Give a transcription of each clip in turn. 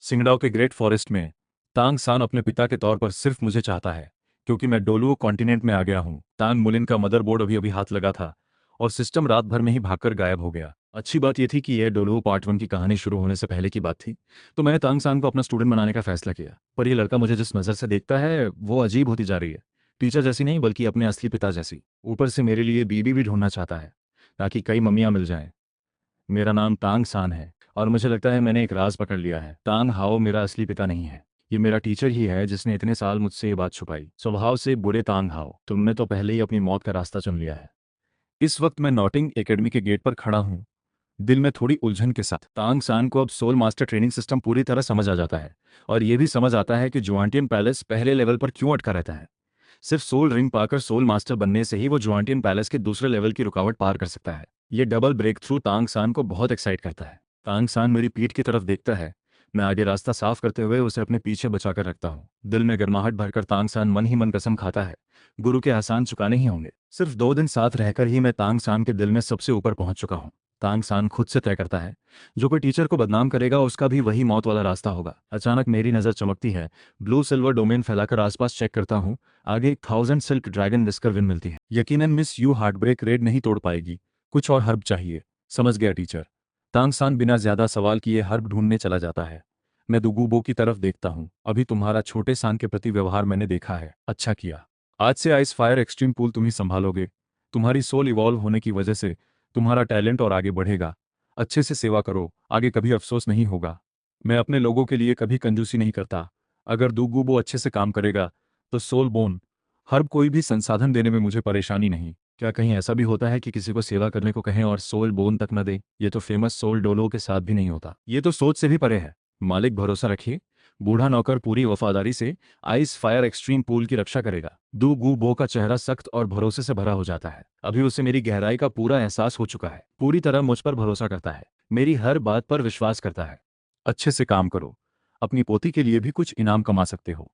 सिंगडाओ के great forest में तांग सान अपने पिता के तौर पर सिर्फ मुझे चाहता है क्योंकि मैं डोलुओ कॉन्टिनेंट में आ गया हूँ। तांग मुलिन का मदरबोर्ड अभी अभी हाथ लगा था और सिस्टम रात भर में ही भागकर गायब हो गया। अच्छी बात यह थी कि यह डोलुओ पार्ट 1 की कहानी शुरू होने से पहले की बात थी, तो मैंने तांग सान को अपना स्टूडेंट बनाने का फैसला किया। पर यह लड़का मुझे जिस नज़र से देखता है वो अजीब होती जा रही है। टीचर जैसी नहीं बल्कि अपने असली पिता जैसी। ऊपर से मेरे लिए बीबी भी ढूंढना चाहता है ताकि कई मम्मियाँ मिल जाएं। मेरा नाम तांग सान है और मुझे लगता है मैंने एक राज पकड़ लिया है। तांग हाओ मेरा असली पिता नहीं है, ये मेरा टीचर ही है जिसने इतने साल मुझसे ये बात छुपाई। स्वभाव से बुरे तांग हाओ, तुमने तो पहले ही अपनी मौत का रास्ता चुन लिया है। इस वक्त मैं नॉटिंग एकेडमी के गेट पर खड़ा हूँ, दिल में थोड़ी उलझन के साथ। तांग सान को अब सोल मास्टर ट्रेनिंग सिस्टम पूरी तरह समझ आ जाता है और यह भी समझ आता है कि जुआंटियन पैलेस पहले लेवल पर क्यों अटका रहता है। सिर्फ सोल रिंग पाकर सोल मास्टर बनने से ही वो जुआंटियन पैलेस के दूसरे लेवल की रुकावट पार कर सकता है। ये डबल ब्रेक थ्रू तांग सान को बहुत एक्साइट करता है। तांग सान मेरी पीठ की तरफ देखता है। मैं आगे रास्ता साफ करते हुए उसे अपने पीछे बचाकर रखता हूँ। दिल में गर्माहट भरकर तांग सान मन ही मन कसम खाता है, गुरु के एहसान चुकाने ही होंगे। सिर्फ 2 दिन साथ रहकर ही मैं तांग सान के दिल में सबसे ऊपर पहुंच चुका हूँ। तांग सान खुद से तय करता है, जो कोई टीचर को बदनाम करेगा उसका भी वही मौत वाला रास्ता होगा। अचानक मेरी नज़र चमकती है। ब्लू सिल्वर डोमेन फैलाकर आसपास चेक करता हूँ। आगे एक 1000 सिल्क ड्रैगन विस्कर विन मिलती है। यकीनन मिस यू हार्टब्रेक रेड नहीं तोड़ पाएगी, कुछ और हर्ब चाहिए। समझ गया टीचर। तांग सान बिना ज्यादा सवाल किए हर्ब ढूंढने चला जाता है। मैं दुगुबो की तरफ देखता हूँ। अभी तुम्हारा छोटे सान के प्रति व्यवहार मैंने देखा है, अच्छा किया। आज से आइस फायर एक्सट्रीम पूल तुम ही संभालोगे। तुम्हारी सोल इवॉल्व होने की वजह से तुम्हारा टैलेंट और आगे बढ़ेगा। अच्छे से सेवा करो, आगे कभी अफसोस नहीं होगा। मैं अपने लोगों के लिए कभी कंजूसी नहीं करता। अगर दुगुबो अच्छे से काम करेगा तो सोल बोन हर्ब कोई भी संसाधन देने में मुझे परेशानी नहीं। क्या कहीं ऐसा भी होता है कि किसी को सेवा करने को कहें और सोल बोन तक न दे? ये तो फेमस सोल डोलो के साथ भी नहीं होता। ये तो सोच से भी परे है। मालिक भरोसा रखिए, बूढ़ा नौकर पूरी वफादारी से आइस फायर एक्सट्रीम पूल की रक्षा करेगा। दू गू बो का चेहरा सख्त और भरोसे से भरा हो जाता है। अभी उसे मेरी गहराई का पूरा एहसास हो चुका है। पूरी तरह मुझ पर भरोसा करता है, मेरी हर बात पर विश्वास करता है। अच्छे से काम करो, अपनी पोती के लिए भी कुछ इनाम कमा सकते हो।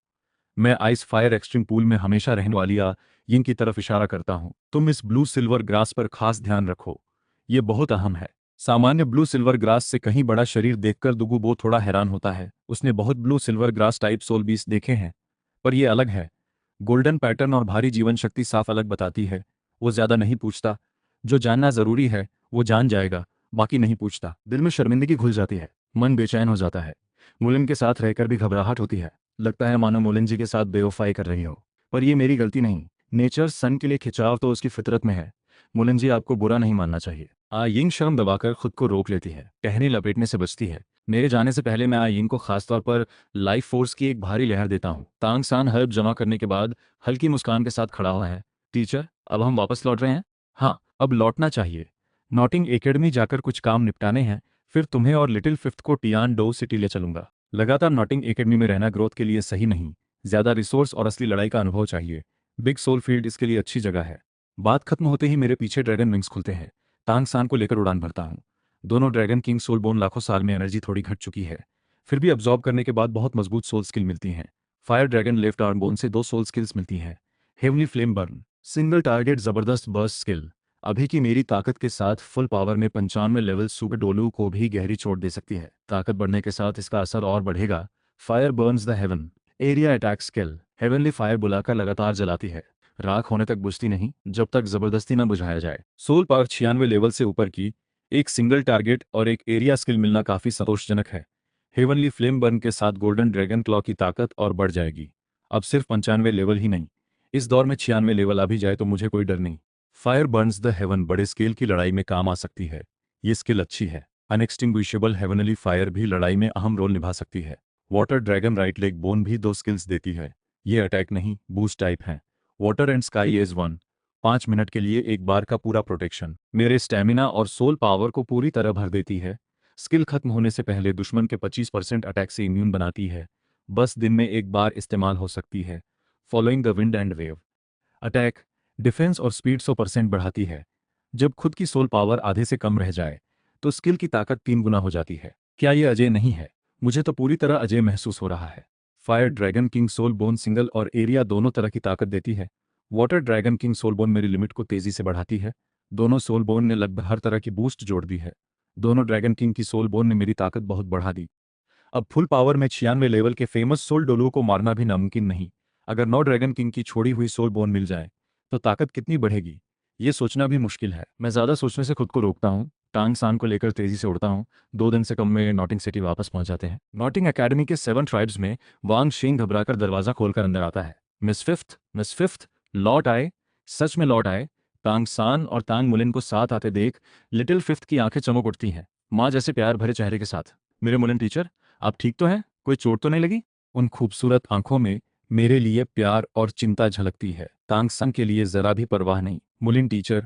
मैं आइस फायर एक्सट्रीम पूल में हमेशा रहने वाली यिंग की तरफ इशारा करता हूं। तुम इस ब्लू सिल्वर ग्रास पर खास ध्यान रखो, ये बहुत अहम है। सामान्य ब्लू सिल्वर ग्रास से कहीं बड़ा शरीर देखकर दुगुबो थोड़ा हैरान होता है। उसने बहुत blue silver grass type soul beast देखे हैं, पर यह अलग है। गोल्डन पैटर्न और भारी जीवन शक्ति साफ अलग बताती है। वो ज्यादा नहीं पूछता, जो जानना जरूरी है वो जान जाएगा, बाकी नहीं पूछता। दिल में शर्मिंदगी घुल जाती है, मन बेचैन हो जाता है। मुलिन के साथ रहकर भी घबराहट होती है। लगता है मानो मुलिन जी के साथ बेवफाई कर रही हो, पर यह मेरी गलती नहीं। नेचर सन के लिए खिंचाव तो उसकी फितरत में है। मुलिन जी आपको बुरा नहीं मानना चाहिए। यिंग शर्म दबाकर खुद को रोक लेती है, टहनी लपेटने से बचती है। मेरे जाने से पहले मैं यिंग को खासतौर पर लाइफ फोर्स की एक भारी लहर देता हूँ। तांग सान हर्ब जमा करने के बाद हल्की मुस्कान के साथ खड़ा हुआ है। टीचर, अब हम वापस लौट रहे हैं? हाँ, अब लौटना चाहिए। नॉटिंग एकेडमी जाकर कुछ काम निपटाने हैं, फिर तुम्हें और लिटिल फिफ्थ को टियान डो सिटी ले चलूंगा। लगातार नॉटिंग एकेडमी में रहना ग्रोथ के लिए सही नहीं। ज्यादा रिसोर्स और असली लड़ाई का अनुभव चाहिए। बिग सोल फील्ड इसके लिए अच्छी जगह है। बात खत्म होते ही मेरे पीछे ड्रैगन विंग्स खुलते हैं। तांग सान को लेकर उड़ान भरता हूँ। दोनों ड्रैगन किंग सोल बोन लाखों साल में एनर्जी थोड़ी घट चुकी है, फिर भी अब्जॉर्ब करने के बाद बहुत मजबूत सोल स्किल मिलती हैं। Fire dragon left arm bone से 2 सोल स्किल्स मिलती हैं। Heavenly flame burn, single target जबरदस्त बर्स्ट स्किल। अभी की मेरी ताकत के साथ फुल पावर में 95 लेवल सुपर डोलू को भी गहरी चोट दे सकती है। ताकत बढ़ने के साथ इसका असर और बढ़ेगा। Fire Burns the haven, area attack skill. Heavenly fire बुलाकर लगातार जलाती है, राख होने तक बुझती नहीं जब तक जबरदस्ती न बुझाया जाए। सोल पावर 96 लेवल से ऊपर की एक सिंगल टारगेट और एक एरिया स्किल मिलना काफी संतोषजनक है। हेवनली फ्लेम बर्न के साथ गोल्डन ड्रैगन क्लॉ की ताकत और बढ़ जाएगी। अब सिर्फ 95 लेवल ही नहीं, इस दौर में 96 लेवल आ भी जाए तो मुझे कोई डर नहीं। फायर बर्न्स द हेवन बड़े स्केल की लड़ाई में काम आ सकती है। ये स्किल अच्छी है। अनएक्सटिंग्विशेबल हेवनली फायर भी लड़ाई में अहम रोल निभा सकती है। Water dragon right leg bone भी 2 स्किल्स देती है। ये अटैक नहीं, बूस्ट टाइप है। Water and sky as 1, 5 minute के लिए एक बार का पूरा प्रोटेक्शन मेरे स्टैमिना और सोल पावर को पूरी तरह भर देती है। स्किल खत्म होने से पहले दुश्मन के 25% अटैक से इम्यून बनाती है। बस दिन में एक बार इस्तेमाल हो सकती है। Following the wind and wave, attack, defence और स्पीड 100% बढ़ाती है। जब खुद की सोल पावर आधे से कम रह जाए तो स्किल की ताकत 3 गुना हो जाती है। क्या ये अजय नहीं है? मुझे तो पूरी तरह अजय महसूस हो रहा है। Fire dragon king soul bone single और एरिया दोनों तरह की ताकत देती है। Water dragon king soul bone मेरी लिमिट को तेजी से बढ़ाती है। दोनों सोल बोन ने लगभग हर तरह की बूस्ट जोड़ दी है। दोनों ड्रैगन किंग की सोल बोन ने मेरी ताकत बहुत बढ़ा दी। अब फुल पावर में 96 लेवल के फेमस सोल डोलुओ को मारना भी नामुमकिन नहीं। अगर 9 ड्रैगन किंग की छोड़ी हुई सोल बोन मिल जाए तो ताकत कितनी बढ़ेगी, ये सोचना भी मुश्किल है। मैं ज़्यादा सोचने से खुद को रोकता हूँ। टांग सान को लेकर तेजी से उड़ता हूँ। 2 दिन से कम में नॉटिंग सिटी वापस पहुंच जाते हैं। नॉटिंग एकेडमी के 7 ट्राइब्स में वांग शेंग घबराकर दरवाजा खोलकर अंदर आता है। मिस फिफ्थ लौट आए, सच में लौट आए। टांग सान और टांग मुलिन को साथ आते देख लिटिल फिफ्थ की आंखें चमक उठती हैं, माँ जैसे प्यार भरे चेहरे के साथ। मेरे मुलिन टीचर, आप ठीक तो हैं? कोई चोट तो नहीं लगी? उन खूबसूरत आंखों में मेरे लिए प्यार और चिंता झलकती है। तांग सन के लिए जरा भी परवाह नहीं। मुलिन टीचर,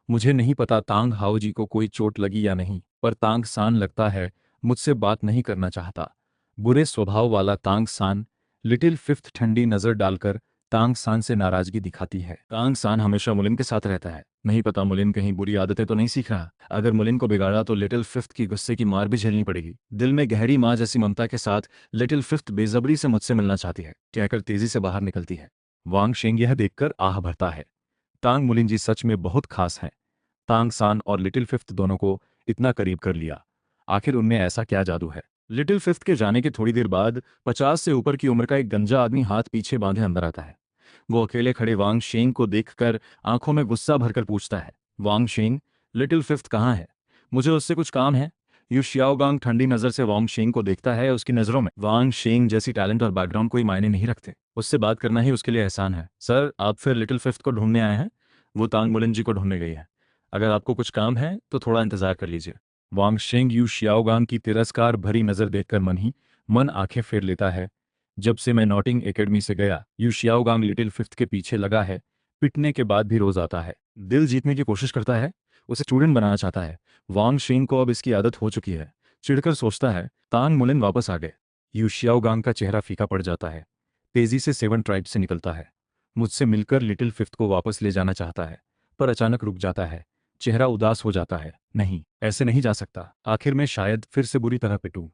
मुझे नहीं पता तांग हाओ जी को कोई चोट लगी या नहीं, पर तांग सान लगता है मुझसे बात नहीं करना चाहता। बुरे स्वभाव वाला तांग सान। लिटिल फिफ्थ ठंडी नजर डालकर तांग सान से नाराजगी दिखाती है। तांग सान हमेशा मुलिन के साथ रहता है। नहीं पता मुलिन कहीं बुरी आदतें तो नहीं सीख रहा। अगर मुलिन को बिगाड़ा तो लिटिल फिफ्थ की गुस्से की मार भी झेलनी पड़ेगी। दिल में गहरी माँ जैसी ममता के साथ लिटिल फिफ्थ बेजबरी से मुझसे मिलना चाहती है, कहकर तेजी से बाहर निकलती है। वांग शेंग यह देखकर आह भरता है। तांग मुलिन जी सच में बहुत खास हैं। तांग सान और लिटिल फिफ्थ दोनों को इतना करीब कर लिया। आखिर उनमें ऐसा क्या जादू है? लिटिल फिफ्थ के जाने के थोड़ी देर बाद 50 से ऊपर की उम्र का एक गंजा आदमी हाथ पीछे बांधे अंदर आता है। वो अकेले खड़े वांग शेंग को देखकर आंखों में गुस्सा भरकर पूछता है, वांग शेंग, लिटिल फिफ्थ कहाँ है? मुझे उससे कुछ काम है। यू शियाओगांग ठंडी नजर से वांग शेंग को देखता है। उसकी नजरों में वांग शेंग जैसी टैलेंट और बैकग्राउंड कोई मायने नहीं रखते। उससे बात करना ही उसके लिए एहसान है। सर, आप फिर लिटिल फिफ्थ को ढूंढने आए हैं? वो तांग मुलिन जी को ढूंढने गई है। अगर आपको कुछ काम है तो थोड़ा इंतजार कर लीजिए। वांग शेंग यू शियाओगांग की तिरस्कार भरी नजर देखकर मन ही मन आंखें फेर लेता है। जब से मैं नॉटिंग एकेडमी से गया, यू शियाओगांग लिटिल फिफ्थ के पीछे लगा है। पिटने के बाद भी रोज आता है, दिल जीतने की कोशिश करता है, उसे स्टूडेंट बनाना चाहता है। वांग शेंग को अब इसकी आदत हो चुकी है। चिढ़कर सोचता है, तांग मुलिन वापस आ गए। यू शियाओगांग का चेहरा फीका पड़ जाता है। तेजी से 7 ट्राइब से निकलता है। मुझसे मिलकर लिटिल फिफ्थ को वापस ले जाना चाहता है, पर अचानक रुक जाता है। चेहरा उदास हो जाता है। नहीं, ऐसे नहीं जा सकता। आखिर में शायद फिर से बुरी तरह पिटूं,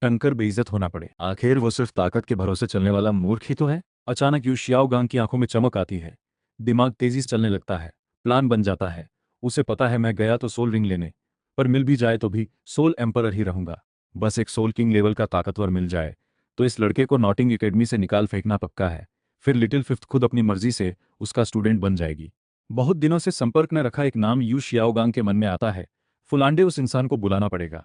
टंकर बेइज्जत होना पड़े। आखिर वो सिर्फ ताकत के भरोसे चलने वाला मूर्ख ही तो है। अचानक यू शियाओगांग की आंखों में चमक आती है। दिमाग तेजी से चलने लगता है। प्लान बन जाता है। उसे पता है मैं गया तो सोल रिंग लेने, पर मिल भी जाए तो भी सोल एम्परर ही रहूंगा। बस एक सोल किंग लेवल का ताकतवर मिल जाए तो इस लड़के को नॉटिंग एकेडमी से निकाल फेंकना पक्का है। फिर लिटिल फिफ्थ खुद अपनी मर्जी से उसका स्टूडेंट बन जाएगी। बहुत दिनों से संपर्क न रखा एक नाम यू शियाओगांग के मन में आता है। फुलांडे उस इंसान को बुलाना पड़ेगा।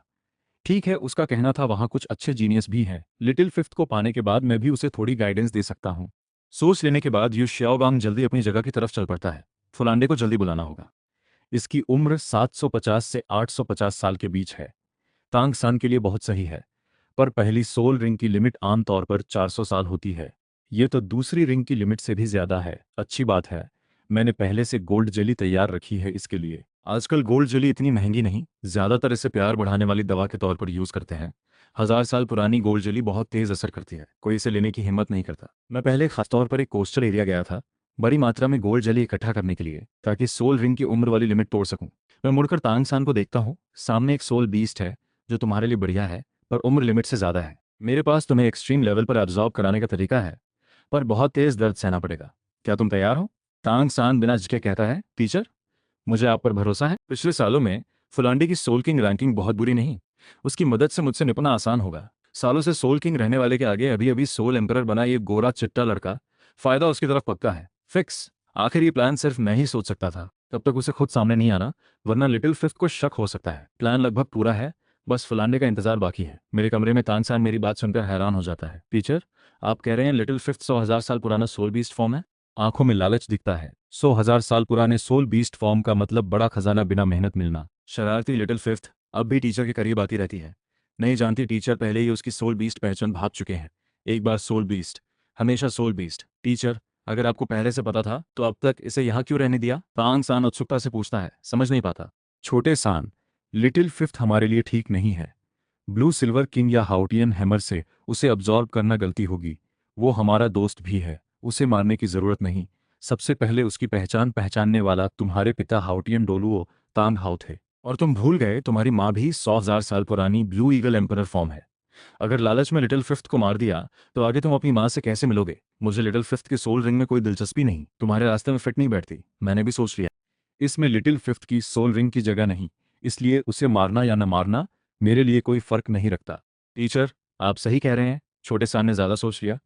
ठीक है, उसका कहना था वहां कुछ अच्छे जीनियस भी हैं। लिटिल फिफ्थ को पाने के बाद मैं भी उसे थोड़ी गाइडेंस दे सकता हूँ। सोच लेने के बाद यू शियाओगांग जल्दी अपनी जगह की तरफ चल पड़ता है। फुलांडे को जल्दी बुलाना होगा। इसकी उम्र 750 से 850 साल के बीच है। तांग सान के लिए बहुत सही है, पर पहली सोल रिंग की लिमिट आमतौर पर 400 साल होती है। ये तो दूसरी रिंग की लिमिट से भी ज्यादा है। अच्छी बात है, मैंने पहले से गोल्ड जेली तैयार रखी है इसके लिए। आजकल गोल्ड जेली इतनी महंगी नहीं, ज्यादातर इसे प्यार बढ़ाने वाली दवा के तौर पर यूज करते हैं। 1000 साल पुरानी गोल्ड जेली बहुत तेज असर करती है, कोई इसे लेने की हिम्मत नहीं करता। मैं पहले खासतौर पर एक कोस्टल एरिया गया था बड़ी मात्रा में गोल्ड जेली इकट्ठा करने के लिए, ताकि सोल रिंग की उम्र वाली लिमिट तोड़ सकूं। मैं मुड़कर तांग सान को देखता हूँ। सामने एक सोल बीस्ट है जो तुम्हारे लिए बढ़िया है, पर उम्र लिमिट से ज्यादा है। मेरे पास तुम्हें एक्सट्रीम लेवल पर एब्जॉर्ब कराने का तरीका है, पर बहुत तेज दर्द सहना पड़ेगा। क्या तुम तैयार हो? तांग सान बिना झिझके कहता है, टीचर, मुझे आप पर भरोसा है। पिछले सालों में फुलांडी की सोल किंग रैंकिंग बहुत बुरी नहीं। उसकी मदद से मुझसे निपटना आसान होगा। सालों से सोल किंग रहने वाले के आगे अभी अभी सोल एम्परर बना ये गोरा चिट्टा लड़का, फायदा उसकी तरफ पक्का है। फिक्स। आखिर ये प्लान सिर्फ मैं ही सोच सकता था। तब तक उसे खुद सामने नहीं आना, वरना लिटिल फिफ्थ को शक हो सकता है। प्लान लगभग पूरा है, बस फुलांडे का इंतजार बाकी है। मेरे कमरे में तांग सान मेरी बात सुनकर हैरान हो जाता है। टीचर, आप कह रहे हैं लिटिल फिफ्थ 100,000 साल पुराना सोल बीस्ट फॉर्म है? आंखों में लालच दिखता है। 100,000 साल पुराने सोल बीस्ट फॉर्म का मतलब बड़ा खजाना बिना मेहनत मिलना। शरारती लिटिल फिफ्थ अब भी टीचर के करीब आती रहती है। नहीं जानती टीचर पहले ही उसकी सोल बीस्ट पहचान भाग चुके हैं। एक बार सोल बीस्ट, हमेशा सोल बीस्ट। टीचर, अगर आपको पहले से पता था तो अब तक इसे यहाँ क्यों रहने दिया? तांग सान उत्सुकता से पूछता है, समझ नहीं पाता। छोटे सान, लिटिल फिफ्थ हमारे लिए ठीक नहीं है। ब्लू सिल्वर किंग या हाउटियन हैमर से उसे अब्जॉर्ब करना गलती होगी। वो हमारा दोस्त भी है, उसे मारने की जरूरत नहीं। सबसे पहले उसकी पहचान पहचानने वाला तुम्हारे पिता हाउटियन डोलुओ तांग हाउ थे। और तुम भूल गए तुम्हारी माँ भी 100,000 साल पुरानी ब्लू ईगल एम्परर फॉर्म है। अगर लालच में लिटिल फिफ्थ को मार दिया तो आगे तुम अपनी माँ से कैसे मिलोगे? मुझे लिटिल फिफ्थ के सोल रिंग में कोई दिलचस्पी नहीं, तुम्हारे रास्ते में फिट नहीं बैठती। मैंने भी सोच लिया, इसमें लिटिल फिफ्थ की सोल रिंग की जगह नहीं, इसलिए उसे मारना या न मारना मेरे लिए कोई फर्क नहीं रखता। टीचर, आप सही कह रहे हैं। छोटे सान ने ज़्यादा सोच लिया।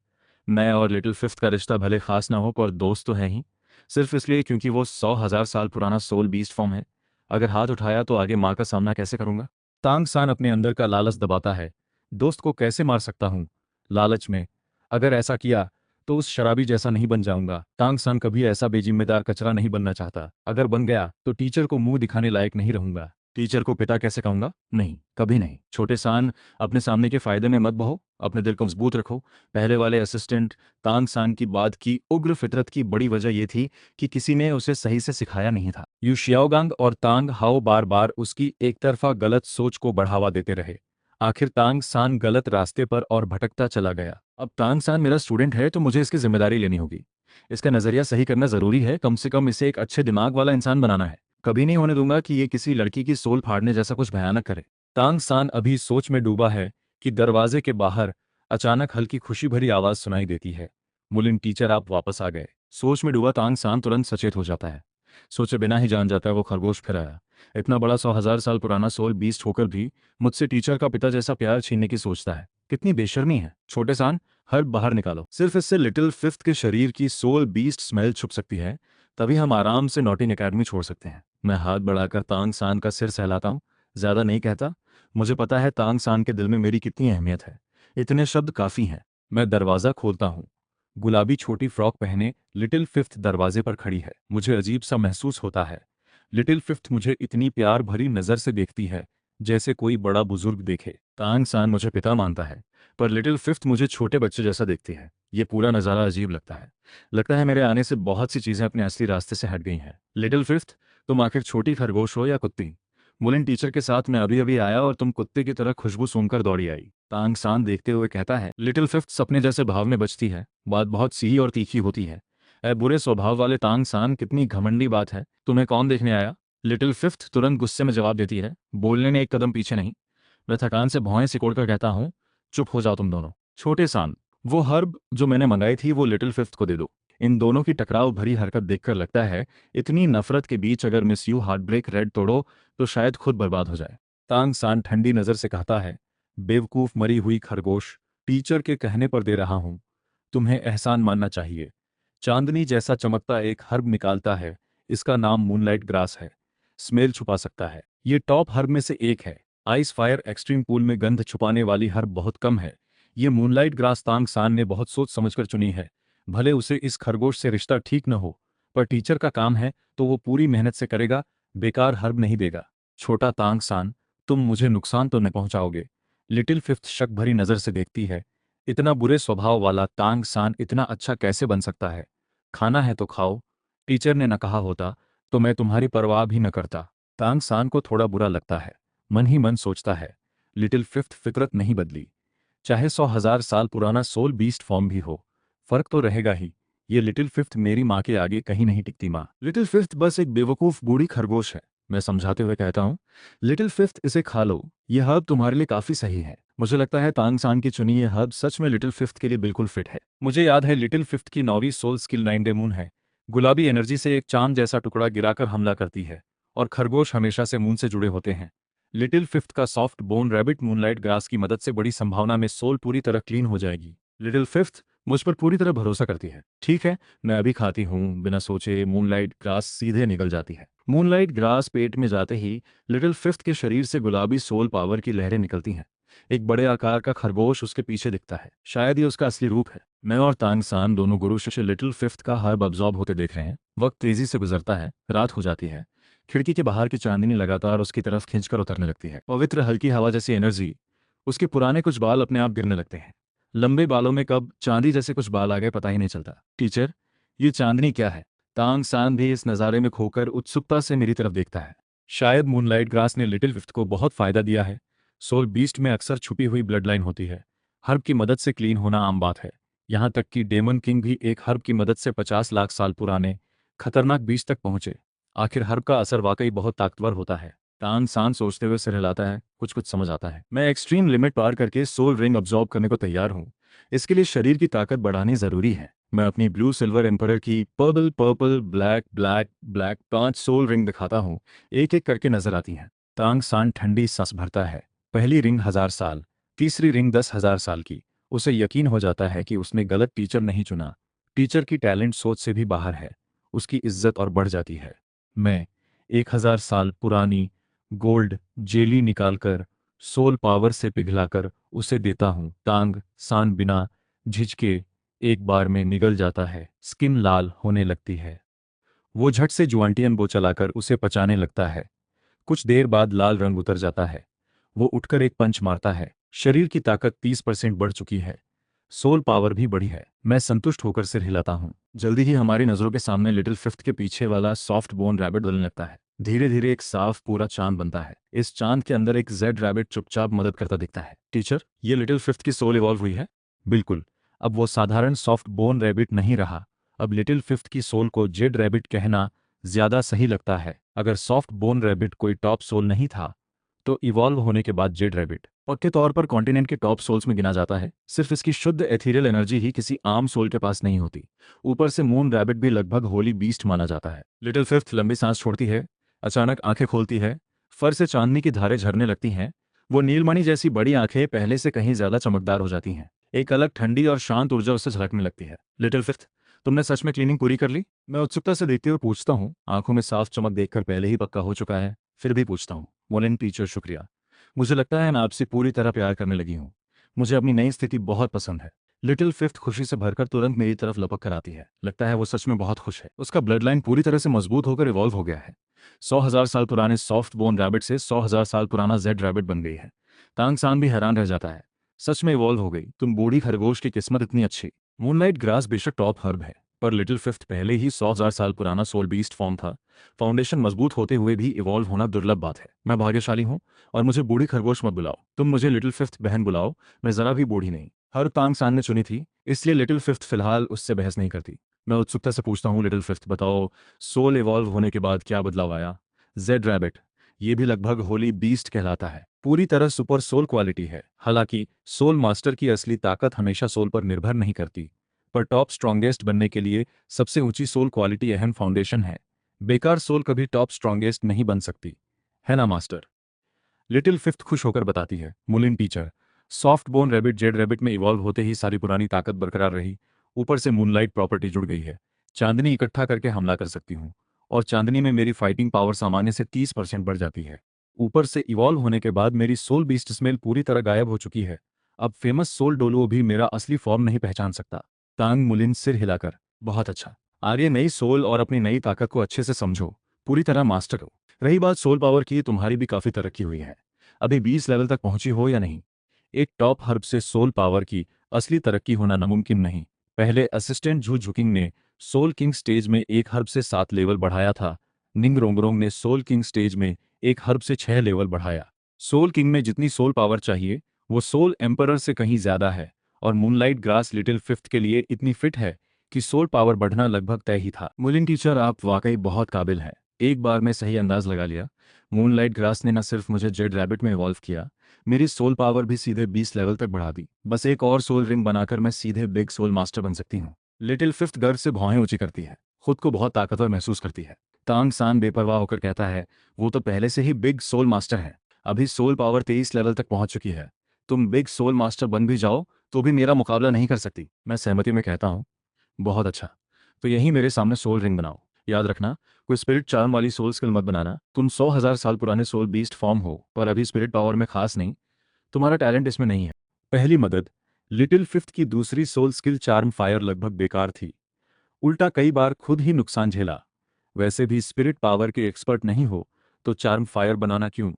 मैं और लिटिल फिफ्थ का रिश्ता भले खास ना हो पर दोस्त तो है ही, सिर्फ इसलिए क्योंकि वो 100,000 साल पुराना सोल बीस्ट फॉर्म है। अगर हाथ उठाया तो आगे माँ का सामना कैसे करूंगा? तांग सान अपने अंदर का लालच दबाता है। दोस्त को कैसे मार सकता हूँ? लालच में। अगर ऐसा किया तो उस शराबी जैसा नहीं बन जाऊंगा। तांग सान कभी ऐसा बेजिम्मेदार कचरा नहीं बनना चाहता। अगर बन गया तो टीचर को मुंह दिखाने लायक नहीं रहूंगा। टीचर को पिता कैसे कहूंगा? नहीं, कभी नहीं। छोटे सान, अपने सामने के फायदे में मत बहो, अपने दिल को मजबूत रखो। पहले वाले असिस्टेंट तांग सान की बात की उग्र फितरत की बड़ी वजह यह थी कि किसी ने उसे सही से सिखाया नहीं था। यू शियाओगांग और तांग हाओ बार बार उसकी एक तरफा गलत सोच को बढ़ावा देते रहे। आखिर तांग सान गलत रास्ते पर और भटकता चला गया। अब तांग सान मेरा स्टूडेंट है तो मुझे इसकी जिम्मेदारी लेनी होगी। इसका नजरिया सही करना जरूरी है, कम से कम इसे एक अच्छे दिमाग वाला इंसान बनाना है। कभी नहीं होने दूंगा कि ये किसी लड़की की सोल फाड़ने जैसा कुछ भयानक करे। तांग सान अभी सोच में डूबा है कि दरवाजे के बाहर अचानक हल्की खुशी भरी आवाज सुनाई देती है। मुलिन टीचर, आप वापस आ गए। सोच में डूबा तांग सान तुरंत सचेत हो जाता है। सोचे बिना ही जान जाता है वो खरगोश फिर आया। इतना बड़ा 100,000 साल पुराना सोल बीस्ट होकर भी मुझसे टीचर का पिता जैसा प्यार छीनने की सोचता है। कितनी बेशर्मी है। छोटे सान, हर्ब बाहर निकालो। सिर्फ इससे लिटिल फिफ्थ के शरीर की सोल बीस्ट स्मेल छुप सकती है। तभी हम आराम से नॉटिंग एकेडमी छोड़ सकते हैं। मैं हाथ बढ़ाकर तांग सान का सिर सहलाता हूँ। ज्यादा नहीं कहता। मुझे पता है तांग सान के दिल में मेरी कितनी अहमियत है। इतने शब्द काफी हैं। मैं दरवाजा खोलता हूँ। गुलाबी छोटी फ्रॉक पहने लिटिल फिफ्थ दरवाजे पर खड़ी है। मुझे अजीब सा महसूस होता है। लिटिल फिफ्थ मुझे इतनी प्यार भरी नजर से देखती है जैसे कोई बड़ा बुजुर्ग देखे। तांग सान मुझे पिता मानता है पर लिटिल फिफ्थ मुझे छोटे बच्चे जैसा देखती है। ये पूरा नज़ारा अजीब लगता है। लगता है मेरे आने से बहुत सी चीज़ें अपने असली रास्ते से हट गई हैं। लिटिल फिफ्थ, तुम आखिर छोटी खरगोश हो या कुत्ती? मुलिन टीचर के साथ मैं अभी अभी आया और तुम कुत्ते की तरह खुशबू सूंघकर दौड़ी आई। तांग सान देखते हुए कहता है। लिटिल फिफ्थ सपने जैसे भाव में बचती है। बात बहुत सीही और तीखी होती है। ऐ बुरे स्वभाव वाले तांग सान, कितनी घमंडी बात है। तुम्हें कौन देखने आया? लिटिल फिफ्थ तुरंत गुस्से में जवाब देती है, बोलने ने एक कदम पीछे नहीं। मैं थकान से भौहें सिकोड़कर कहता हूँ, चुप हो जाओ तुम दोनों। छोटे सान, वो हर्ब जो मैंने मंगाई थी वो लिटिल फिफ्थ को दे दो। इन दोनों की टकराव भरी हरकत देखकर लगता है इतनी नफरत के बीच अगर miss you heart break red तोड़ो तो शायद खुद बर्बाद हो जाए। तांग सान ठंडी नजर से कहता है, बेवकूफ मरी हुई खरगोश, टीचर के कहने पर दे रहा हूं। तुम्हें एहसान मानना चाहिए। चांदनी जैसा चमकता एक हर्ब निकालता है। इसका नाम मूनलाइट ग्रास है। स्मेल छुपा सकता है। ये टॉप हर्ब में से एक है। आइस फायर एक्सट्रीम पूल में गंध छुपाने वाली हर्ब बहुत कम है। ये मूनलाइट ग्रास तांग सान ने बहुत सोच समझकर चुनी है। भले उसे इस खरगोश से रिश्ता ठीक न हो, पर टीचर का काम है तो वो पूरी मेहनत से करेगा। बेकार हर्ब नहीं देगा। छोटा तांग सान, तुम मुझे नुकसान तो न पहुंचाओगे? लिटिल फिफ्थ शक भरी नजर से देखती है। इतना बुरे स्वभाव वाला तांग सान इतना अच्छा कैसे बन सकता है? खाना है तो खाओ। टीचर ने न कहा होता तो मैं तुम्हारी परवाह भी न करता। तांग सान को थोड़ा बुरा लगता है। मन ही मन सोचता है, लिटिल फिफ्थ फितरत नहीं बदली। चाहे 100,000 साल पुराना सोल बीस्ट फॉर्म भी हो, फर्क तो रहेगा ही। ये लिटिल फिफ्थ मेरी माँ के आगे कहीं नहीं टिकती। माँ, लिटिल फिफ्थ बस एक बेवकूफ बूढ़ी खरगोश है। मैं समझाते हुए कहता हूँ, लिटिल फिफ्थ इसे खा लो। यह हर्ब तुम्हारे लिए काफी सही है। मुझे लगता है तांग सान की चुनी ये हर्ब सच में लिटिल फिफ्थ के लिए बिल्कुल फिट है। मुझे याद है लिटिल फिफ्थ की नौवीं सोल स्किल 9 डे मून है। गुलाबी एनर्जी से एक चांद जैसा टुकड़ा गिराकर हमला करती है। और खरगोश हमेशा से मून से जुड़े होते हैं। लिटिल फिफ्थ का soft bone rabbit moonlight grass की मदद से बड़ी संभावना में सोल पूरी तरह क्लीन हो जाएगी। लिटिल फिफ्थ मुझ पर पूरी तरह भरोसा करती है। ठीक है, मैं अभी खाती हूँ। बिना सोचे मूनलाइट ग्रास सीधे निकल जाती है। मूनलाइट ग्रास पेट में जाते ही लिटिल फिफ्थ के शरीर से गुलाबी सोल पावर की लहरें निकलती हैं। एक बड़े आकार का खरगोश उसके पीछे दिखता है। शायद ये उसका असली रूप है। मैं और तांग सान दोनों गुरु शिष्य लिटिल फिफ्थ का हर्ब अब्जॉर्ब होते देख रहे हैं। वक्त तेजी से गुजरता है। रात हो जाती है। खिड़की के बाहर की चांदनी लगातार उसकी तरफ खींचकर उतरने लगती है। पवित्र हल्की हवा जैसी एनर्जी। उसके पुराने कुछ बाल अपने आप गिरने लगते हैं। लंबे बालों में कब चांदी जैसे कुछ बाल आ गए पता ही नहीं चलता। टीचर, ये चांदनी क्या है? तांग सान भी इस नज़ारे में खोकर उत्सुकता से मेरी तरफ देखता है। शायद मूनलाइट ग्रास ने लिटिल फिफ्थ को बहुत फायदा दिया है। सोल बीस्ट में अक्सर छुपी हुई ब्लड लाइन होती है। हर्ब की मदद से क्लीन होना आम बात है। यहाँ तक कि डेमन किंग भी एक हर्ब की मदद से 50 लाख साल पुराने खतरनाक बीज तक पहुंचे। आखिर हर्ब का असर वाकई बहुत ताकतवर होता है। तांग सान सोचते हुए सिर हिलाता है। कुछ कुछ समझ आता है। मैं एक्सट्रीम लिमिट पार करके सोल रिंग अब्जॉर्ब करने को तैयार हूँ। इसके लिए शरीर की ताकत बढ़ानी जरूरी है। मैं अपनी ब्लू सिल्वर एम्परर की purple purple black black black 5 soul ring दिखाता हूँ। एक एक करके नजर आती हैं। तांग सान ठंडी सांस भरता है। पहली रिंग 1000 साल, तीसरी रिंग 10,000 साल की। उसे यकीन हो जाता है कि उसने गलत टीचर नहीं चुना। टीचर की टैलेंट सोच से भी बाहर है। उसकी इज्जत और बढ़ जाती है। मैं 1,000 साल पुरानी गोल्ड जेली निकालकर सोल पावर से पिघलाकर उसे देता हूँ। तांग सान बिना झिझके एक बार में निगल जाता है। स्किन लाल होने लगती है। वो झट से जुआंटियन बो चलाकर उसे पचाने लगता है। कुछ देर बाद लाल रंग उतर जाता है। वो उठकर एक पंच मारता है। शरीर की ताकत 30% बढ़ चुकी है। सोल पावर भी बढ़ी है। मैं संतुष्ट होकर सिर हिलाता हूँ। जल्दी ही हमारी नजरों के सामने लिटिल फिफ्थ के पीछे वाला सॉफ्ट बोन रैबिट बदलने लगता है। धीरे धीरे एक साफ पूरा चांद बनता है। इस चांद के अंदर एक जेड रैबिट चुपचाप मदद करता दिखता है। टीचर, ये लिटिल फिफ्थ की सोल इवॉल्व हुई है? बिल्कुल। अब वो साधारण सॉफ्ट बोन रैबिट नहीं रहा। अब लिटिल फिफ्थ की सोल को जेड रैबिट कहना ज्यादा सही लगता है। अगर सॉफ्ट बोन रैबिट कोई टॉप सोल नहीं था तो इवॉल्व होने के बाद जेड रैबिट पक्के तौर पर कॉन्टिनेंट के टॉप सोल्स में गिना जाता है। सिर्फ इसकी शुद्ध एथीरियल एनर्जी ही किसी आम सोल के पास नहीं होती। ऊपर से मून रैबिट भी लगभग होली बीस्ट माना जाता है। लिटिल फिफ्थ लंबी सांस छोड़ती है। अचानक आंखें खोलती है। फर से चांदनी की धारें झरने लगती हैं। वो नीलमणि जैसी बड़ी आंखें पहले से कहीं ज्यादा चमकदार हो जाती हैं। एक अलग ठंडी और शांत ऊर्जा उससे झलकने लगती है। लिटिल फिफ्थ, तुमने सच में क्लीनिंग पूरी कर ली? मैं उत्सुकता से देखते हुए पूछता हूँ। आंखों में साफ चमक देखकर पहले ही पक्का हो चुका है। फिर भी पूछता हूँ। मोलिन टीचर, शुक्रिया। मुझे लगता है मैं आपसे पूरी तरह प्यार करने लगी हूँ। मुझे अपनी नई स्थिति बहुत पसंद है। लिटिल फिफ्थ खुशी से भरकर तुरंत मेरी तरफ लपक कर आती है। लगता है वो सच में बहुत खुश है। उसका ब्लड लाइन पूरी तरह से मजबूत होकर इवॉल्व हो गया है। 100,000 साल पुराने सॉफ्ट बोन रैबिट से 100,000 साल पुराना जेड रैबिट बन गई है। तांग सान भी हैरान रह जाता है। सच में इवॉल्व हो गई। तुम बूढ़ी खरगोश की किस्मत इतनी अच्छी। मूनलाइट ग्रास बेशक टॉप हर्ब है, पर लिटिल फिफ्थ पहले ही 100,000 साल पुराना सोल बीस्ट फॉर्म था। फाउंडेशन मजबूत होते हुए भी इवॉल्व होना दुर्लभ बात है। मैं भाग्यशाली हूँ। और मुझे बूढ़ी खरगोश मत बुलाओ, तुम मुझे लिटिल फिफ्थ बहन बुलाओ। मैं जरा भी बूढ़ी नहीं। हर तांग सान ने चुनी थी, इसलिए लिटिल फिफ्थ फिलहाल उससे बहस नहीं करती। मैं उत्सुकता से पूछता हूँ, लिटिल फिफ्थ बताओ, सोल इवॉल्व होने के बाद क्या बदलाव आया? जेड रैबिट, ये भी लगभग होली बीस्ट कहलाता है। पूरी तरह सुपर सोल क्वालिटी है। हालांकि सोल मास्टर की असली ताकत हमेशा सोल पर निर्भर नहीं करती, पर टॉप स्ट्रॉन्गेस्ट बनने के लिए सबसे ऊंची सोल क्वालिटी अहम फाउंडेशन है। बेकार सोल कभी टॉप स्ट्रॉन्गेस्ट नहीं बन सकती, है ना मास्टर? लिटिल फिफ्थ खुश होकर बताती है। Mulin teacher, soft bone rabbit jade rabbit में इवॉल्व होते ही सारी पुरानी ताकत बरकरार रही। ऊपर से मूनलाइट प्रॉपर्टी जुड़ गई है। चांदनी इकट्ठा करके हमला कर सकती हूँ। और चांदनी में मेरी फाइटिंग पावर सामान्य से 30% बढ़ जाती है। ऊपर से इवॉल्व होने के बाद मेरी सोल बीस्ट स्मेल पूरी तरह गायब हो चुकी है। अब फेमस सोल डोलुओ भी मेरा असली फॉर्म नहीं पहचान सकता। तांग मुलिन सिर हिलाकर, बहुत अच्छा। आर्य नई सोल और अपनी नई ताकत को अच्छे से समझो। पूरी तरह मास्टर हो। रही बात सोल पावर की, तुम्हारी भी काफी तरक्की हुई है। अभी 20 लेवल तक पहुंची हो या नहीं? एक टॉप हर्ब से सोल पावर की असली तरक्की होना नामुमकिन नहीं। पहले असिस्टेंट झू झुकिंग ने सोल किंग स्टेज में एक हर्ब से 7 लेवल बढ़ाया था। निंग रोंगरोंग ने सोल किंग स्टेज में एक हर्ब से 6 लेवल बढ़ाया। सोल किंग में जितनी सोल पावर चाहिए वो सोल एम्परर से कहीं ज्यादा है। और मूनलाइट ग्रास लिटिल फिफ्थ के लिए इतनी फिट है कि सोल पावर बढ़ना लगभग तय ही था। मुलिन टीचर, आप वाकई बहुत काबिल हैं। एक बार में सही अंदाज लगा लिया। मूनलाइट ग्रास ने न सिर्फ मुझे जेड रैबिट में इवॉल्व किया, मेरी सोल पावर भी सीधे 20 लेवल तक बढ़ा दी। बस एक और सोल रिंग बनाकर मैं सीधे बिग सोल मास्टर बन सकती हूँ। लिटिल फिफ्थ गर्व से भौहें ऊंची करती है। खुद को बहुत ताकतवर महसूस करती है। तांग सान बेपरवाह होकर कहता है, वो तो पहले से ही बिग सोल मास्टर है। अभी सोल पावर 23 लेवल तक पहुंच चुकी है। तुम बिग सोल मास्टर बन भी जाओ तो भी मेरा मुकाबला नहीं कर सकती। मैं सहमति में कहता हूँ, बहुत अच्छा। तो यही मेरे सामने सोल रिंग बनाओ। याद रखना, कोई स्पिरिट चार्म वाली सोल स्किल मत बनाना। तुम 100,000 साल पुराने सोल बीस्ट फॉर्म हो, पर अभी स्पिरिट पावर में खास नहीं। तुम्हारा टैलेंट इसमें नहीं है। पहली मदद, लिटिल फिफ्थ की दूसरी सोल स्किल चार्म फायर लगभग बेकार थी। उल्टा कई बार खुद ही नुकसान झेला। वैसे भी स्पिरिट पावर के एक्सपर्ट नहीं हो तो चार्म फायर बनाना क्यों?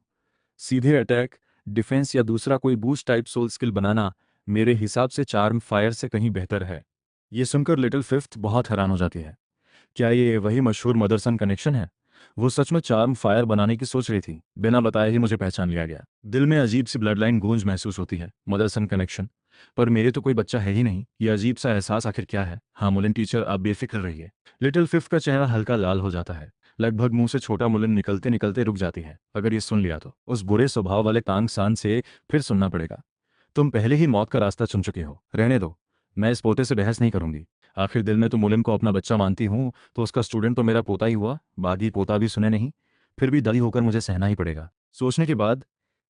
सीधे अटैक, डिफेंस या दूसरा कोई बूस्ट टाइप सोल स्किल बनाना मेरे हिसाब से चार्म फायर से कहीं बेहतर है। ये सुनकर लिटिल फिफ्थ बहुत हैरान हो जाती है। क्या ये वही मशहूर मदरसन कनेक्शन है? वो सच में चार्म फायर बनाने की सोच रही थी। बिना बताए ही मुझे पहचान लिया गया। दिल में अजीब सी ब्लड लाइन गूंज महसूस होती है। मदरसन कनेक्शन, पर मेरे तो कोई बच्चा है ही नहीं। ये अजीब सा एहसास आखिर क्या है? हाँ मुलिन टीचर, आप बेफिक्र रहिए। लिटिल फिफ्थ का चेहरा हल्का लाल हो जाता है। लगभग मुंह से छोटा मुलिन निकलते निकलते रुक जाती है। अगर ये सुन लिया तो उस बुरे स्वभाव वाले तांग सान से फिर सुनना पड़ेगा। तुम पहले ही मौत का रास्ता चुन चुके हो, रहने दो। मैं इस पोते से बहस नहीं करूंगी। आखिर दिल में तो मुलिन को अपना बच्चा मानती हूँ, तो उसका स्टूडेंट तो मेरा पोता ही हुआ। बागी पोता भी सुने नहीं, फिर भी दली होकर मुझे सहना ही पड़ेगा। सोचने के बाद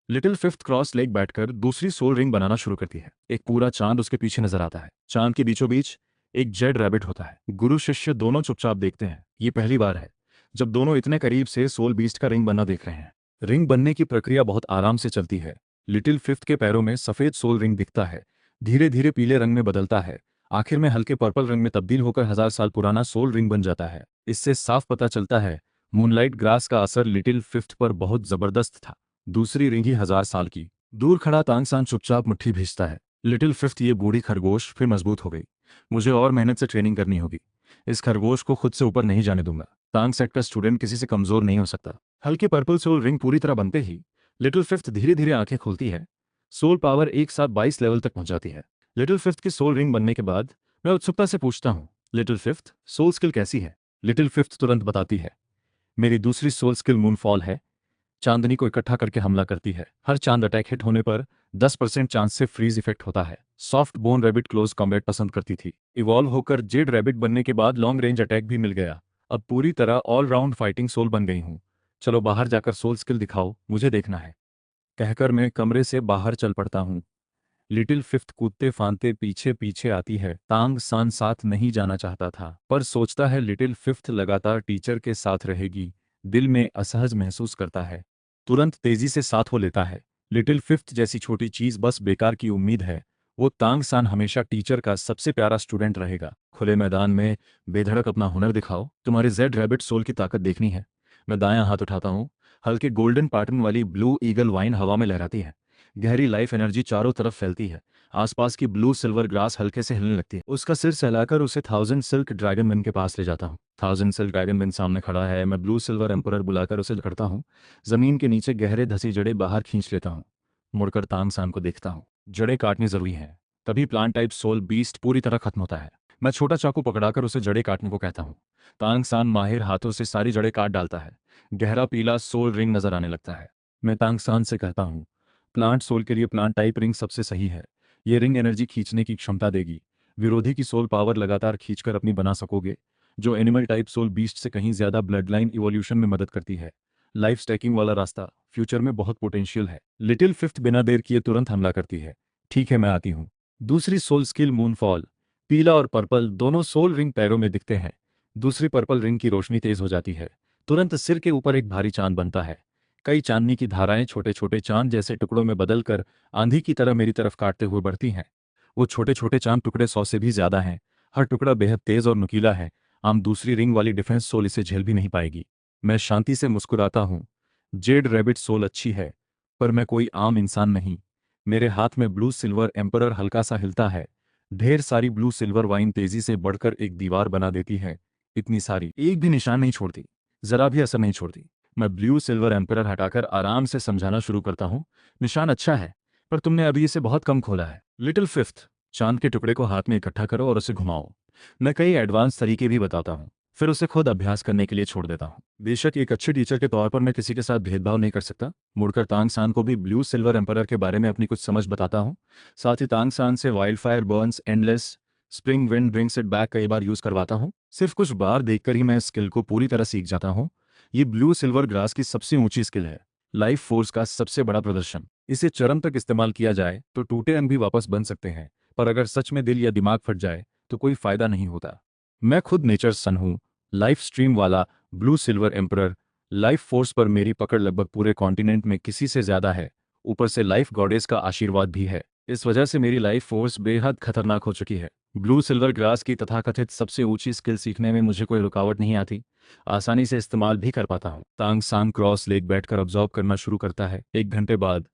लिटिल फिफ्थ क्रॉस लेग बैठकर दूसरी सोल रिंग बनाना शुरू करती है। एक पूरा चांद उसके पीछे नजर आता है। चांद के बीचों बीच एक जेड रैबिट होता है। गुरु शिष्य दोनों चुपचाप देखते हैं। ये पहली बार है जब दोनों इतने करीब से सोल बीस्ट का रिंग बनना देख रहे हैं। रिंग बनने की प्रक्रिया बहुत आराम से चलती है। लिटिल फिफ्थ के पैरों में सफेद सोल रिंग दिखता है, धीरे धीरे पीले रंग में बदलता है, आखिर में हल्के पर्पल रंग में तब्दील होकर 1000 साल पुराना सोल रिंग बन जाता है। इससे साफ पता चलता है मूनलाइट ग्रास का असर लिटिल फिफ्थ पर बहुत जबरदस्त था। दूसरी रिंग ही 1000 साल की। दूर खड़ा तांगसान चुपचाप मुट्ठी भींचता है। लिटिल फिफ्थ ये बूढ़ी खरगोश फिर मजबूत हो गई। मुझे और मेहनत से ट्रेनिंग करनी होगी। इस खरगोश को खुद से ऊपर नहीं जाने दूंगा। तांग सेट का स्टूडेंट किसी से कमजोर नहीं हो सकता। हल्के पर्पल सोल रिंग पूरी तरह बनते ही लिटिल फिफ्थ धीरे धीरे आंखें खोलती है। सोल पावर एक साथ 22 लेवल तक पहुंच जाती है। लिटिल फिफ्थ की सोल रिंग बनने के बाद मैं उत्सुकता से पूछता हूँ, लिटिल फिफ्थ सोल स्किल कैसी है? लिटिल फिफ्थ तुरंत बताती है, मेरी दूसरी सोल स्किल मूनफॉल है। चांदनी को इकट्ठा करके हमला करती है। हर चांद अटैक हिट होने पर 10% चांस से फ्रीज इफेक्ट होता है। Soft bone rabbit close combat पसंद करती थी। इवॉल्व होकर जेड रैबिट बनने के बाद लॉन्ग रेंज अटैक भी मिल गया। अब पूरी तरह ऑल राउंड फाइटिंग सोल बन गई हूँ। चलो बाहर जाकर सोल स्किल दिखाओ, मुझे देखना है। कहकर मैं कमरे से बाहर चल पड़ता हूँ। लिटिल फिफ्थ कूदते फांदते पीछे पीछे आती है। तांग सान साथ नहीं जाना चाहता था, पर सोचता है लिटिल फिफ्थ लगातार टीचर के साथ रहेगी। दिल में असहज महसूस करता है, तुरंत तेजी से साथ हो लेता है। लिटिल फिफ्थ जैसी छोटी चीज बस बेकार की उम्मीद है। वो तांग सान हमेशा टीचर का सबसे प्यारा स्टूडेंट रहेगा। खुले मैदान में बेधड़क अपना हुनर दिखाओ, तुम्हारे जेड रैबिट सोल की ताकत देखनी है। मैं दायां हाथ उठाता हूँ। हल्के गोल्डन पैटर्न वाली ब्लू ईगल वाइन हवा में लहराती है। गहरी लाइफ एनर्जी चारों तरफ फैलती है। आसपास की ब्लू सिल्वर ग्रास हल्के से हिलने लगती है। उसका सिर सहलाकर उसे थाउजेंड सिल्क ड्रैगन मैन के पास ले जाता हूँ। थाउजेंड सिल्क ड्रैगन मैन सामने खड़ा है। मैं ब्लू सिल्वर एम्परर बुलाकर उसे पकड़ता हूँ। जमीन के नीचे गहरे धसी जड़ें बाहर खींच लेता हूँ। मुड़कर तांगसान को देखता हूँ। जड़ें काटनी जरूरी है, तभी प्लांट टाइप सोल बीस्ट पूरी तरह खत्म होता है। मैं छोटा चाकू पकड़ाकर उसे जड़ें काटने को कहता हूँ। तांगसान माहिर हाथों से सारी जड़ें काट डालता है। गहरा पीला सोल रिंग नजर आने लगता है। मैं तांगसान से कहता हूँ, प्लांट सोल के लिए प्लांट टाइप रिंग सबसे सही है। ये रिंग एनर्जी खींचने की क्षमता देगी। विरोधी की सोल पावर लगातार खींचकर अपनी बना सकोगे, जो एनिमल टाइप सोल बीस्ट से कहीं ज्यादा ब्लड लाइन इवोल्यूशन में मदद करती है। लाइफ स्टैकिंग वाला रास्ता फ्यूचर में बहुत पोटेंशियल है। लिटिल फिफ्थ बिना देर किए तुरंत हमला करती है। ठीक है, मैं आती हूँ। दूसरी सोल स्किल मूनफॉल। पीला और पर्पल दोनों सोल रिंग पैरों में दिखते हैं। दूसरी पर्पल रिंग की रोशनी तेज हो जाती है। तुरंत सिर के ऊपर एक भारी चांद बनता है। कई चांदनी की धाराएं छोटे छोटे चांद जैसे टुकड़ों में बदलकर आंधी की तरह मेरी तरफ काटते हुए बढ़ती हैं। वो छोटे छोटे चांद टुकड़े 100 से भी ज्यादा हैं। हर टुकड़ा बेहद तेज और नुकीला है। आम दूसरी रिंग वाली डिफेंस सोल इसे झेल भी नहीं पाएगी। मैं शांति से मुस्कुराता हूँ। जेड रैबिट सोल अच्छी है, पर मैं कोई आम इंसान नहीं। मेरे हाथ में ब्लू सिल्वर एम्परर हल्का सा हिलता है। ढेर सारी ब्लू सिल्वर वाइन तेजी से बढ़कर एक दीवार बना देती है। इतनी सारी, एक भी निशान नहीं छोड़ती, जरा भी असर नहीं छोड़ती। मैं ब्लू सिल्वर एम्परर हटाकर आराम से समझाना शुरू करता हूँ। निशान अच्छा है, पर तुमने अभी इसे बहुत कम खोला है। लिटिल फिफ्थ, चांद के टुकड़े को हाथ में इकट्ठा करो और उसे घुमाओ। मैं कई एडवांस तरीके भी बताता हूँ, फिर उसे खुद अभ्यास करने के लिए छोड़ देता हूँ। बेशक एक अच्छे टीचर के तौर पर मैं किसी के साथ भेदभाव नहीं कर सकता। मुड़कर तांग सान को भी ब्लू सिल्वर एम्परर के बारे में अपनी कुछ समझ बताता हूँ। साथ ही तांग सान से wild fire Burns endless spring wind brings it back कई बार यूज करवाता हूँ। सिर्फ कुछ बार देखकर ही मैं इस स्किल को पूरी तरह सीख जाता हूँ। ये ब्लू सिल्वर ग्रास की सबसे ऊंची स्किल है। लाइफ फोर्स का सबसे बड़ा प्रदर्शन। इसे चरम तक इस्तेमाल किया जाए तो टूटे अंग भी वापस बन सकते हैं, पर अगर सच में दिल या दिमाग फट जाए तो कोई फायदा नहीं होता। मैं खुद नेचर सन हूँ। लाइफ स्ट्रीम वाला blue silver emperor. Life force पर मेरी पकड़ लगभग पूरे कॉन्टिनेंट में किसी से ज्यादा है। ऊपर से लाइफ गॉडेस का आशीर्वाद भी है। इस वजह से मेरी लाइफ फोर्स बेहद खतरनाक हो चुकी है। ब्लू सिल्वर ग्रास की तथाकथित सबसे ऊंची स्किल सीखने में मुझे कोई रुकावट नहीं आती। आसानी से इस्तेमाल भी कर पाता हूँ। तांगसान क्रॉस लेग बैठकर ऑब्जर्व करना शुरू करता है। 1 घंटे बाद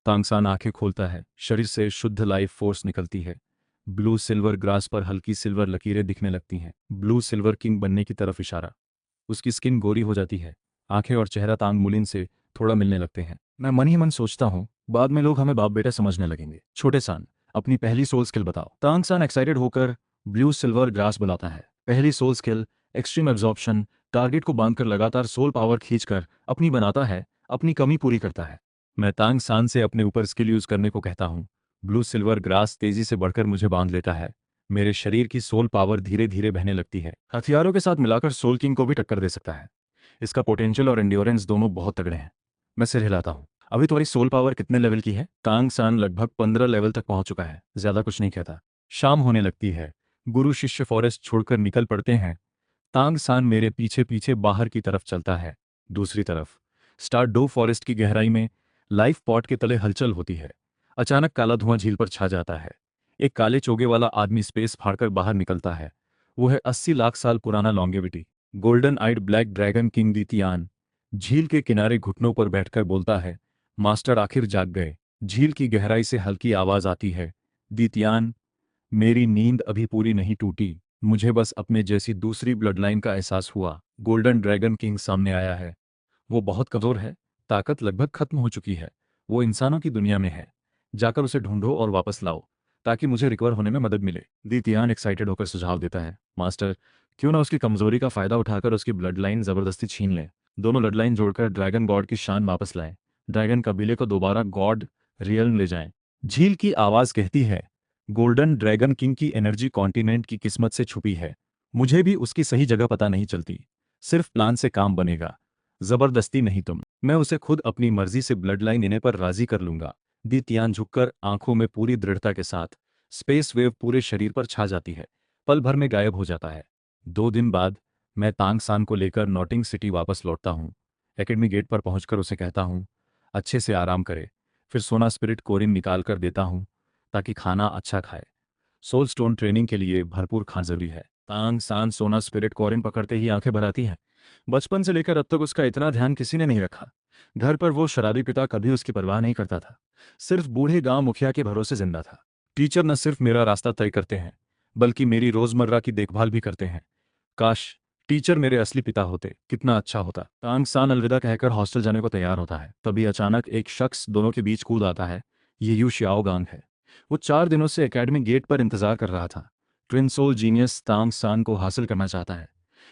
तांगसान आंखें खोलता है। शरीर से शुद्ध लाइफ फोर्स निकलती है। ब्लू सिल्वर ग्रास पर हल्की सिल्वर लकीरें दिखने लगती हैं। ब्लू सिल्वर किंग बनने की तरफ इशारा। उसकी स्किन गोरी हो जाती है। आंखें और चेहरा तांग मुलिन से थोड़ा मिलने लगते हैं। मैं मन ही मन सोचता हूँ, बाद में लोग हमें बाप बेटा समझने लगेंगे। छोटे सान, अपनी पहली सोल स्किल बताओ। तांग सान एक्साइटेड होकर ब्लू सिल्वर ग्रास बुलाता है। पहली soul skill extreme absorption. Target को बांधकर लगातार सोल पावर खींचकर अपनी बनाता है, अपनी कमी पूरी करता है। मैं तांग सान से अपने ऊपर स्किल यूज करने को कहता हूँ। ब्लू सिल्वर ग्रास तेजी से बढ़कर मुझे बांध लेता है। मेरे शरीर की सोल पावर धीरे धीरे बहने लगती है। हथियारों के साथ मिलाकर सोल किंग को भी टक्कर दे सकता है। इसका पोटेंशियल और एंड्योरेंस दोनों बहुत तगड़े हैं। मैं सिर हिलाता हूँ। अभी तुम्हारी सोल पावर कितने लेवल की है? तांग सान लगभग 15 लेवल तक पहुंच चुका है, ज्यादा कुछ नहीं कहता। शाम होने लगती है। गुरु शिष्य फॉरेस्ट छोड़कर निकल पड़ते हैं। तांग सान मेरे पीछे पीछे बाहर की तरफ चलता है। दूसरी तरफ स्टार डो फॉरेस्ट की गहराई में लाइफ पॉट के तले हलचल होती है। अचानक काला धुआं झील पर छा जाता है। एक काले चोगे वाला आदमी स्पेस फाड़कर बाहर निकलता है। वो है 80 लाख साल पुराना लॉन्गेविटी, गोल्डन आइड ब्लैक ड्रैगन किंग दितियान। झील के किनारे घुटनों पर बैठकर बोलता है, मास्टर आखिर जाग गए। झील की गहराई से हल्की आवाज आती है, दितियान, मेरी नींद अभी पूरी नहीं टूटी। मुझे बस अपने जैसी दूसरी ब्लडलाइन का एहसास हुआ। गोल्डन ड्रैगन किंग सामने आया है। वो बहुत कमजोर है, ताकत लगभग खत्म हो चुकी है। वो इंसानों की दुनिया में है। जाकर उसे ढूंढो और वापस लाओ, ताकि मुझे रिकवर होने में मदद मिले। दितियान एक्साइटेड होकर सुझाव देता है, मास्टर, क्यों ना उसकी कमजोरी का फायदा उठाकर उसकी ब्लड लाइन जबरदस्ती छीन लें। दोनों ब्लड लाइन जोड़कर ड्रैगन गॉड की शान वापस लाएं। ड्रैगन कबीले को दोबारा गॉड रियल में ले जाएं। झील की आवाज कहती है, गोल्डन ड्रैगन किंग की एनर्जी कॉन्टिनेंट की किस्मत से छुपी है। मुझे भी उसकी सही जगह पता नहीं चलती। सिर्फ प्लान से काम बनेगा, जबरदस्ती नहीं। मैं उसे खुद अपनी मर्जी से ब्लड लाइन लेने पर राजी कर लूंगा। दितियान झुककर आंखों में पूरी दृढ़ता के साथ, स्पेस वेव पूरे शरीर पर छा जाती है। पल भर में गायब हो जाता है। 2 दिन बाद मैं तांग सान को लेकर नॉटिंग सिटी वापस लौटता हूँ। एकेडमी गेट पर पहुंचकर उसे कहता हूँ, अच्छे से आराम करे। फिर सोना स्पिरिट कोरिन निकाल कर देता हूँ, ताकि खाना अच्छा खाए। सोल स्टोन ट्रेनिंग के लिए भरपूर खाना जरूरी है। तांग सान सोना स्पिरिट कोरिन पकड़ते ही आंखें भर आती हैं। बचपन से लेकर अब तक उसका इतना ध्यान किसी ने नहीं रखा। घर पर वो शराबी पिता कभी उसकी परवाह नहीं करता था, सिर्फ बूढ़े गांव मुखिया के भरोसे जिंदा था। टीचर न सिर्फ मेरा रास्ता तय करते हैं, बल्कि मेरी रोजमर्रा की देखभाल भी करते हैं। काश टीचर मेरे असली पिता होते, कितना अच्छा होता। तांग सान अलविदा कहकर हॉस्टल जाने को तैयार होता है। तभी अचानक एक शख्स दोनों के बीच कूद आता है। ये यू शियाओगांग है। वो 4 दिनों से एकेडमी गेट पर इंतजार कर रहा था। ट्विन सोल जीनियस तांग सान को हासिल करना चाहता है।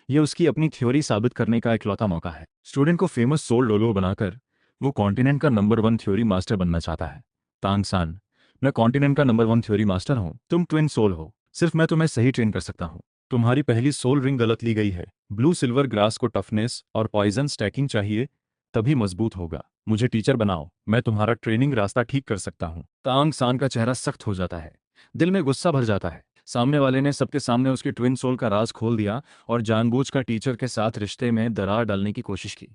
यह उसकी अपनी थ्योरी साबित करने का इकलौता मौका है। स्टूडेंट को फेमस सोल डोलो बनाकर वो कॉन्टिनेंट का नंबर 1 थ्योरी मास्टर बनना चाहता है। तांग सान, मैं कॉन्टिनेंट का नंबर 1 थ्योरी मास्टर हूँ, तुम ट्विन सोल हो। सिर्फ मैं तुम्हें सही ट्रेन कर सकता हूँ। तुम्हारी पहली सोल रिंग गलत ली गई है। ब्लू सिल्वर ग्रास को टफनेस और पॉइजन स्टैकिंग चाहिए, तभी मजबूत होगा। मुझे टीचर बनाओ, मैं तुम्हारा ट्रेनिंग रास्ता ठीक कर सकता हूँ। तांग सान का चेहरा सख्त हो जाता है। दिल में गुस्सा भर जाता है। सामने वाले ने सबके सामने उसकी ट्विन सोल का राज खोल दिया और जानबूझकर टीचर के साथ रिश्ते में दरार डालने की कोशिश की।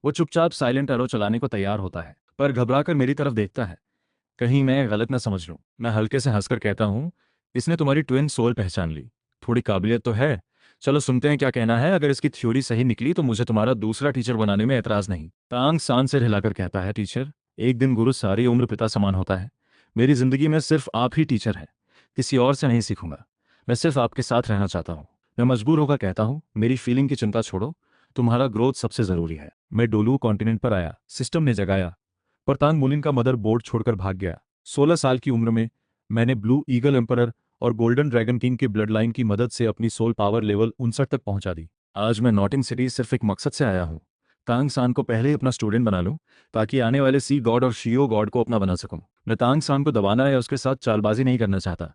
वो चुपचाप साइलेंट एरो चलाने को तैयार होता है, पर घबराकर मेरी तरफ देखता है, कहीं मैं गलत न समझ लूं। मैं हल्के से हंसकर कहता हूं, इसने तुम्हारी ट्विन सोल पहचान ली। थोड़ी काबिलियत तो है। चलो सुनते हैं क्या कहना है। अगर इसकी थ्योरी सही निकली तो मुझे तुम्हारा दूसरा टीचर बनाने में एतराज नहीं। तांग सान से हिलाकर कहता है, टीचर, एक दिन गुरु सारी उम्र पिता समान होता है। मेरी जिंदगी में सिर्फ आप ही टीचर हैं। किसी और से नहीं सीखूंगा। मैं सिर्फ आपके साथ रहना चाहता हूँ। मैं मजबूर होकर कहता हूँ, मेरी फीलिंग की चिंता छोड़ो, तुम्हारा ग्रोथ सबसे जरूरी है। मैं डोलू कॉन्टिनेंट पर आया, सिस्टम ने जगाया, पर तांग मुलिन का मदर बोर्ड छोड़कर भाग गया। 16 साल की उम्र में मैंने ब्लू ईगल एम्परर और गोल्डन ड्रैगन किंग के ब्लड लाइन की मदद से अपनी सोल पावर लेवल 59 तक पहुंचा दी। आज मैं नॉटिंग सिटी सिर्फ एक मकसद से आया हूँ, तांग सान को पहले ही अपना स्टूडेंट बना लूं, ताकि आने वाले सी गॉड और शियो गॉड को अपना बना सकूं। मैं तांग सान को दबाना या उसके साथ चालबाजी नहीं करना चाहता,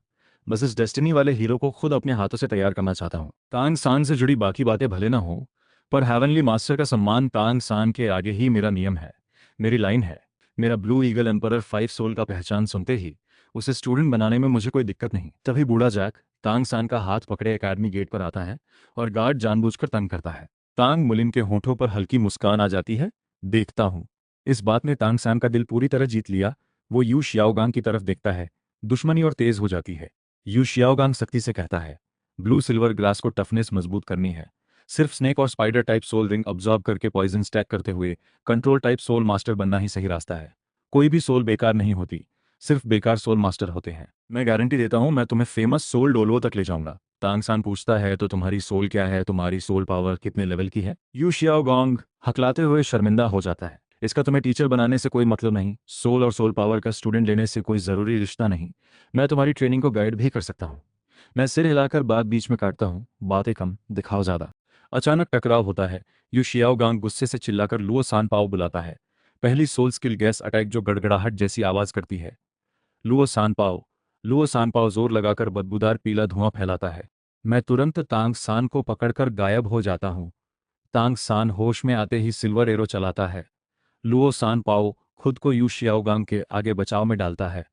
बस इस डेस्टिनी वाले हीरो को खुद अपने हाथों से तैयार करना चाहता हूँ। तांग सान से जुड़ी बाकी बातें भले ना हो, पर हेवनली मास्टर का सम्मान तांग सान के आगे ही मेरा नियम है, मेरी लाइन है। मेरा ब्लू ईगल एम्परर 5 सोल का पहचान सुनते ही उसे स्टूडेंट बनाने में मुझे कोई दिक्कत नहीं। तभी बूढ़ा जैक तांग सान का हाथ पकड़े एकेडमी गेट पर आता है और गार्ड जानबूझकर तंग करता है। तांग मुलिन के होठों पर हल्की मुस्कान आ जाती है। देखता हूँ इस बात ने तांग सान का दिल पूरी तरह जीत लिया। वो यू शियाओगांग की तरफ देखता है। दुश्मनी और तेज हो जाती है। यू शियाओगांग सख्ती से कहता है, ब्लू सिल्वर ग्लास को टफनेस मजबूत करनी है। सिर्फ स्नेक और spider type soul ring absorb करके पॉइजन स्टैक करते हुए कंट्रोल टाइप सोल मास्टर बनना ही सही रास्ता है। कोई भी सोल बेकार नहीं होती, सिर्फ बेकार सोल मास्टर होते हैं। मैं गारंटी देता हूं, मैं तुम्हें फेमस सोल डोलो तक ले जाऊंगा। तांग सान पूछता है, तो तुम्हारी सोल क्या है? तुम्हारी सोल पावर कितने लेवल की है? यू शियाओगांग हकलाते हुए शर्मिंदा हो जाता है। इसका तुम्हें टीचर बनाने से कोई मतलब नहीं। सोल और सोल पावर का स्टूडेंट लेने से कोई जरूरी रिश्ता नहीं। मैं तुम्हारी ट्रेनिंग को गाइड भी कर सकता हूँ। मैं सिर हिलाकर बात बीच में काटता हूँ, बातें कम, दिखाओ ज्यादा। अचानक टकराव होता है। यू शियाओगांग गुस्से से चिल्लाकर लुओ सान पाओ बुलाता है। पहली सोल स्किल गैस अटैक जो गड़गड़ाहट जैसी आवाज करती है। लुओ सान पाओ। लुओ सान पाओ जोर लगाकर बदबूदार पीला धुआं फैलाता है। मैं तुरंत तांग सान को पकड़कर गायब हो जाता हूँ। तांग सान होश में आते ही सिल्वर एरो चलाता है। लुओ सान पाओ खुद को यू शियाओगांग के आगे बचाव में डालता है।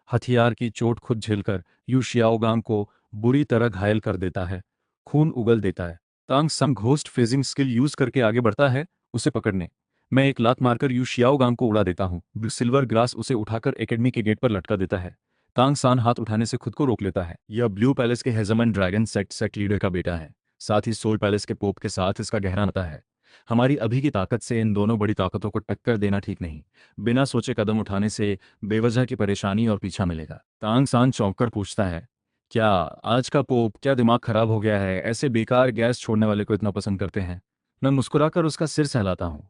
हथियार की चोट खुद झेलकर यू शियाओगांग को बुरी तरह घायल कर देता है, खून उगल देता है। तांग संग घोस्ट फेजिंग स्किल यूज करके आगे बढ़ता है उसे पकड़ने। मैं एक लात मारकर यू शियाओगांग को उड़ा देता हूँ। सिल्वर ग्रास उसे उठाकर एकेडमी के गेट पर लटका देता है। तांग सान हाथ उठाने से खुद को रोक लेता है। यह ब्लू पैलेस के हेजमन ड्रैगन सेक्ट लीडर का बेटा है, साथ ही सोल पैलेस के पोप के साथ इसका गहरा नाता है। हमारी अभी की ताकत से इन दोनों बड़ी ताकतों को टक्कर देना ठीक नहीं। बिना सोचे कदम उठाने से बेवजह की परेशानी और पीछा मिलेगा। तांग सान चौंक कर पूछता है, क्या आज का पोप क्या दिमाग खराब हो गया है, ऐसे बेकार गैस छोड़ने वाले को इतना पसंद करते हैं? मैं मुस्कुराकर उसका सिर सहलाता हूँ।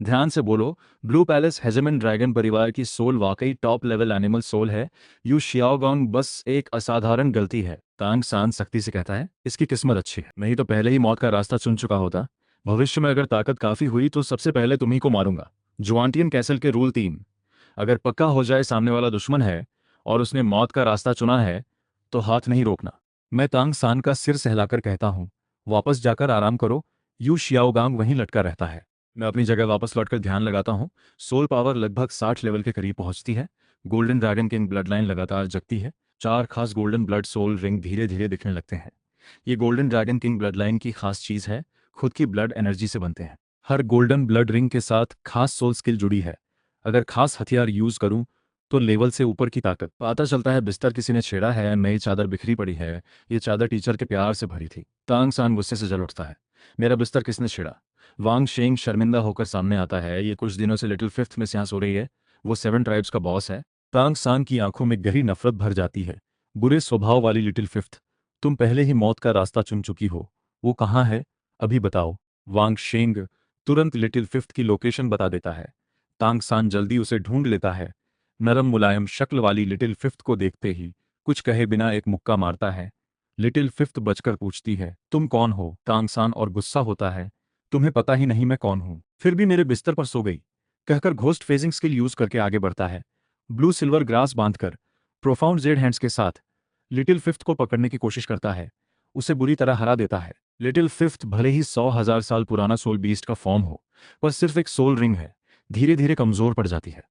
ध्यान से बोलो, ब्लू पैलेस हेजेमन ड्रैगन परिवार की सोल वाकई टॉप लेवल एनिमल सोल है। यू शियाओगोंग बस एक असाधारण गलती है। तांग सान सख्ती से कहता है, इसकी किस्मत अच्छी है, नहीं तो पहले ही मौत का रास्ता चुन चुका होता। भविष्य में अगर ताकत काफी हुई तो सबसे पहले तुम्ही को मारूंगा। जुआंटियन कैसल के रूल 3। अगर पक्का हो जाए सामने वाला दुश्मन है और उसने मौत का रास्ता चुना है तो हाथ नहीं रोकना। मैं तांग सान का सिर सहलाकर कहता हूँ, वापस जाकर आराम करो। यू शियाओगांग वहीं लटका रहता है। मैं अपनी जगह वापस लौटकर ध्यान लगाता हूँ। सोल पावर लगभग 60 लेवल के करीब पहुंचती है। Golden dragon king blood line लगातार जगती है। 4 खास गोल्डन ब्लड सोल रिंग धीरे धीरे दिखने लगते हैं। ये golden dragon king blood line की खास चीज है, खुद की ब्लड एनर्जी से बनते हैं। हर गोल्डन ब्लड रिंग के साथ खास सोल स्किल जुड़ी है। अगर खास हथियार यूज करूं तो लेवल से ऊपर की ताकत। पता चलता है बिस्तर किसी ने छेड़ा है, नई चादर बिखरी पड़ी है। ये चादर टीचर के प्यार से भरी थी। तांग सान गुस्से से जल उठता है। मेरा बिस्तर किसने छेड़ा? वांग शेंग शर्मिंदा होकर सामने आता है। ये कुछ दिनों से लिटिल फिफ्थ में यहाँ सो रही है। वो 7 ट्राइब्स का बॉस है। तांग सान की आंखों में गहरी नफरत भर जाती है। बुरे स्वभाव वाली लिटिल फिफ्थ, तुम पहले ही मौत का रास्ता चुन चुकी हो। वो कहाँ है, अभी बताओ। वांग शेंग तुरंत लिटिल फिफ्थ की लोकेशन बता देता है। तांग सान जल्दी उसे ढूंढ लेता है। नरम मुलायम शक्ल वाली लिटिल फिफ्थ को देखते ही कुछ कहे बिना एक मुक्का मारता है। लिटिल फिफ्थ बचकर पूछती है, तुम कौन हो? तांग सान और गुस्सा होता है, तुम्हें पता ही नहीं मैं कौन हूं, फिर भी मेरे बिस्तर पर सो गई, कहकर घोस्ट फेजिंग स्किल यूज करके आगे बढ़ता है। ब्लू सिल्वर ग्रास बांधकर प्रोफाउंड जेड हैंड्स के साथ लिटिल फिफ्थ को पकड़ने की कोशिश करता है। उसे बुरी तरह हरा देता है। लिटिल फिफ्थ भले ही 100,000 साल पुराना सोल बीस्ट का फॉर्म हो, पर सिर्फ एक सोल रिंग है। धीरे धीरे कमजोर पड़ जाती है।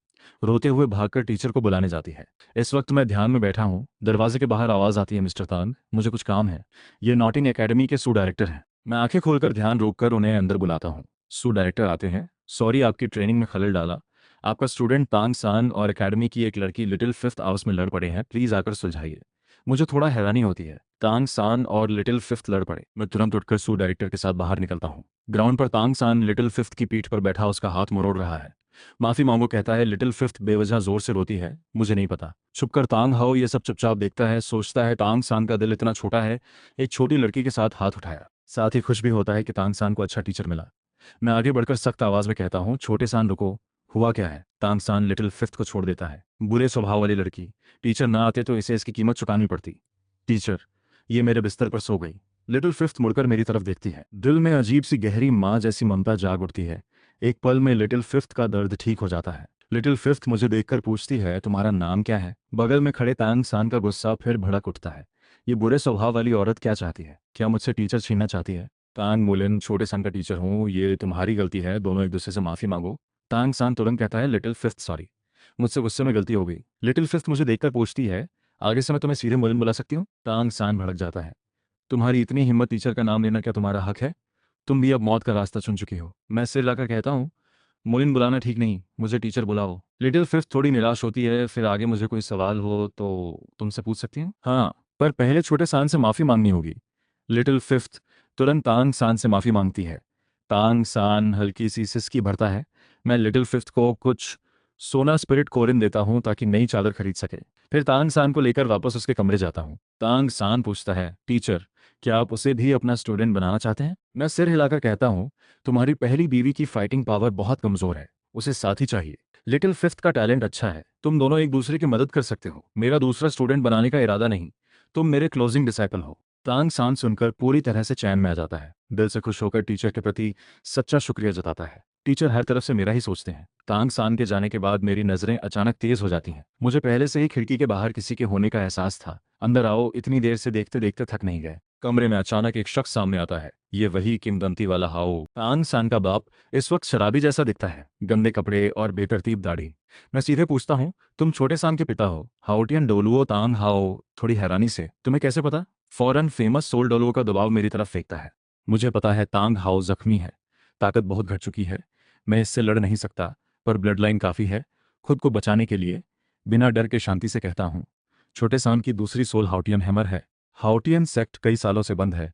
रोते हुए भागकर टीचर को बुलाने जाती है। इस वक्त मैं ध्यान में बैठा हूँ। दरवाजे के बाहर आवाज आती है, मिस्टर तांग, मुझे कुछ काम है। ये नॉटिंग एकेडमी के सू डायरेक्टर हैं। मैं आंखें खोलकर ध्यान रोककर उन्हें अंदर बुलाता हूँ। सू डायरेक्टर आते हैं। सॉरी, आपकी ट्रेनिंग में खलल डाला। आपका स्टूडेंट तांग सान और एकेडमी की एक लड़की लिटिल फिफ्थ हाउस में लड़ पड़े हैं, प्लीज आकर सुलझाइए। मुझे थोड़ा हैरानी होती है। तांग सान और लिटिल फिफ्थ लड़ पड़े। मैं तुरंत उठकर सू डायरेक्टर के साथ बाहर निकलता हूँ। ग्राउंड पर तांग सान लिटिल फिफ्थ की पीठ पर बैठा उसका हाथ मरोड़ रहा है। माफी मांगो कहता है। लिटिल फिफ्थ बेवजह जोर से रोती है। मुझे नहीं पता। छुपकर तांग हाओ ये सब चुपचाप देखता है। सोचता है तांग सान का दिल इतना छोटा है, एक छोटी लड़की के साथ हाथ उठाया। साथ ही खुश भी होता है कि तांग सान को अच्छा टीचर मिला। मैं आगे बढ़कर सख्त आवाज में कहता हूँ, छोटे सान रुको, हुआ क्या है? तांग सान लिटिल फिफ्थ को छोड़ देता है। बुरे स्वभाव वाली लड़की, टीचर ना आते तो इसे इसकी कीमत चुकानी पड़ती। टीचर, ये मेरे बिस्तर पर सो गई। लिटिल फिफ्थ मुड़कर मेरी तरफ देखती है। दिल में अजीब सी गहरी माँ जैसी ममता जाग उठती है। एक पल में लिटिल फिफ्थ का दर्द ठीक हो जाता है। लिटिल फिफ्थ मुझे देखकर पूछती है, तुम्हारा नाम क्या है? बगल में खड़े तांग सान का गुस्सा फिर भड़क उठता है। ये बुरे स्वभाव वाली औरत क्या चाहती है? क्या मुझसे टीचर छीनना चाहती है? तांग मुलिन, छोटे सान का टीचर हूँ, ये तुम्हारी गलती है, दोनों एक दूसरे से माफी मांगो। तांग सान तुरंत कहता है, लिटिल फिफ्थ सॉरी, मुझसे गुस्से में गलती हो गई। लिटिल फिफ्थ मुझे देखकर पूछती है, आगे से मैं तुम्हें सीधे मुलिन बुला सकती हूँ? तांग सान भड़क जाता है। तुम्हारी इतनी हिम्मत, टीचर का नाम लेना क्या तुम्हारा हक है? तुम भी अब मौत का रास्ता चुन चुकी हो। मैं सिर लाकर कहता हूँ, मुलिन बुलाना ठीक नहीं, मुझे टीचर बुलाओ। लिटिल फिफ्थ थोड़ी निराश होती है। फिर आगे मुझे कोई सवाल हो तो तुमसे पूछ सकती हूँ? हाँ, पर पहले छोटे सान से माफी मांगनी होगी। लिटिल फिफ्थ तुरंत तांग सान से माफी मांगती है। तांग सान हल्की सी सिसकी भरता है। मैं लिटिल फिफ्थ को कुछ सोना स्पिरिट कोरिन देता हूँ ताकि नई चादर खरीद सके। फिर तांग सान को लेकर वापस उसके कमरे जाता हूँ। तांग सान पूछता है, टीचर, क्या आप उसे भी अपना स्टूडेंट बनाना चाहते हैं? मैं सिर हिलाकर कहता हूँ, तुम्हारी पहली बीवी की फाइटिंग पावर बहुत कमजोर है, उसे साथी चाहिए। लिटिल फिफ्थ का टैलेंट अच्छा है, तुम दोनों एक दूसरे की मदद कर सकते हो। मेरा दूसरा स्टूडेंट बनाने का इरादा नहीं, तुम मेरे क्लोजिंग डिसाइपल हो। तांग सान सुनकर पूरी तरह से चैन में आ जाता है। दिल से खुश होकर टीचर के प्रति सच्चा शुक्रिया जताता है। टीचर हर तरफ से मेरा ही सोचते हैं। तांग सान के जाने के बाद मेरी नज़रें अचानक तेज हो जाती हैं। मुझे पहले से ही खिड़की के बाहर किसी के होने का एहसास था। अंदर आओ, इतनी देर से देखते देखते थक नहीं गए। कमरे में अचानक एक शख्स सामने आता है। ये वही किंवदंती वाला हाओ, तांग सान का बाप। इस वक्त शराबी जैसा दिखता है, गंदे कपड़े और बेतरतीब दाढ़ी। मैं सीधे पूछता हूँ, तुम छोटे सान के पिता हो, हाओटियन डोलुओ तांग हाओ? थोड़ी हैरानी से, तुम्हें कैसे पता? फौरन फेमस सोल डोलुओ का दबाव मेरी तरफ फेंकता है। मुझे पता है तांग हाओ जख्मी है, ताकत बहुत घट चुकी है, मैं इससे लड़ नहीं सकता, पर ब्लड लाइन काफ़ी है खुद को बचाने के लिए। बिना डर के शांति से कहता हूँ, छोटे सान की दूसरी सोल हाउटियन हैमर है। हाउटियन सेक्ट कई सालों से बंद है,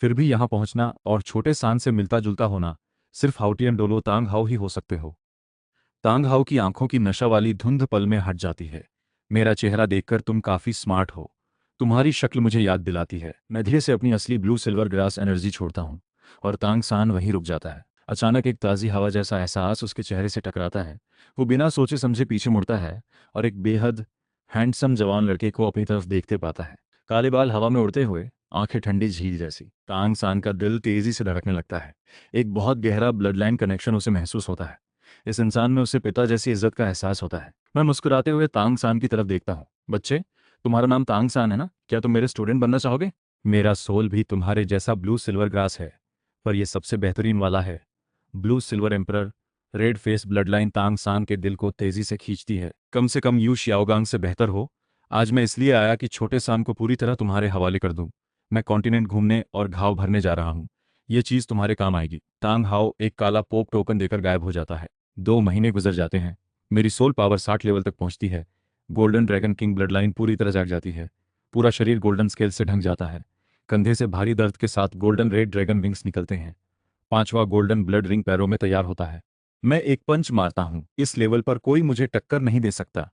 फिर भी यहाँ पहुँचना और छोटे सान से मिलता जुलता होना सिर्फ हाउटियन डोलो तांग हाओ ही हो सकते हो। तांग हाओ की आंखों की नशा वाली धुंध पल में हट जाती है। मेरा चेहरा देखकर तुम काफ़ी स्मार्ट हो, तुम्हारी शक्ल मुझे याद दिलाती है। मैं धीरे से अपनी असली ब्लू सिल्वर ग्रास एनर्जी छोड़ता हूँ और तांग सान वहीं रुक जाता है। अचानक एक ताज़ी हवा जैसा एहसास उसके चेहरे से टकराता है। वो बिना सोचे समझे पीछे मुड़ता है और एक बेहद हैंडसम जवान लड़के को अपनी तरफ देखते पाता है। काले बाल हवा में उड़ते हुए, आंखें ठंडी झील जैसी। तांग सान का दिल तेजी से धड़कने लगता है। एक बहुत गहरा ब्लड लाइन कनेक्शन उसे महसूस होता है। इस इंसान में उसे पिता जैसी इज्जत का एहसास होता है। मैं मुस्कुराते हुए तांग सान की तरफ देखता हूँ। बच्चे, तुम्हारा नाम तांग सान है ना? क्या तुम मेरे स्टूडेंट बनना चाहोगे? मेरा सोल भी तुम्हारे जैसा ब्लू सिल्वर ग्रास है, पर यह सबसे बेहतरीन वाला है। Blue silver emperor, red face blood line Tang San के दिल को तेजी से खींचती है। कम से कम यू शियाओगांग से बेहतर हो। आज मैं इसलिए आया कि छोटे सान को पूरी तरह तुम्हारे हवाले कर दूं। मैं कॉन्टिनेंट घूमने और घाव भरने जा रहा हूं। ये चीज़ तुम्हारे काम आएगी। तांग हाओ एक काला पोप टोकन देकर गायब हो जाता है। 2 महीने गुजर जाते हैं। मेरी सोल पावर 60 लेवल तक पहुंचती है। Golden dragon king blood line पूरी तरह जाग जाती है। पूरा शरीर गोल्डन स्केल से ढंक जाता है। कंधे से भारी दर्द के साथ गोल्डन रेड ड्रैगन विंग्स निकलते हैं। 5वां गोल्डन ब्लड रिंग पैरों में तैयार होता है। मैं एक पंच मारता हूं। इस लेवल पर कोई मुझे टक्कर नहीं दे सकता।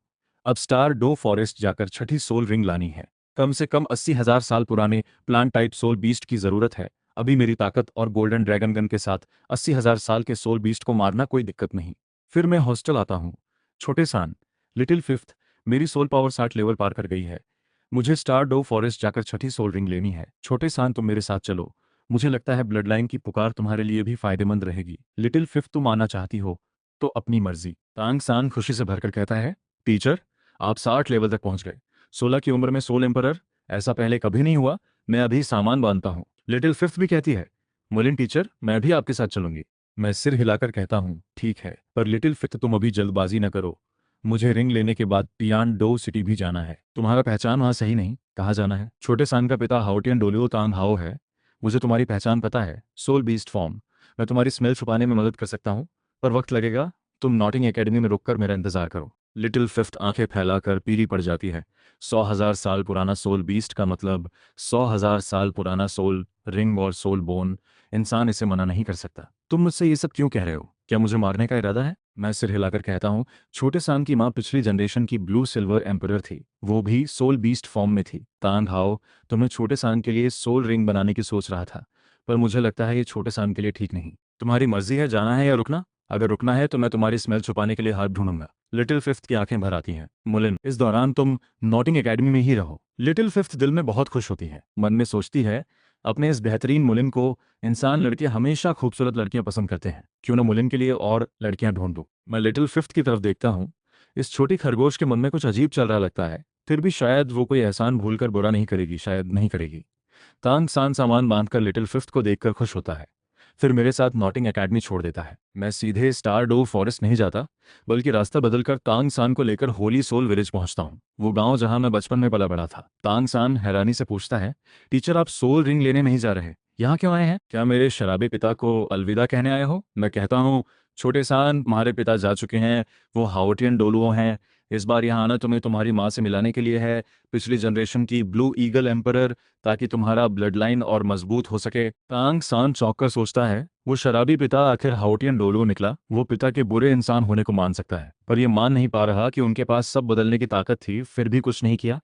अब स्टार डो फॉरेस्ट जाकर छठी सोल रिंग लानी है। कम से कम 80,000 साल पुराने प्लांट टाइप सोल बीस्ट की जरूरत है। अभी मेरी ताकत और गोल्डन ड्रैगन गन के साथ 80,000 साल के सोल बीस्ट को मारना कोई दिक्कत नहीं। फिर मैं हॉस्टल आता हूँ। छोटे सान, लिटिल फिफ्थ, मेरी सोल पावर 60 लेवल पार कर गई है। मुझे स्टार डो फॉरेस्ट जाकर छठी सोल रिंग लेनी है। छोटे सान, तुम मेरे साथ चलो। मुझे लगता है ब्लड लाइन की पुकार तुम्हारे लिए भी फायदेमंद रहेगी। लिटिल फिफ्थ, तुम आना चाहती हो तो अपनी मर्जी। तांग सान खुशी से भरकर कहता है, टीचर, आप 60 लेवल तक पहुंच गए। 16 की उम्र में सोल एम्परर, ऐसा पहले कभी नहीं हुआ। मैं अभी सामान बांधता हूँ। लिटिल फिफ्थ भी कहती है, मुलिन टीचर, मैं भी आपके साथ चलूंगी। मैं सिर हिलाकर कहता हूँ, ठीक है, पर लिटिल फिफ्थ तुम अभी जल्दबाजी न करो। मुझे रिंग लेने के बाद पियान डो सिटी भी जाना है। तुम्हारा पहचान वहाँ सही नहीं, कहाँ जाना है? छोटे सान का पिता हाउटियन डोलियो तांग हाओ है। मुझे तुम्हारी पहचान पता है, सोल बीस्ट फॉर्म। मैं तुम्हारी स्मेल छुपाने में मदद कर सकता हूँ, पर वक्त लगेगा। तुम नॉटिंग एकेडमी में रुककर मेरा इंतजार करो। लिटिल फिफ्थ आंखें फैलाकर पीली पड़ जाती है। 100,000 साल पुराना सोल बीस्ट का मतलब 100,000 साल पुराना सोल रिंग और सोल बोन। इंसान इसे मना नहीं कर सकता। तुम मुझसे ये सब क्यों कह रहे हो? क्या मुझे मारने का इरादा है? मैं सिर हिलाकर कहता हूँ, छोटे सान की माँ पिछली जनरेशन की ब्लू सिल्वर एम्परर थी। वो भी सोल बीस्ट फॉर्म में थी। तांग हाओ, तुम्हें छोटे सान के लिए सोल रिंग बनाने की सोच रहा था, पर मुझे लगता है ये छोटे सान के लिए ठीक नहीं। तुम्हारी मर्जी है जाना है या रुकना। अगर रुकना है तो मैं तुम्हारी स्मेल छुपाने के लिए हाथ ढूंढूंगा। लिटिल फिफ्थ की आंखें भर आती हैं। मुलिन, इस दौरान तुम नॉटिंग एकेडमी में ही रहो। लिटिल फिफ्थ दिल में बहुत खुश होती है। मन में सोचती है, अपने इस बेहतरीन मुलिन को। इंसान लड़कियां हमेशा खूबसूरत लड़कियां पसंद करते हैं, क्यों ना मुलिन के लिए और लड़कियां ढूंढ दूं। मैं लिटिल फिफ्थ की तरफ देखता हूँ। इस छोटी खरगोश के मन में कुछ अजीब चल रहा लगता है। फिर भी शायद वो कोई एहसान भूलकर बुरा नहीं करेगी, शायद नहीं करेगी। तांग सान सामान बांधकर लिटिल फिफ्थ को देखकर खुश होता है। फिर मेरे साथ नॉटिंग एकेडमी छोड़ देता है। मैं सीधे स्टार डो फॉरेस्ट नहीं जाता, बल्कि रास्ता बदलकर तांग सान को लेकर होली सोल विलेज पहुंचता हूँ, वो गांव जहां मैं बचपन में पला बड़ा था। तांग सान हैरानी से पूछता है, टीचर, आप सोल रिंग लेने नहीं जा रहे, यहाँ क्यों आए हैं? क्या मेरे शराबी पिता को अलविदा कहने आए हो? मैं कहता हूँ, छोटे सान, तुम्हारे पिता जा चुके हैं, वो हाउटियन डोलुओ हैं। इस बार यहाँ आना तुम्हें तुम्हारी माँ से मिलाने के लिए है, पिछली जनरेशन की ब्लू ईगल एम्परर, ताकि तुम्हारा ब्लड लाइन और मजबूत हो सके। तांग सान चौंक सोचता है, वो शराबी पिता आखिर हाउटियन डोलुओ निकला। वो पिता के बुरे इंसान होने को मान सकता है, पर यह मान नहीं पा रहा कि उनके पास सब बदलने की ताकत थी, फिर भी कुछ नहीं किया।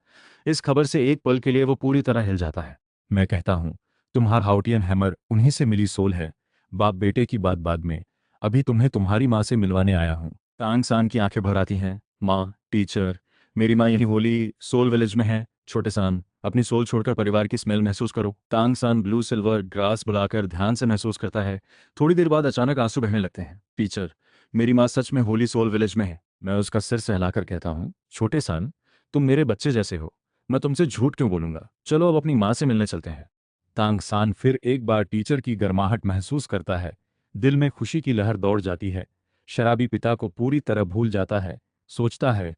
इस खबर से एक पल के लिए वो पूरी तरह हिल जाता है। मैं कहता हूँ, तुम्हारा हाउटियन हैमर उन्हीं से मिली सोल है। बाप बेटे की बात बाद में, अभी तुम्हें तुम्हारी माँ से मिलवाने आया हूँ। तांग सान की आंखें भर आती हैं। माँ, टीचर, मेरी माँ यही होली सोल विलेज में है। छोटे सान, अपनी सोल छोड़कर परिवार की स्मेल महसूस करो। तांग सान ब्लू सिल्वर ग्रास बुलाकर ध्यान से महसूस करता है। थोड़ी देर बाद अचानक आंसू बहने लगते हैं। टीचर, मेरी माँ सच में होली सोल विलेज में है। मैं उसका सिर सहलाकर कहता हूँ, छोटे सान, तुम मेरे बच्चे जैसे हो, मैं तुमसे झूठ क्यों बोलूंगा। चलो अब अपनी माँ से मिलने चलते हैं। तांग सान फिर एक बार टीचर की गर्माहट महसूस करता है। दिल में खुशी की लहर दौड़ जाती है। शराबी पिता को पूरी तरह भूल जाता है। सोचता है,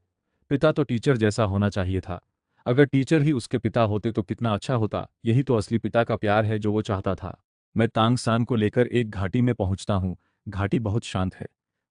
पिता तो टीचर जैसा होना चाहिए था। अगर टीचर ही उसके पिता होते तो कितना अच्छा होता। यही तो असली पिता का प्यार है जो वो चाहता था। मैं तांग सान को लेकर एक घाटी में पहुंचता हूँ। घाटी बहुत शांत है।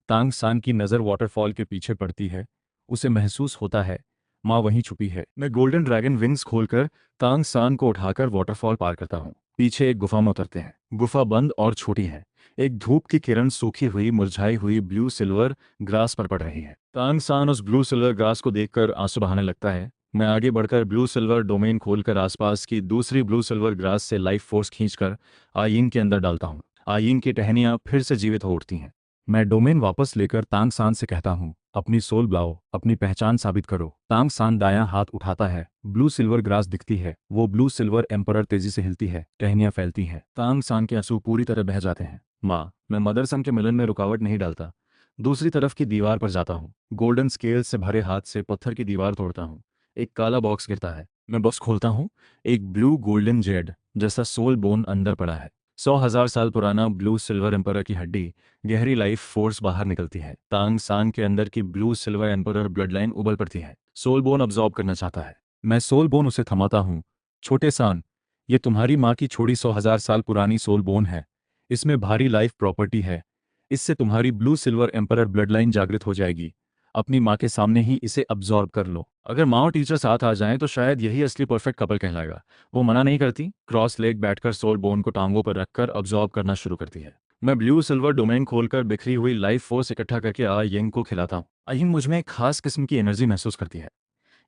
तांग सान की नज़र वाटरफॉल के पीछे पड़ती है। उसे महसूस होता है माँ वहीं छुपी है। मैं गोल्डन ड्रैगन विंग्स खोलकर तांग सान को उठाकर वाटरफॉल पार करता हूँ। पीछे एक गुफा में उतरते हैं। गुफा बंद और छोटी है। एक धूप की किरण सूखी हुई मुरझाई हुई ब्लू सिल्वर ग्रास पर पड़ रही है। तांग सान उस ब्लू सिल्वर ग्रास को देखकर आंसू बहाने लगता है। मैं आगे बढ़कर ब्लू सिल्वर डोमेन खोलकर आसपास की दूसरी ब्लू सिल्वर ग्रास से लाइफ फोर्स खींचकर आयिंग के अंदर डालता हूँ। आयिंग की टहनियाँ फिर से जीवित हो उठती हैं। मैं डोमेन वापस लेकर तांग सान से कहता हूँ, अपनी सोल बुलाओ, अपनी पहचान साबित करो। तांग सान दायां हाथ उठाता है। ब्लू सिल्वर ग्रास दिखती है। वो ब्लू सिल्वर एम्परर तेजी से हिलती है। टहनियाँ फैलती हैं। तांग सान के आंसू पूरी तरह बह जाते हैं। माँ, मैं मदरसन के मिलन में रुकावट नहीं डालता। दूसरी तरफ की दीवार पर जाता हूँ। गोल्डन स्केल से भरे हाथ से पत्थर की दीवार तोड़ता हूँ। एक काला बॉक्स गिरता है। मैं बॉक्स खोलता हूँ। एक ब्लू गोल्डन जेड जैसा सोल बोन अंदर पड़ा है। 100,000 साल पुराना ब्लू सिल्वर एम्परर की हड्डी। गहरी लाइफ फोर्स बाहर निकलती है। तांग सान के अंदर की blue silver emperor blood line उबल पड़ती है। सोल बोन अब्जॉर्ब करना चाहता है। मैं सोल बोन उसे थमाता हूँ। छोटे सान, ये तुम्हारी माँ की छोड़ी 100,000 साल पुरानी सोल बोन है। इसमें भारी लाइफ प्रॉपर्टी है। इससे तुम्हारी blue silver emperor blood line जागृत हो जाएगी। अपनी माँ के सामने ही इसे अब्जॉर्ब कर लो। अगर माँ और टीचर साथ आ जाएं तो शायद यही असली परफेक्ट कपल कहलाएगा। वो मना नहीं करती। क्रॉस लेग बैठकर सोल बोन को टांगों पर रखकर अब्जॉर्ब करना शुरू करती है। मैं ब्लू सिल्वर डोमेन खोलकर बिखरी हुई लाइफ फोर्स इकट्ठा करके आयिंग को खिलाता हूँ। आयिंग मुझ में एक खास किस्म की एनर्जी महसूस करती है।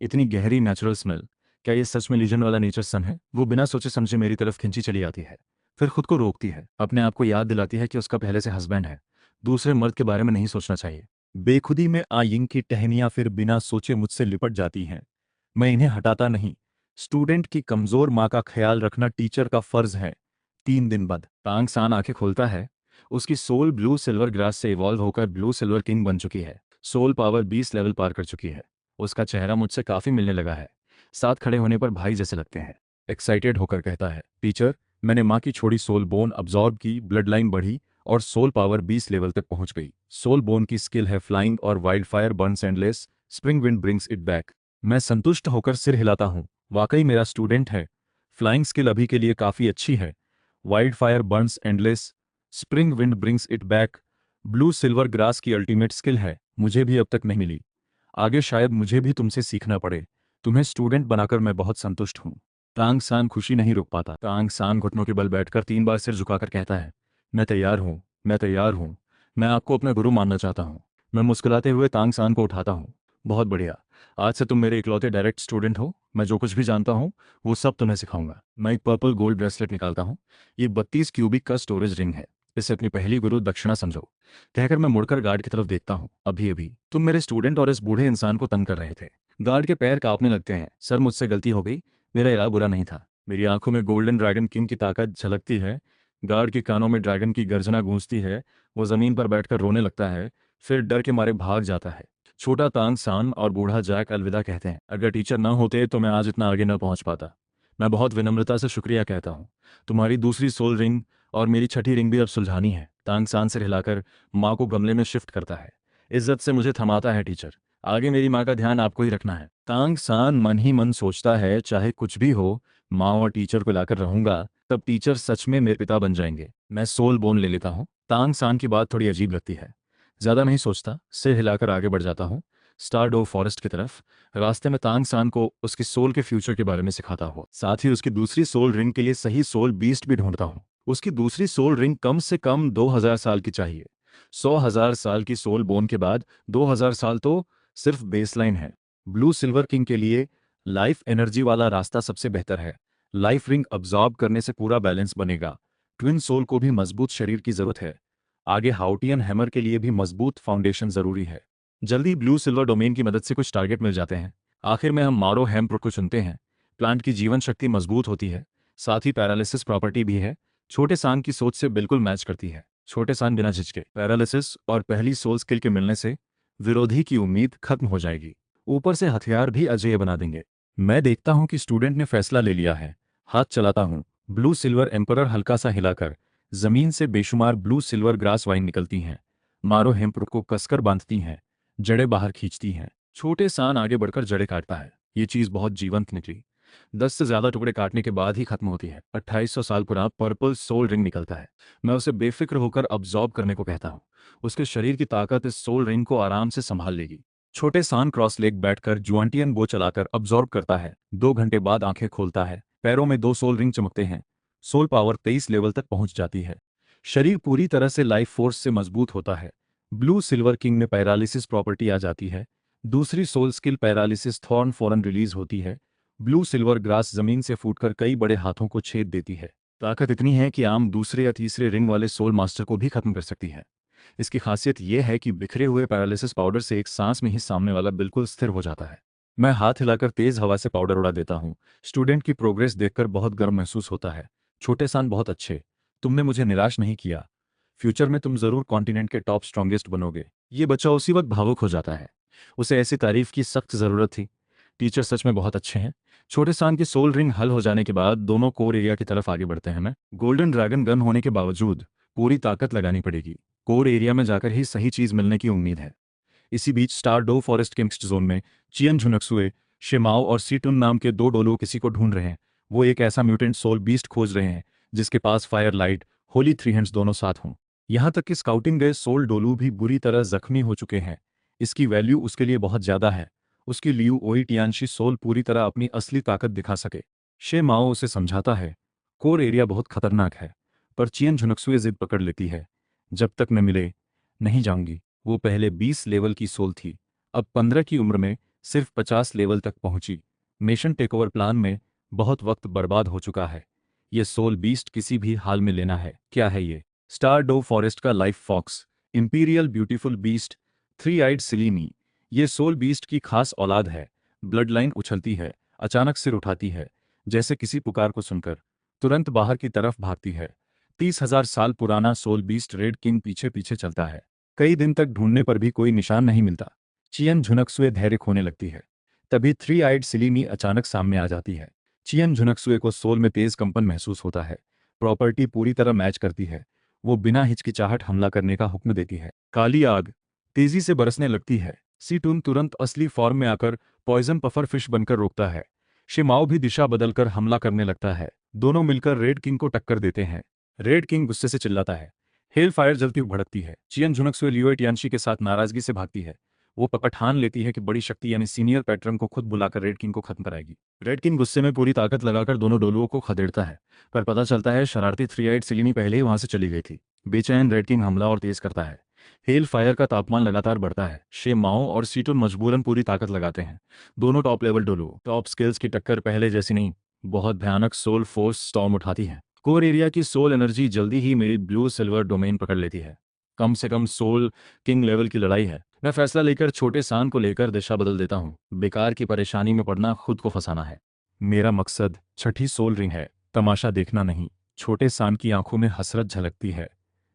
इतनी गहरी नेचुरल स्मेल। क्या ये सच में लीजन वाला नेचर सन है? वो बिना सोचे समझे मेरी तरफ खिंची चली आती है। फिर खुद को रोकती है। अपने आप को याद दिलाती है कि उसका पहले से हस्बैंड है। दूसरे मर्द के बारे में नहीं सोचना चाहिए। बेखुदी में आयिंग की टहनियां फिर बिना सोचे मुझसे लिपट जाती हैं। मैं इन्हें हटाता नहीं। स्टूडेंट की कमजोर माँ का ख्याल रखना टीचर का फर्ज है। 3 दिन बाद तांग सान आंखें खोलता है। उसकी सोल ब्लू सिल्वर ग्रास से इवॉल्व होकर ब्लू सिल्वर किंग बन चुकी है। सोल पावर 20 लेवल पार कर चुकी है। उसका चेहरा मुझसे काफी मिलने लगा है। साथ खड़े होने पर भाई जैसे लगते हैं। एक्साइटेड होकर कहता है, टीचर, मैंने माँ की छोड़ी सोल बोन अब्जॉर्ब की, ब्लड लाइन बढ़ी और सोल पावर 20 लेवल तक पहुंच गई। सोल बोन की स्किल है फ्लाइंग और wild fire Burns endless, spring wind brings it back. मैं संतुष्ट होकर सिर हिलाता हूँ। वाकई मेरा स्टूडेंट है। फ्लाइंग स्किल अभी के लिए काफी अच्छी है। Wild fire Burns endless, spring wind brings it back blue silver grass की अल्टीमेट स्किल है। मुझे भी अब तक नहीं मिली। आगे शायद मुझे भी तुमसे सीखना पड़े। तुम्हें स्टूडेंट बनाकर मैं बहुत संतुष्ट हूँ। तांग सान खुशी नहीं रोक पाता। तांग सान घुटनों के बल बैठकर 3 बार सिर झुकाकर कहता है, मैं तैयार हूँ, मैं तैयार हूँ। मैं आपको अपना गुरु मानना चाहता हूँ। मैं मुस्कुराते हुए तांग सान को उठाता हूँ। बहुत बढ़िया। आज से तुम मेरे इकलौते डायरेक्ट स्टूडेंट हो। मैं जो कुछ भी जानता हूँ वो सब तुम्हें सिखाऊंगा। मैं एक पर्पल गोल्ड ब्रेसलेट निकालता हूँ। ये 32 क्यूबिक का स्टोरेज रिंग है। इसे अपनी पहली गुरु दक्षिणा समझो। कहकर मैं मुड़कर गार्ड की तरफ देखता हूँ। अभी अभी तुम मेरे स्टूडेंट और इस बूढ़े इंसान को तंग कर रहे थे। गार्ड के पैर कांपने लगते हैं। सर, मुझसे गलती हो गई। मेरा इरादा बुरा नहीं था। मेरी आंखों में गोल्डन ड्रैगन किंग की ताकत झलकती है। गार्ड के कानों में ड्रैगन की गर्जना गूंजती है। वो जमीन पर बैठकर रोने लगता है। फिर डर के मारे भाग जाता है। छोटा तांग सान और बूढ़ा जैक अलविदा कहते हैं। अगर टीचर न होते तो मैं आज इतना आगे न पहुंच पाता। मैं बहुत विनम्रता से शुक्रिया कहता हूँ। तुम्हारी दूसरी सोल रिंग और मेरी छठी रिंग भी अब सुलझानी है। तांग सान सिर हिलाकर माँ को गमले में शिफ्ट करता है। इज्जत से मुझे थमाता है, टीचर। आगे मेरी माँ का ध्यान आपको ही रखना है। तांग सान मन ही मन सोचता है, चाहे कुछ भी हो, माँ और टीचर को लाकर रहूंगा, तब टीचर सच में मेरे पिता बन जाएंगे। मैं सोल बोन ले लेता हूँ। तांग सान की बात थोड़ी अजीब लगती है। ज्यादा नहीं सोचता, सिर हिलाकर आगे बढ़ जाता हूँ स्टारडो फॉरेस्ट की तरफ। रास्ते में तांग सान को उसकी सोल के फ्यूचर के बारे में सिखाता हूँ। साथ ही उसकी दूसरी सोल रिंग के लिए सही सोल बीस्ट भी ढूंढता हूँ। उसकी दूसरी सोल रिंग कम से कम 2000 साल की चाहिए। 100,000 साल की सोल बोन के बाद 2000 साल तो सिर्फ बेसलाइन है। ब्लू सिल्वर किंग के लिए लाइफ एनर्जी वाला रास्ता सबसे बेहतर है। लाइफ रिंग अब्जॉर्ब करने से पूरा बैलेंस बनेगा। ट्विन सोल को भी मजबूत शरीर की जरूरत है। आगे हाउटियन हैमर के लिए भी मजबूत फाउंडेशन जरूरी है। जल्दी ब्लू सिल्वर डोमेन की मदद से कुछ टारगेट मिल जाते हैं। आखिर में हम मारो हेम्प्रो को चुनते हैं। प्लांट की जीवन शक्ति मजबूत होती है, साथ ही पैरालिसिस प्रॉपर्टी भी है। छोटे सान की सोच से बिल्कुल मैच करती है। छोटे सान बिना झिझके पैरालिसिस और पहली सोल स्किल के मिलने से विरोधी की उम्मीद खत्म हो जाएगी। ऊपर से हथियार भी अजेय बना देंगे। मैं देखता हूं कि स्टूडेंट ने फैसला ले लिया है। हाथ चलाता हूं। ब्लू सिल्वर एम्परर हल्का सा हिलाकर जमीन से बेशुमार ब्लू सिल्वर ग्रास वाइन निकलती हैं। मारो हेम्प को कसकर बांधती हैं, जड़ें बाहर खींचती हैं। छोटे सान आगे बढ़कर जड़ें काटता है। ये चीज बहुत जीवंत निकली। 10 से ज्यादा टुकड़े काटने के बाद ही खत्म होती है। 2800 साल पुराना पर्पल सोल रिंग निकलता है। मैं उसे बेफिक्र होकर अब्जॉर्ब करने को कहता हूँ। उसके शरीर की ताकत इस सोल रिंग को आराम से संभाल लेगी। छोटे सान क्रॉस लेग बैठकर जुआंटियन बो चलाकर अब्जॉर्ब करता है। 2 घंटे बाद आंखें खोलता है। पैरों में 2 सोल रिंग चमकते हैं। सोल पावर 23 लेवल तक पहुंच जाती है। शरीर पूरी तरह से लाइफ फोर्स से मजबूत होता है। ब्लू सिल्वर किंग में पैरालिसिस प्रॉपर्टी आ जाती है। दूसरी सोल स्किल पैरालिसिस थॉर्न फौरन रिलीज होती है। ब्लू सिल्वर ग्रास जमीन से फूटकर कई बड़े हाथों को छेद देती है। ताकत इतनी है कि आम दूसरे या तीसरे रिंग वाले सोल मास्टर को भी खत्म कर सकती है। इसकी खासियत यह है कि बिखरे हुए पैरालिसिस पाउडर से एक सांस में ही सामने वाला बिल्कुल स्थिर हो जाता है। मैं हाथ हिलाकर तेज हवा से पाउडर उड़ा देता हूँ। स्टूडेंट की प्रोग्रेस देखकर बहुत गर्व महसूस होता है। छोटे सान बहुत अच्छे। तुमने मुझे निराश नहीं किया। फ्यूचर में तुम जरूर कॉन्टिनेंट के टॉप स्ट्रॉन्गेस्ट बनोगे। ये बच्चा उसी वक्त भावुक हो जाता है। उसे ऐसी तारीफ की सख्त जरूरत थी। टीचर सच में बहुत अच्छे हैं। छोटे सान की सोल रिंग हल हो जाने के बाद दोनों कोर एरिया की तरफ आगे बढ़ते हैं। मैं गोल्डन ड्रैगन गन होने के बावजूद पूरी ताकत लगानी पड़ेगी। कोर एरिया में जाकर ही सही चीज मिलने की उम्मीद है। इसी बीच स्टार डो फॉरेस्ट के मिक्स्ड जोन में चियन झुनक्सुए, शिमाओ और सीटुन नाम के 2 डोलू किसी को ढूंढ रहे हैं। वो एक ऐसा म्यूटेंट सोल बीस्ट खोज रहे हैं जिसके पास फायर लाइट, होली 3 हैंड्स दोनों साथ हों। यहाँ तक कि स्काउटिंग गए सोल डोलू भी बुरी तरह जख्मी हो चुके हैं। इसकी वैल्यू उसके लिए बहुत ज्यादा है। उसकी लियू ओई टियानशी सोल पूरी तरह अपनी असली ताकत दिखा सके। शे माओ उसे समझाता है, कोर एरिया बहुत खतरनाक है। पर चियन झुनक्सुए जिद पकड़ लेती है, जब तक न मिले नहीं जाऊंगी। वो पहले 20 लेवल की सोल थी, अब 15 की उम्र में सिर्फ 50 लेवल तक पहुंची। मिशन टेकओवर प्लान में बहुत वक्त बर्बाद हो चुका है। ये सोल बीस्ट किसी भी हाल में लेना है। क्या है ये? स्टार डो फॉरेस्ट का life fox, imperial beautiful beast, 3 eyed सिलीनी। ये सोल बीस्ट की खास औलाद है। ब्लड लाइन उछलती है, अचानक सिर उठाती है, जैसे किसी पुकार को सुनकर तुरंत बाहर की तरफ भागती है। 30,000 साल पुराना सोल बीस्ट रेड किंग पीछे पीछे चलता है। कई दिन तक ढूंढने पर भी कोई निशान नहीं मिलता। चियन झुनक्सुए धैर्य खोने लगती है। तभी 3 आइड सिलीनी अचानक सामने आ जाती है। चियन झुनक्सुए को सोल में तेज कंपन महसूस होता है। प्रॉपर्टी पूरी तरह मैच करती है। वो बिना हिचकिचाहट हमला करने का हुक्म देती है। काली आग तेजी से बरसने लगती है। सीटून तुरंत असली फॉर्म में आकर पॉइजन पफर फिश बनकर रोकता है। शिमाओ भी दिशा बदलकर हमला करने लगता है। दोनों मिलकर रेड किंग को टक्कर देते हैं। रेड किंग गुस्से से चिल्लाता है। हेल फायर जलती हुई भड़कती है। चियन झुनक्सुए लियो टियानशी के साथ नाराजगी से भागती है। वो ठान लेती है कि बड़ी शक्ति यानी सीनियर पैटर्न को खुद बुलाकर रेड किंग को खत्म कराएगी। रेड किंग गुस्से में पूरी ताकत लगाकर दोनों डोलुओं को खदेड़ता है, पर पता चलता है शरारती 3 आइड सिलीनी पहले ही वहां से चली गई थी। बेचैन रेड किंग हमला और तेज करता है। हेल फायर का तापमान लगातार बढ़ता है। शे माओ और सीटुन मजबूरन पूरी ताकत लगाते हैं। दोनों टॉप लेवल डोलुओ टॉप स्किल्स की टक्कर पहले जैसी नहीं, बहुत भयानक सोल फोर्स स्टॉर्म उठाती है। कोर एरिया की सोल एनर्जी जल्दी ही मेरी ब्लू सिल्वर डोमेन पकड़ लेती है। कम से कम सोल किंग लेवल की लड़ाई है। मैं फैसला लेकर छोटे सान को लेकर दिशा बदल देता हूँ। बेकार की परेशानी में पड़ना खुद को फंसाना है। मेरा मकसद छठी सोल रिंग है, तमाशा देखना नहीं। छोटे सान की आंखों में हसरत झलकती है।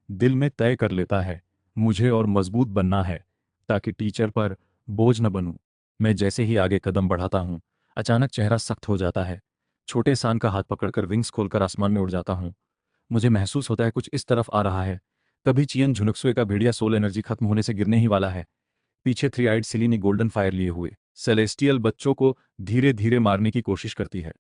दिल में तय कर लेता है, मुझे और मजबूत बनना है ताकि टीचर पर बोझ न बनूं। मैं जैसे ही आगे कदम बढ़ाता हूँ, अचानक चेहरा सख्त हो जाता है। छोटे सान का हाथ पकड़कर विंग्स खोलकर आसमान में उड़ जाता हूँ। मुझे महसूस होता है कुछ इस तरफ आ रहा है। तभी चियन झुनक्सुए का भेड़िया सोल एनर्जी खत्म होने से गिरने ही वाला है। पीछे 3 आइड सिलीनी गोल्डन फायर लिए हुए सेलेस्टियल बच्चों को धीरे धीरे मारने की कोशिश करती है,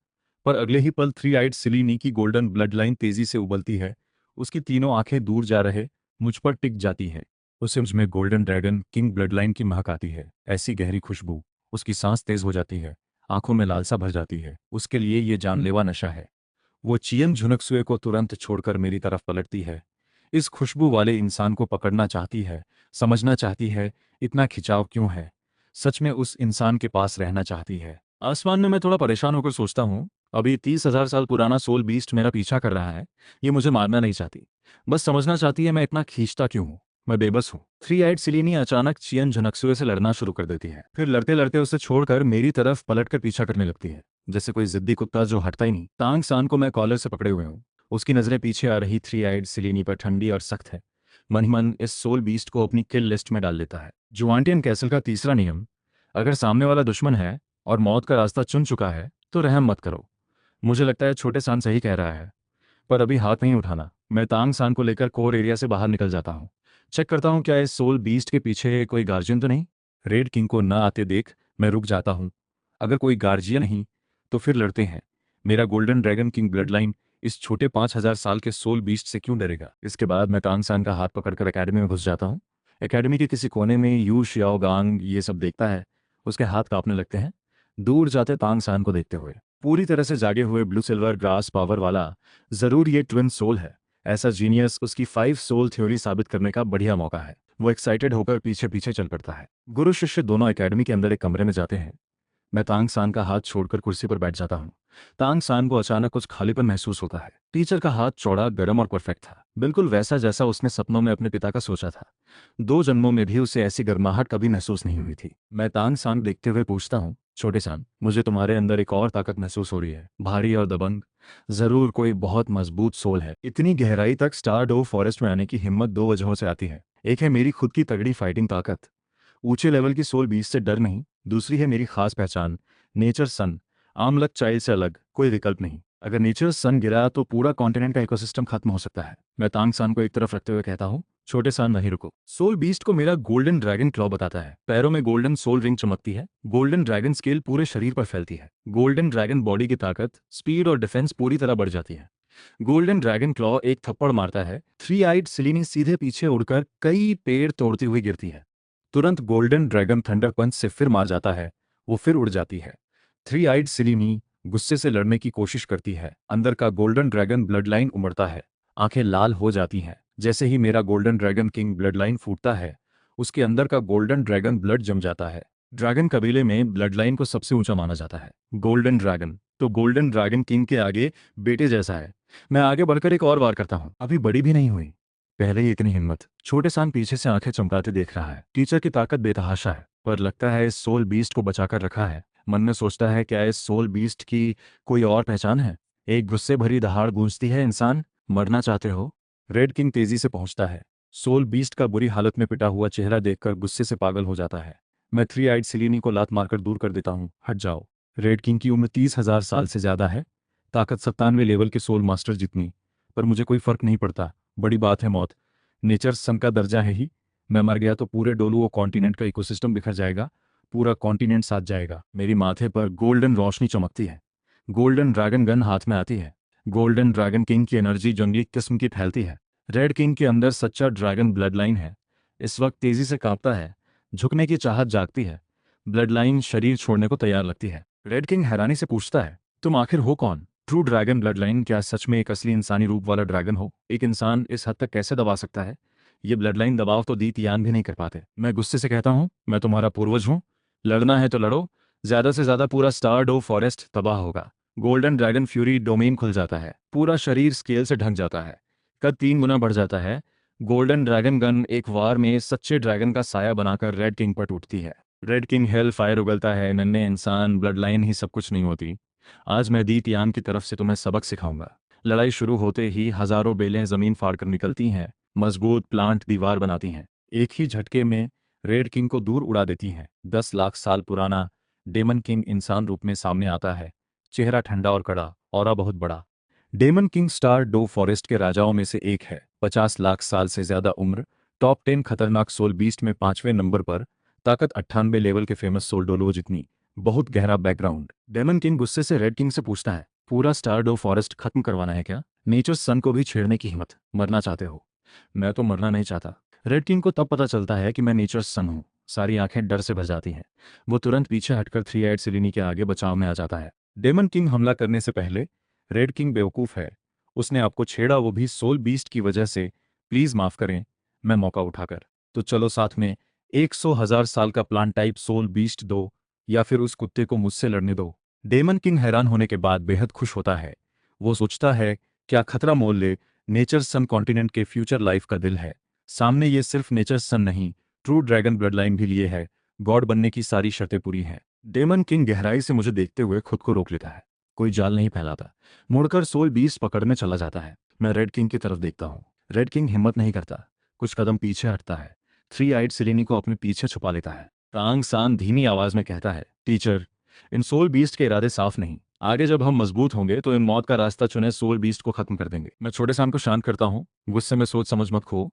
पर अगले ही पल 3 आइड सिलीनी की गोल्डन ब्लड लाइन तेजी से उबलती है। उसकी तीनों आंखें दूर जा रहे मुझ पर टिक जाती है। उसे मुझ में golden dragon king blood line की महक आती है, ऐसी गहरी खुशबू। उसकी सांस तेज हो जाती है, आंखों में लालसा भर जाती है। उसके लिए ये जानलेवा नशा है। वो चियन झुनक्सुए को तुरंत छोड़कर मेरी तरफ पलटती है। इस खुशबू वाले इंसान को पकड़ना चाहती है, समझना चाहती है इतना खिंचाव क्यों है। सच में उस इंसान के पास रहना चाहती है। आसमान में मैं थोड़ा परेशान होकर सोचता हूँ, अभी 30,000 साल पुराना सोल बीस्ट मेरा पीछा कर रहा है। ये मुझे मारना नहीं चाहती, बस समझना चाहती है मैं इतना खींचता क्यों हूँ। मैं बेबस हूँ। 3 आइड सिलीनी अचानक चियन झुनक्सुए से लड़ना शुरू कर देती है, फिर लड़ते लड़ते उसे छोड़कर मेरी तरफ पलटकर पीछा करने लगती है। जैसे कोई जिद्दी कुत्ता जो हटता ही नहीं। तांग सान को मैं कॉलर से पकड़े हुए हूँ। उसकी नज़रें पीछे आ रही थ्री आइड सिलीनी पर ठंडी और सख्त है। मन ही मन इस सोल बीस्ट को अपनी किल लिस्ट में डाल लेता है। जुआंटियन कैसल का तीसरा नियम, अगर सामने वाला दुश्मन है और मौत का रास्ता चुन चुका है तो रहम मत करो। मुझे लगता है छोटे सान सही कह रहा है, पर अभी हाथ नहीं उठाना। मैं तांग सान को लेकर कोर एरिया से बाहर निकल जाता हूँ। चेक करता हूँ क्या इस सोल बीस्ट के पीछे कोई गार्जियन तो नहीं। रेड किंग को ना आते देख मैं रुक जाता हूँ। अगर कोई गार्जियन नहीं तो फिर लड़ते हैं। मेरा golden dragon king blood line इस छोटे 5,000 साल के सोल बीस्ट से क्यों डरेगा। इसके बाद मैं तांग सान का हाथ पकड़कर एकेडमी में घुस जाता हूँ। एकेडमी के किसी कोने में यू शियाओ गांग ये सब देखता है। उसके हाथ कांपने लगते हैं दूर जाते तांग सान को देखते हुए। पूरी तरह से जागे हुए ब्लू सिल्वर ग्रास पावर वाला, जरूर ये ट्विन सोल है। ऐसा जीनियस उसकी 5 सोल थ्योरी साबित करने का बढ़िया मौका है। वो एक्साइटेड होकर पीछे पीछे चल पड़ता है। गुरु शिष्य दोनों एकेडमी के अंदर एक कमरे में जाते हैं। मैं तांग सान का हाथ छोड़कर कुर्सी पर बैठ जाता हूँ। तांग सान को अचानक कुछ खालीपन महसूस होता है। टीचर का हाथ चौड़ा, गर्म और परफेक्ट था, बिल्कुल वैसा जैसा उसने सपनों में अपने पिता का सोचा था। 2 जन्मों में भी उसे ऐसी गर्माहट कभी महसूस नहीं हुई थी। मैं तांग सान देखते हुए पूछता हूँ, छोटे सान, मुझे तुम्हारे अंदर एक और ताकत महसूस हो रही है, भारी और दबंग। जरूर कोई बहुत मजबूत सोल है। इतनी गहराई तक स्टार डो फॉरेस्ट में आने की हिम्मत 2 वजहों से आती है। एक है मेरी खुद की तगड़ी फाइटिंग ताकत, ऊंचे लेवल की सोल बीस से डर नहीं। दूसरी है मेरी खास पहचान, नेचर सन। आमलक चाइल्ड से अलग कोई विकल्प नहीं। अगर नेचर सन गिरा तो पूरा कॉन्टिनेंट का इकोसिस्टम खत्म हो सकता है। मैं तांग सान को एक तरफ रखते हुए कहता हूँ, छोटे सान वहीं रुको। सोल बीस्ट को मेरा गोल्डन ड्रैगन क्लॉ बताता है। पैरों में गोल्डन सोल रिंग चमकती है। गोल्डन ड्रैगन स्केल पूरे शरीर पर फैलती है। गोल्डन ड्रैगन बॉडी की ताकत, स्पीड और डिफेंस पूरी तरह बढ़ जाती है। गोल्डन ड्रैगन क्लॉ एक थप्पड़ मारता है, थ्री आइड सिलीनी सीधे पीछे उड़कर कई पेड़ तोड़ती हुई गिरती है। तुरंत गोल्डन ड्रैगन थंडर पंच से फिर मार जाता है। वो फिर उड़ जाती है। थ्री आइड सिलीनी गुस्से से लड़ने की कोशिश करती है। अंदर का गोल्डन ड्रैगन ब्लड लाइन उमड़ता है। आंखें लाल हो जाती हैं। जैसे ही मेरा golden dragon king blood line फूटता है, उसके अंदर का गोल्डन ड्रैगन ब्लड जम जाता है। ड्रैगन कबीले में ब्लड लाइन को सबसे ऊंचा माना जाता है। गोल्डन ड्रैगन तो गोल्डन ड्रैगन किंग के आगे बेटे जैसा है। मैं आगे बढ़कर एक और वार करता हूँ। अभी बड़ी भी नहीं हुई, पहले ही इतनी हिम्मत। छोटे सान पीछे से आंखें चमकाते देख रहा है। टीचर की ताकत बेतहाशा है, पर लगता है इस सोल बीस्ट को बचाकर रखा है। मन में सोचता है, क्या इस सोल बीस्ट की कोई और पहचान है। एक गुस्से भरी दहाड़ गूंजती है, इंसान मरना चाहते हो। रेड किंग तेजी से पहुंचता है। सोल बीस्ट का बुरी हालत में पिटा हुआ चेहरा देखकर गुस्से से पागल हो जाता है। मैं थ्री आइड सिलीनी को लात मारकर दूर कर देता हूँ। हट जाओ। रेड किंग की उम्र 30,000 साल से ज्यादा है, ताकत 97 लेवल के सोल मास्टर जितनी, पर मुझे कोई फर्क नहीं पड़ता। बड़ी बात है मौत, नेचर सन का दर्जा है ही। मैं मर गया तो पूरे डोलुओ कॉन्टिनेंट का इकोसिस्टम बिखर जाएगा, पूरा कॉन्टिनेंट साथ जाएगा। मेरी माथे पर गोल्डन रोशनी चमकती है। गोल्डन ड्रैगन गन हाथ में आती है। गोल्डन ड्रैगन किंग की एनर्जी जंगली किस्म की फैलती है। रेड किंग के अंदर सच्चा ड्रैगन ब्लड लाइन है। इस वक्त तेजी से कांपता है, झुकने की चाहत जागती है। ब्लड लाइन शरीर छोड़ने को तैयार लगती है। रेड किंग हैरानी से पूछता है, तुम आखिर हो कौन। ट्रू ड्रैगन ब्लड लाइन क्या सच में एक असली इंसानी रूप वाला ड्रैगन हो। एक इंसान इस हद तक कैसे दबा सकता है। ये ब्लड लाइन दबाव तो दीतियान भी नहीं कर पाते। मैं गुस्से से कहता हूँ, मैं तुम्हारा पूर्वज हूँ, लड़ना है तो लड़ो। ज्यादा से ज्यादा पूरा स्टार डो फॉरेस्ट तबाह होगा। गोल्डन ड्रैगन फ्यूरी डोमेन खुल जाता है। पूरा शरीर स्केल से ढक जाता है। कद 3 गुना बढ़ जाता है। गोल्डन ड्रैगन गन एक वार में सच्चे ड्रैगन का साया बनाकर रेड किंग पर टूटती है। रेड किंग हेल फायर उगलता है। नन्हे इंसान, ब्लड लाइन ही सब कुछ नहीं होती। आज मैं दीतियान की तरफ से तुम्हें सबक सिखाऊंगा। लड़ाई शुरू होते ही हजारों बेलें जमीन फाड़कर निकलती हैं। मजबूत प्लांट दीवार बनाती हैं। एक ही झटके में रेड किंग को दूर उड़ा देती हैं। 10 लाख साल पुराना डेमन किंग इंसान रूप में सामने आता है। चेहरा ठंडा और कड़ा, ऑरा बहुत बड़ा। Demon king Star Dou Forest के राजाओं में से एक है। 50 लाख साल से ज्यादा उम्र, टॉप 10 खतरनाक सोल बीस्ट में 5वें नंबर पर, ताकत 98 लेवल के फेमस सोल डोलो जितनी, बहुत गहरा बैकग्राउंड। डेमन किंग गुस्से से रेड किंग से पूछता है, पूरा स्टार डो फॉरेस्ट खत्म करवाना है क्या। नेचर सन को भी छेड़ने की हिम्मत, मरना चाहते हो। मैं तो मरना नहीं चाहता। रेड किंग को तब पता चलता है कि मैं नेचर सन हूँ। सारी आंखें डर से भर जाती हैं। वो तुरंत पीछे हटकर थ्री आइड सिलीनी के आगे बचाव में आ जाता है। डेमन किंग हमला करने से पहले, रेड किंग बेवकूफ है, उसने आपको छेड़ा, वो भी सोल बीस्ट की वजह से। प्लीज माफ करें। मैं मौका उठाकर, तो चलो साथ में 100,000 साल का प्लांट टाइप सोल बीस्ट दो, या फिर उस कुत्ते को मुझसे लड़ने दो। डेमन किंग हैरान होने के बाद बेहद खुश होता है। वो सोचता है, क्या खतरा मोल ले, नेचर सन कॉन्टिनेंट के फ्यूचर लाइफ का दिल है सामने। ये सिर्फ नेचर सन नहीं, ट्रू ड्रैगन ब्लड लाइन भी लिए है। गॉड बनने की सारी शर्तें पूरी हैं। डेमन किंग गहराई से मुझे देखते हुए खुद को रोक लेता है। कोई जाल नहीं फैलाता। मुड़कर सोल बीस्ट पकड़ने चला जाता है। मैं रेड किंग की तरफ देखता हूँ। रेड किंग हिम्मत नहीं करता। कुछ कदम पीछे हटता है। थ्री आइड सिलेनी को अपने पीछे छुपा लेता है। तांग सान धीमी आवाज में कहता है, टीचर, इन सोल बीस्ट के इरादे साफ नहीं। आगे जब हम मजबूत होंगे तो इन मौत का रास्ता चुने सोल बीस्ट को खत्म कर देंगे। मैं छोटे सान को शांत करता हूँ। गुस्से में सोच समझ मत खो।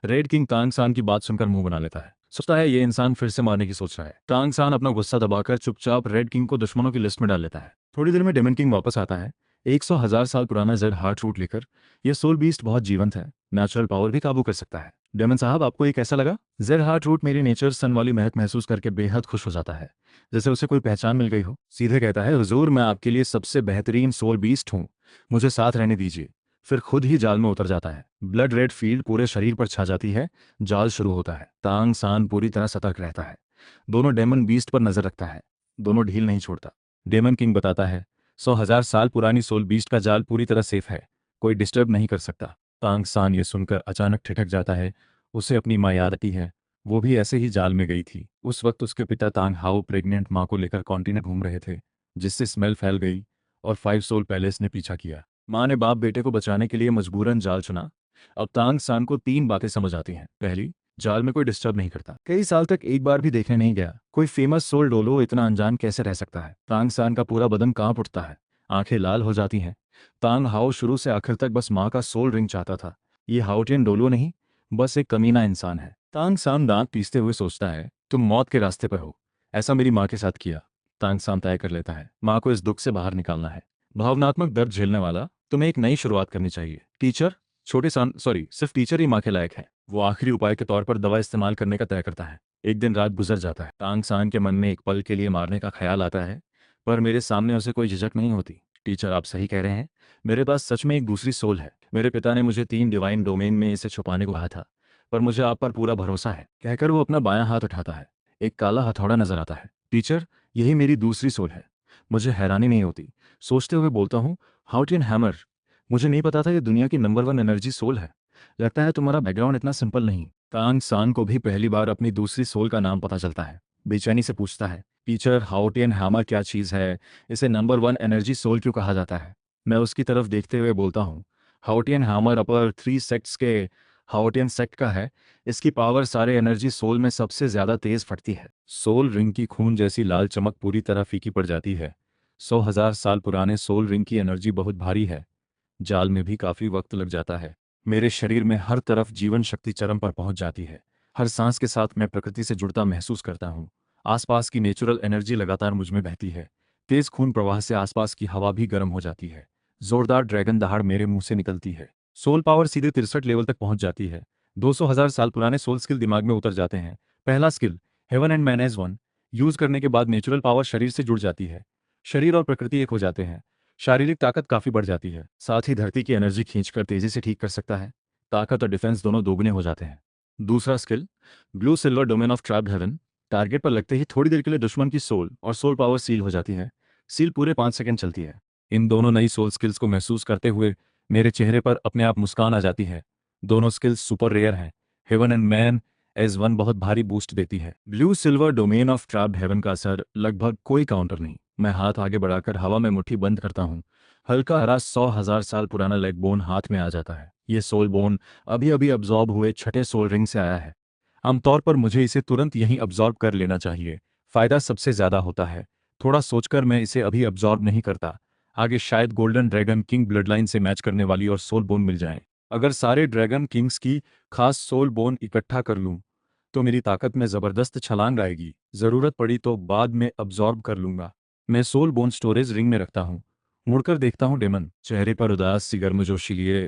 रेड किंग तांग सान की बात सुनकर मुंह बना लेता है। सोचता है ये इंसान फिर से मारने की सोच रहा है। तांग सान अपना गुस्सा दबाकर चुपचाप रेड किंग को दुश्मनों की लिस्ट में डाल लेता है। थोड़ी देर में डेमन किंग वापस आता है, 100,000 साल पुराना जेड हार्ट रूट लेकर। यह सोल बीस्ट बहुत जीवंत है। नेचुरल पावर भी काबू कर सकता है। डेमन साहब, आपको ये कैसा लगा? जेड हार्ट रूट मेरी नेचर सन वाली महक महसूस करके बेहद खुश हो जाता है, जैसे उसे कोई पहचान मिल गई हो। सीधे कहता है, हुजूर, मैं आपके लिए सबसे बेहतरीन सोल बीस्ट हूँ, मुझे साथ रहने दीजिए। फिर खुद ही जाल में उतर जाता है। ब्लड रेड फील्ड पूरे शरीर पर छा जाती है। जाल शुरू होता है। तांग सान पूरी तरह सतर्क रहता है। दोनों डेमन बीस्ट पर नजर रखता है। दोनों ढील नहीं छोड़ता। डेमन किंग बताता है, 100,000 साल पुरानी सोल बीस्ट का जाल पूरी तरह सेफ है। कोई डिस्टर्ब नहीं कर सकता। तांग सान ये सुनकर अचानक ठिठक जाता है। उसे अपनी माँ याद आती है। वो भी ऐसे ही जाल में गई थी। उस वक्त उसके पिता तांग हाओ प्रेग्नेंट माँ को लेकर कॉन्टिनेंट घूम रहे थे, जिससे स्मेल फैल गई और 5 सोल पैलेस ने पीछा किया। माँ ने बाप बेटे को बचाने के लिए मजबूरन जाल चुना। अब तांग सान को 3 बातें समझ आती हैं। पहली, जाल में कोई डिस्टर्ब नहीं करता। कई साल तक एक बार भी देखने नहीं गया। कोई फेमस सोल डोलो इतना अनजान कैसे रह सकता है? तांग सान का पूरा बदन कांप उठता है। आंखें लाल हो जाती हैं। तांग हाओ शुरू से आखिर तक बस माँ का सोल रिंग चाहता था। ये हाउटियन डोलो नहीं, बस एक कमीना इंसान है। तांग सान दांत पीसते हुए सोचता है, तुम मौत के रास्ते पर हो। ऐसा मेरी माँ के साथ किया। तांग सान तय कर लेता है, माँ को इस दुख से बाहर निकालना है। भावनात्मक दर्द झेलने वाला, तुम्हें एक नई शुरुआत करनी चाहिए। टीचर, छोटे सान सॉरी सिर्फ टीचर ही माँ के लायक है। वो आखिरी उपाय के तौर पर दवा इस्तेमाल करने का तय करता है। एक दिन रात गुजर जाता है। तांग सान के मन में एक पल के लिए मारने का ख्याल आता है, पर मेरे सामने उसे कोई झिझक नहीं होती। टीचर, आप सही कह रहे हैं। मेरे पास सच में एक दूसरी सोल है। मेरे पिता ने मुझे 3 डिवाइन डोमेन में इसे छुपाने को कहा था, पर मुझे आप पर पूरा भरोसा है। कहकर वो अपना बायां हाथ उठाता है। एक काला हथौड़ा नजर आता है। टीचर, यही मेरी दूसरी सोल है। मुझे हैरानी नहीं होती। सोचते हुए बोलता हूँ, हाउटियन हैमर, मुझे नहीं पता था ये दुनिया की नंबर 1 एनर्जी सोल है। लगता है तुम्हारा बैकग्राउंड इतना सिंपल नहीं। तांग सान को भी पहली बार अपनी दूसरी सोल का नाम पता चलता है। बेचैनी से पूछता है, टीचर, हाउटियन हैमर क्या चीज़ है? इसे नंबर 1 एनर्जी सोल क्यों कहा जाता है? मैं उसकी तरफ देखते हुए बोलता हूँ, हाउटियन हैमर अपर 3 सेक्ट्स के हाउटियन सेक्ट का है। इसकी पावर सारे एनर्जी सोल में सबसे ज्यादा तेज फटती है। सोल रिंग की खून जैसी लाल चमक पूरी तरह फीकी पड़ जाती है। 100,000 साल पुराने सोल रिंग की एनर्जी बहुत भारी है। जाल में भी काफी वक्त लग जाता है। मेरे शरीर में हर तरफ जीवन शक्ति चरम पर पहुंच जाती है। हर सांस के साथ मैं प्रकृति से जुड़ता महसूस करता हूँ। आसपास की नेचुरल एनर्जी लगातार मुझ में बहती है। तेज खून प्रवाह से आसपास की हवा भी गर्म हो जाती है। जोरदार ड्रैगन दहाड़ मेरे मुंह से निकलती है। सोल पावर सीधे 63 लेवल तक पहुंच जाती है। 200,000 साल पुराने सोल स्किल दिमाग में उतर जाते हैं। पहला skill, heaven and man as one. Use करने के बाद नेचुरल पावर शरीर से जुड़ जाती है। शरीर और प्रकृति एक हो जाते हैं। शारीरिक ताकत काफी बढ़ जाती है। साथ ही धरती की एनर्जी खींचकर तेजी से ठीक कर सकता है। ताकत और डिफेंस दोनों दोगुने हो जाते हैं। दूसरा skill, blue silver domain of trapped heaven. Target पर लगते ही थोड़ी देर के लिए दुश्मन की सोल और सोल पावर सील हो जाती है। सील पूरे 5 सेकंड चलती है। इन दोनों नई सोल स्किल्स को महसूस करते हुए मेरे चेहरे पर अपने आप मुस्कान आ जाती है। दोनों स्किल्स सुपर रेयर हैं। Heaven and man as one बहुत भारी बूस्ट देती है। Blue silver domain of trapped heaven का असर लगभग कोई काउंटर नहीं। मैं हाथ आगे बढ़ाकर हवा में मुट्ठी बंद करता हूँ। हल्का हरा 100,000 साल पुराना लेग बोन हाथ में आ जाता है। ये सोल बोन अभी अभी अब्जॉर्ब हुए छठे सोल रिंग से आया है। आमतौर पर मुझे इसे तुरंत यहीं अब्जॉर्ब कर लेना चाहिए। फायदा सबसे ज्यादा होता है। थोड़ा सोचकर मैं इसे अभी अब्जॉर्ब नहीं करता। आगे शायद गोल्डन ड्रैगन किंग ब्लडलाइन से मैच करने वाली और सोल बोन मिल जाए। अगर सारे ड्रैगन किंग्स की खास सोल बोन इकट्ठा कर लूं तो मेरी ताकत में जबरदस्त छलांग आएगी। जरूरत पड़ी तो बाद में अब्जॉर्ब कर लूंगा। मैं सोल बोन स्टोरेज रिंग में रखता हूँ। मुड़कर देखता हूँ डेमन, चेहरे पर उदास सी गर्मजोशी लिए।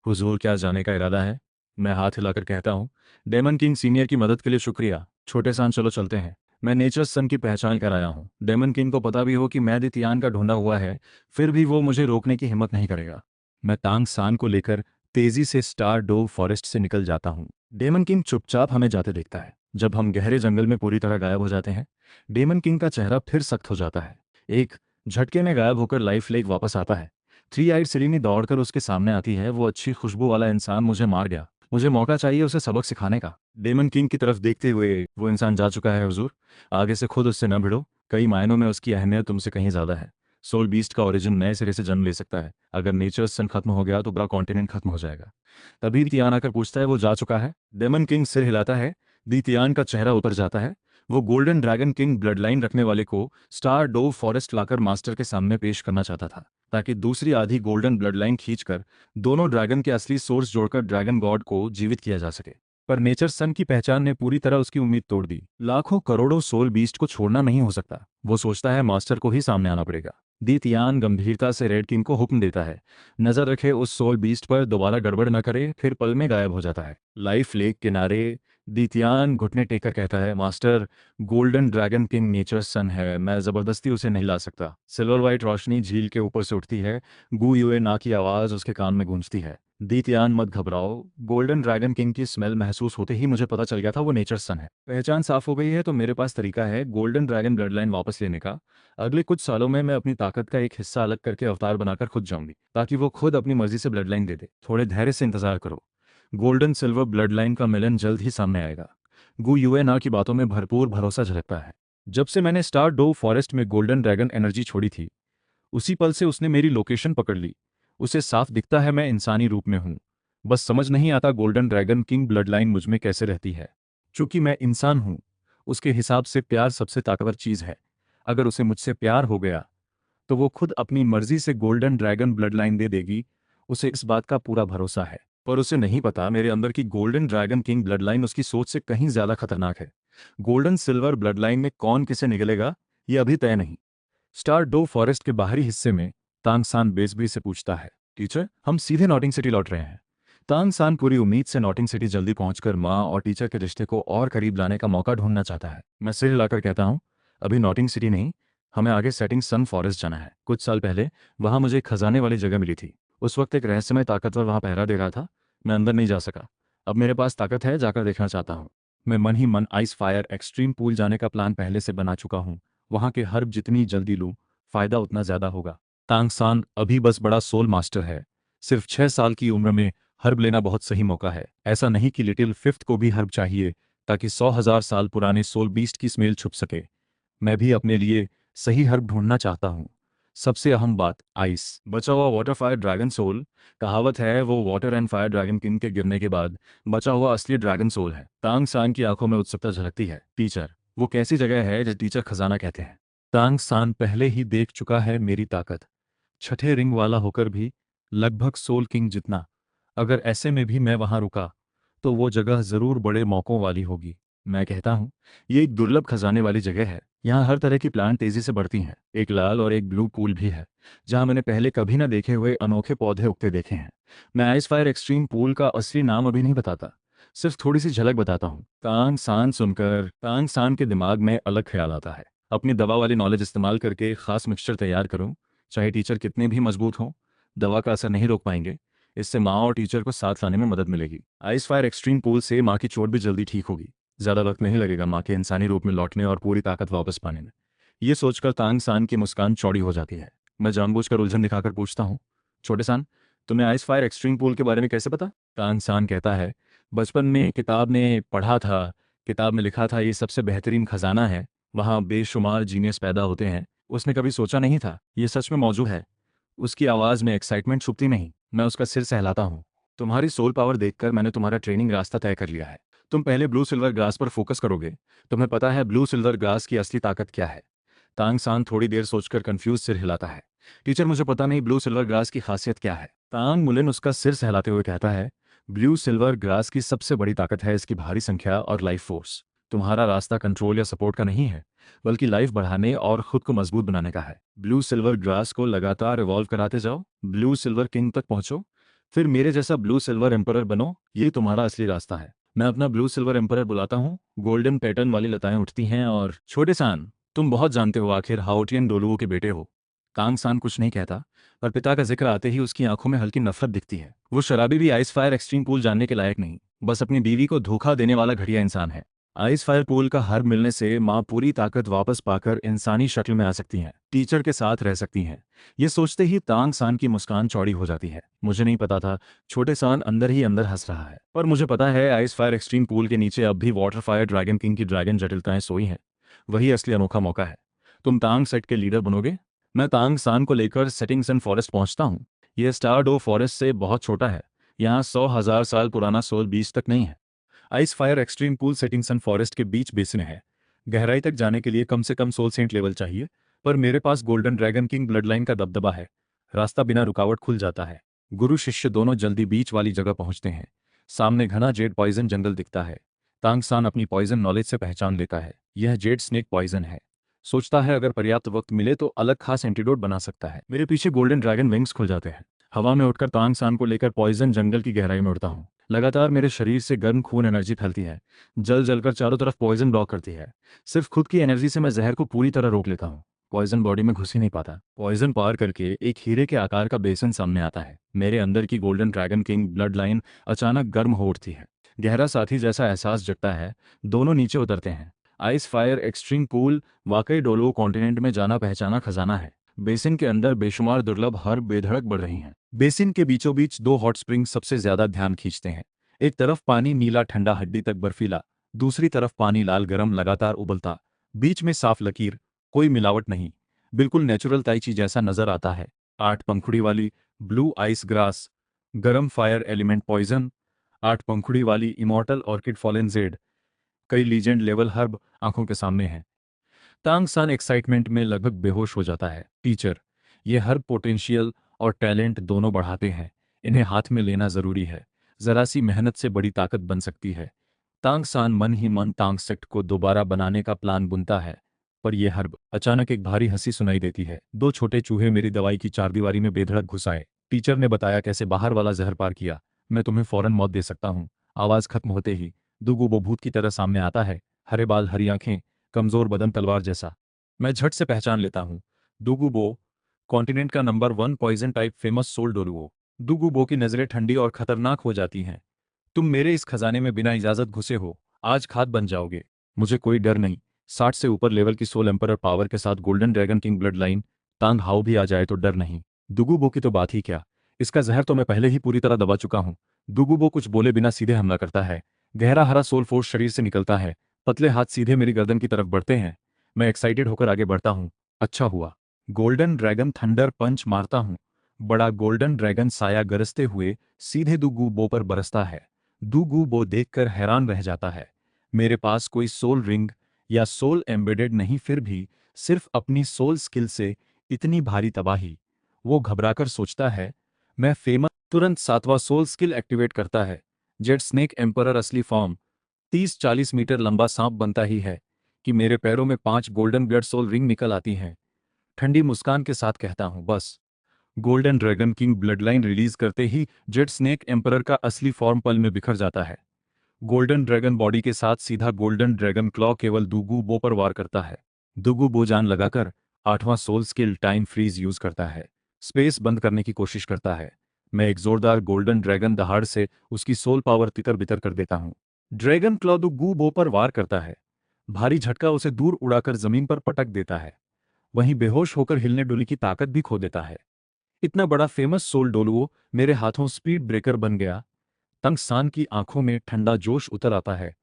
हुजूर, क्या जाने का इरादा है? मैं हाथ हिलाकर कहता हूँ, डेमन किंग सीनियर की मदद के लिए शुक्रिया। छोटे सान, चलो चलते हैं। मैं नेचर सन की पहचान कराया हूँ। डेमन किंग को पता भी हो कि मैं दितियान का ढूंढा हुआ है, फिर भी वो मुझे रोकने की हिम्मत नहीं करेगा। मैं तांग सान को लेकर तेजी से स्टार डोव फॉरेस्ट से निकल जाता हूँ। डेमन किंग चुपचाप हमें जाते देखता है। जब हम गहरे जंगल में पूरी तरह गायब हो जाते हैं, डेमन किंग का चेहरा फिर सख्त हो जाता है। एक झटके में गायब होकर लाइफ लेक वापस आता है। थ्री आइड सिलीनी दौड़कर उसके सामने आती है। वो अच्छी खुशबू वाला इंसान मुझे मार गया। मुझे मौका चाहिए उसे सबक सिखाने का। डेमन किंग की तरफ देखते हुए, वो इंसान जा चुका है हुजूर, आगे से खुद उससे न भिड़ो। कई मायनों में उसकी अहमियत तुमसे कहीं ज़्यादा है। सोल बीस्ट का ओरिजिन नए सिरे से जन्म ले सकता है। अगर नेचर्स सन खत्म हो गया तो पूरा कॉन्टिनेंट खत्म हो जाएगा। तभी तियान आकर पूछता है वो जा चुका है। डेमन किंग सिर हिलाता है। दी तियान का चेहरा उतर जाता है। वो golden dragon king blood line रखने वाले को स्टार डोव फॉरेस्ट लाकर मास्टर के सामने पेश करना चाहता था, ताकि दूसरी आधी गोल्डन ब्लड लाइन खींचकर दोनों ड्रैगन के असली सोर्स जोड़कर ड्रैगन गॉड को जीवित किया जा सके। पर नेचर सन की पहचान ने पूरी तरह उसकी उम्मीद तोड़ दी। लाखों करोड़ों सोल बीस्ट को छोड़ना नहीं हो सकता। वो सोचता है मास्टर को ही सामने आना पड़ेगा। दी तियान गंभीरता से रेड किंग को हुक्म देता है, नजर रखे उस सोल बीस्ट पर, दोबारा गड़बड़ न करे। फिर पल में गायब हो जाता है। लाइफ लेक किनारे दी तियान घुटने टेकर कहता है, master, golden dragon king nature son है, मैं जबरदस्ती उसे नहीं ला सकता। सिल्वर वाइट रोशनी झील के ऊपर से उठती है। गू युए ना की आवाज उसके कान में गूंजती है। दी तियान मत घबराओ, गोल्डन ड्रैगन किंग की स्मेल महसूस होते ही मुझे पता चल गया था वो नेचर सन है। पहचान साफ हो गई है तो मेरे पास तरीका है गोल्डन ड्रैगन ब्लड लाइन वापस लेने का। अगले कुछ सालों में मैं अपनी ताकत का एक हिस्सा अलग करके अवतार बनाकर खुद जाऊंगी, ताकि वो खुद अपनी मर्जी से ब्लड लाइन दे दे। थोड़े धैर्य से इंतजार करो। गोल्डन सिल्वर ब्लड लाइन का मिलन जल्द ही सामने आएगा। गु यूएनआर की बातों में भरपूर भरोसा झलकता है। जब से मैंने स्टार डोव फॉरेस्ट में गोल्डन ड्रैगन एनर्जी छोड़ी थी, उसी पल से उसने मेरी लोकेशन पकड़ ली। उसे साफ दिखता है मैं इंसानी रूप में हूं। बस समझ नहीं आता golden dragon king blood line मुझ में कैसे रहती है। चूंकि मैं इंसान हूं, उसके हिसाब से प्यार सबसे ताकतवर चीज है। अगर उसे मुझसे प्यार हो गया तो वो खुद अपनी मर्जी से गोल्डन ड्रैगन ब्लड लाइन दे देगी। उसे इस बात का पूरा भरोसा है। पर उसे नहीं पता मेरे अंदर की golden dragon king blood line उसकी सोच से कहीं ज्यादा खतरनाक है। गोल्डन सिल्वर ब्लड लाइन में कौन किसे निकलेगा ये अभी तय नहीं। स्टार डो फॉरेस्ट के बाहरी हिस्से में तांग सान बेसब्री से पूछता है, टीचर, हम सीधे नॉटिंग सिटी लौट रहे हैं। तांग सान पूरी उम्मीद से नॉटिंग सिटी जल्दी पहुंचकर माँ और टीचर के रिश्ते को और करीब लाने का मौका ढूंढना चाहता है। मैं सिर हिलाकर कहता हूँ, अभी नॉटिंग सिटी नहीं, हमें आगे सेटिंग सन फॉरेस्ट जाना है। कुछ साल पहले वहां मुझे एक खजाने वाली जगह मिली थी। उस वक्त एक रहस्यमय ताकतवर वहां पहरा दे रहा था। मैं अंदर नहीं जा सका। अब मेरे पास ताकत है, जाकर देखना चाहता हूँ। मैं मन ही मन आइस फायर एक्सट्रीम पूल जाने का प्लान पहले से बना चुका हूँ। वहां के हर्ब जितनी जल्दी लूँ, फायदा उतना ज्यादा होगा। तांग सान अभी बस बड़ा सोल मास्टर है। सिर्फ 6 साल की उम्र में हर्ब लेना बहुत सही मौका है। ऐसा नहीं कि लिटिल फिफ्थ को भी हर्ब चाहिए, ताकि 100,000 साल पुराने सोल बीस्ट की स्मेल छुप सके। मैं भी अपने लिए सही हर्ब ढूंढना चाहता हूँ। सबसे अहम बात, आइस बचा हुआ वाटर फायर ड्रैगन सोल। कहावत है वो water and fire dragon king के गिरने के बाद बचा हुआ असली ड्रैगन सोल है। तांग सान की आंखों में उत्सुकता झलकती है। टीचर, वो कैसी जगह है जिसे टीचर खजाना कहते हैं? तांग सान पहले ही देख चुका है मेरी ताकत, छठे रिंग वाला होकर भी लगभग सोल किंग जितना। अगर ऐसे में भी मैं वहां रुका तो वो जगह जरूर बड़े मौकों वाली होगी। मैं कहता हूँ, ये एक दुर्लभ खजाने वाली जगह है। यहाँ हर तरह की प्लांट तेजी से बढ़ती हैं। एक लाल और एक ब्लू पूल भी है, जहाँ मैंने पहले कभी न देखे हुए अनोखे पौधे उगते देखे हैं। मैं आइस फायर एक्सट्रीम पूल का असली नाम अभी नहीं बताता, सिर्फ थोड़ी सी झलक बताता हूँ। तांग सान सुनकर तांग सान के दिमाग में अलग ख्याल आता है। अपनी दवा वाली नॉलेज इस्तेमाल करके खास मिक्सचर तैयार करूँ। चाहे टीचर कितने भी मजबूत हों, दवा का असर नहीं रोक पाएंगे। इससे माँ और टीचर को साथ लाने में मदद मिलेगी। आइस फायर एक्सट्रीम पूल से माँ की चोट भी जल्दी ठीक होगी। ज़्यादा वक्त नहीं लगेगा माँ के इंसानी रूप में लौटने और पूरी ताकत वापस पाने में। ये सोचकर तांग सान की मुस्कान चौड़ी हो जाती है। मैं जानबूझकर उलझन दिखाकर पूछता हूँ, छोटे सान, तुम्हें आइस फायर एक्सट्रीम पूल के बारे में कैसे पता? तांग सान कहता है, बचपन में किताब ने पढ़ा था। किताब में लिखा था ये सबसे बेहतरीन खजाना है, वहाँ बेशुमार जीनियस पैदा होते हैं। उसने कभी सोचा नहीं था ये सच में मौजूद है। उसकी आवाज़ में एक्साइटमेंट छुपती नहीं। मैं उसका सिर सहलाता हूँ। तुम्हारी सोल पावर देखकर मैंने तुम्हारा ट्रेनिंग रास्ता तय कर लिया है। तुम पहले ब्लू सिल्वर ग्रास पर फोकस करोगे। तुम्हें पता है ब्लू सिल्वर ग्रास की असली ताकत क्या है? तांग सान थोड़ी देर सोचकर कंफ्यूज सिर हिलाता है। टीचर, मुझे पता नहीं ब्लू सिल्वर ग्रास की खासियत क्या है? तांग मुलिन उसका सिर सहलाते हुए कहता है, ब्लू सिल्वर ग्रास की सबसे बड़ी ताकत है इसकी भारी संख्या और लाइफ फोर्स। तुम्हारा रास्ता कंट्रोल या सपोर्ट का नहीं है, बल्कि लाइफ बढ़ाने और खुद को मजबूत बनाने का है। ब्लू सिल्वर ग्रास को लगातार इवॉल्व कराते जाओ, ब्लू सिल्वर किंग तक पहुंचो, फिर मेरे जैसा ब्लू सिल्वर एम्परर बनो। ये तुम्हारा असली रास्ता है। मैं अपना ब्लू सिल्वर एम्परर बुलाता हूँ। गोल्डन पैटर्न वाली लताएं उठती हैं और, छोटे सान, तुम बहुत जानते हो, आखिर हाओटियन डोलुओ के बेटे हो। तांग सान कुछ नहीं कहता, पर पिता का जिक्र आते ही उसकी आंखों में हल्की नफरत दिखती है। वो शराबी भी आइस फायर एक्सट्रीम पूल जानने के लायक नहीं, बस अपनी बीवी को धोखा देने वाला घटिया इंसान है। आइस फायर पूल का हर्ब मिलने से माँ पूरी ताकत वापस पाकर इंसानी शक्ल में आ सकती हैं, टीचर के साथ रह सकती हैं। ये सोचते ही तांग सान की मुस्कान चौड़ी हो जाती है। मुझे नहीं पता था छोटे सान अंदर ही अंदर हंस रहा है, पर मुझे पता है आइस फायर एक्सट्रीम पूल के नीचे अब भी वाटर फायर ड्रैगन किंग की ड्रैगन जटिलताएं सोई हैं। वही असली अनोखा मौका है। तुम तांग सेट के लीडर बनोगे? मैं तांग सान को लेकर सेटिंग सन फॉरेस्ट पहुंचता हूँ। यह स्टारडो फॉरेस्ट से बहुत छोटा है। यहाँ 100,000 साल पुराना सोल बीच तक नहीं है। Ice fire extreme pool setting sun forest के बीच बेसिन है। गहराई तक जाने के लिए कम से कम सोल सेंट लेवल चाहिए, पर मेरे पास golden dragon king blood line का दबदबा है। रास्ता बिना रुकावट खुल जाता है। गुरु शिष्य दोनों जल्दी बीच वाली जगह पहुंचते हैं। सामने घना जेड पॉइजन जंगल दिखता है। तांग सान अपनी पॉइजन नॉलेज से पहचान लेता है। यह जेड स्नेक पॉइजन है। सोचता है अगर पर्याप्त वक्त मिले तो अलग खास एंटीडोट बना सकता है। मेरे पीछे गोल्डन ड्रैगन विंग्स खुल जाते हैं। हवा में उठकर तांग सान को लेकर पॉइजन जंगल की गहराई में उड़ता हूँ। लगातार मेरे शरीर से गर्म खून एनर्जी फैलती है। जल जलकर चारों तरफ पॉइजन ब्लॉक करती है। सिर्फ खुद की एनर्जी से मैं जहर को पूरी तरह रोक लेता हूँ। पॉइजन बॉडी में घुस ही नहीं पाता। पॉइजन पार करके एक हीरे के आकार का बेसन सामने आता है। मेरे अंदर की golden dragon king blood line अचानक गर्म हो उठती है। गहरा साथी जैसा एहसास जगता है। दोनों नीचे उतरते हैं। आइस फायर एक्सट्रीम पूल वाकई डोलो कॉन्टिनेंट में जाना पहचाना खजाना है। बेसिन के अंदर बेशुमार दुर्लभ हर्ब बेधड़क बढ़ रही हैं। बेसिन के बीचों बीच दो हॉट स्प्रिंग सबसे ज्यादा ध्यान खींचते हैं। एक तरफ पानी नीला ठंडा हड्डी तक बर्फीला, दूसरी तरफ पानी लाल गरम लगातार उबलता, बीच में साफ लकीर, कोई मिलावट नहीं, बिल्कुल नेचुरल ताइची जैसा नजर आता है। 8 पंखुड़ी वाली ब्लू आइस ग्रास, गरम फायर एलिमेंट पॉइजन, 8 पंखुड़ी वाली इमॉर्टल ऑर्किड फॉलेन जेड, कई लीजेंड लेवल हर्ब आंखों के सामने हैं। तांग सान एक्साइटमेंट में लगभग बेहोश हो जाता है। टीचर, ये हर पोटेंशियल और टैलेंट दोनों बढ़ाते हैं। इन्हें हाथ में लेना जरूरी है। जरा सी मेहनत से बड़ी ताकत बन सकती है। तांग सान मन ही मन तांग सेक्ट को दोबारा बनाने का प्लान बुनता है। पर यह हर्ब अचानक एक भारी हंसी सुनाई देती है। 2 छोटे चूहे मेरी दवाई की चारदीवारी में बेधड़क घुस आए। टीचर ने बताया कैसे बाहर वाला जहर पार किया। मैं तुम्हें फौरन मौत दे सकता हूँ। आवाज खत्म होते ही दुगुबो भूत की तरह सामने आता है। हरे बाल, हरी आंखें, कमजोर बदन, तलवार जैसा। मैं झट से पहचान लेता हूँ। डुगुबो, कॉन्टिनेंट का number 1 poison type famous soul Douluo. Dugubo की नजरें ठंडी और खतरनाक हो जाती हैं। तुम मेरे इस खजाने में बिना इजाजत घुसे हो, आज खाद बन जाओगे। मुझे कोई डर नहीं। 60 से ऊपर लेवल की सोल एम्परर पावर के साथ golden dragon king blood line, Thang how भी आ जाए तो डर नहीं। दुगुबो की तो बात ही क्या, इसका जहर तो मैं पहले ही पूरी तरह दबा चुका हूँ। दुगुबो कुछ बोले बिना सीधे हमला करता है। गहरा हरा सोल फोर्स शरीर से निकलता है। पतले हाथ सीधे मेरी गर्दन की तरफ बढ़ते हैं। मैं एक्साइटेड होकर आगे बढ़ता हूँ। अच्छा हुआ। गोल्डन ड्रैगन थंडर पंच मारता हूँ। बड़ा गोल्डन ड्रैगन साया गरजते हुए सीधे दुगुबो पर बरसता है। दुगुबो देखकर हैरान रह जाता है। मेरे पास कोई सोल रिंग या सोल एम्बेडेड नहीं, फिर भी सिर्फ अपनी सोल स्किल से इतनी भारी तबाही। वो घबराकर सोचता है मैं फेमस। तुरंत 7वां सोल स्किल एक्टिवेट करता है। जेड स्नेक एम्परर असली फॉर्म। 30-40 मीटर लंबा सांप बनता ही है कि मेरे पैरों में 5 गोल्डन ब्लड सोल रिंग निकल आती हैं। ठंडी मुस्कान के साथ कहता हूं बस। Golden dragon king blood line release करते ही जेड स्नेक एम्परर का असली फॉर्म पल में बिखर जाता है। गोल्डन ड्रैगन बॉडी के साथ सीधा गोल्डन ड्रैगन क्लॉ केवल दुगुबो पर वार करता है। दुगुबो जान लगाकर 8वां soul skill time freeze use करता है। स्पेस बंद करने की कोशिश करता है। मैं एक जोरदार गोल्डन ड्रैगन दहाड़ से उसकी सोल पावर तितर बितर कर देता हूं। ड्रैगन क्लॉ दुगुबो पर वार करता है। भारी झटका उसे दूर उड़ाकर जमीन पर पटक देता है। वहीं बेहोश होकर हिलने डुलने की ताकत भी खो देता है। इतना बड़ा फेमस सोल डोलुओ मेरे हाथों स्पीड ब्रेकर बन गया। तंग सान की आंखों में ठंडा जोश उतर आता है।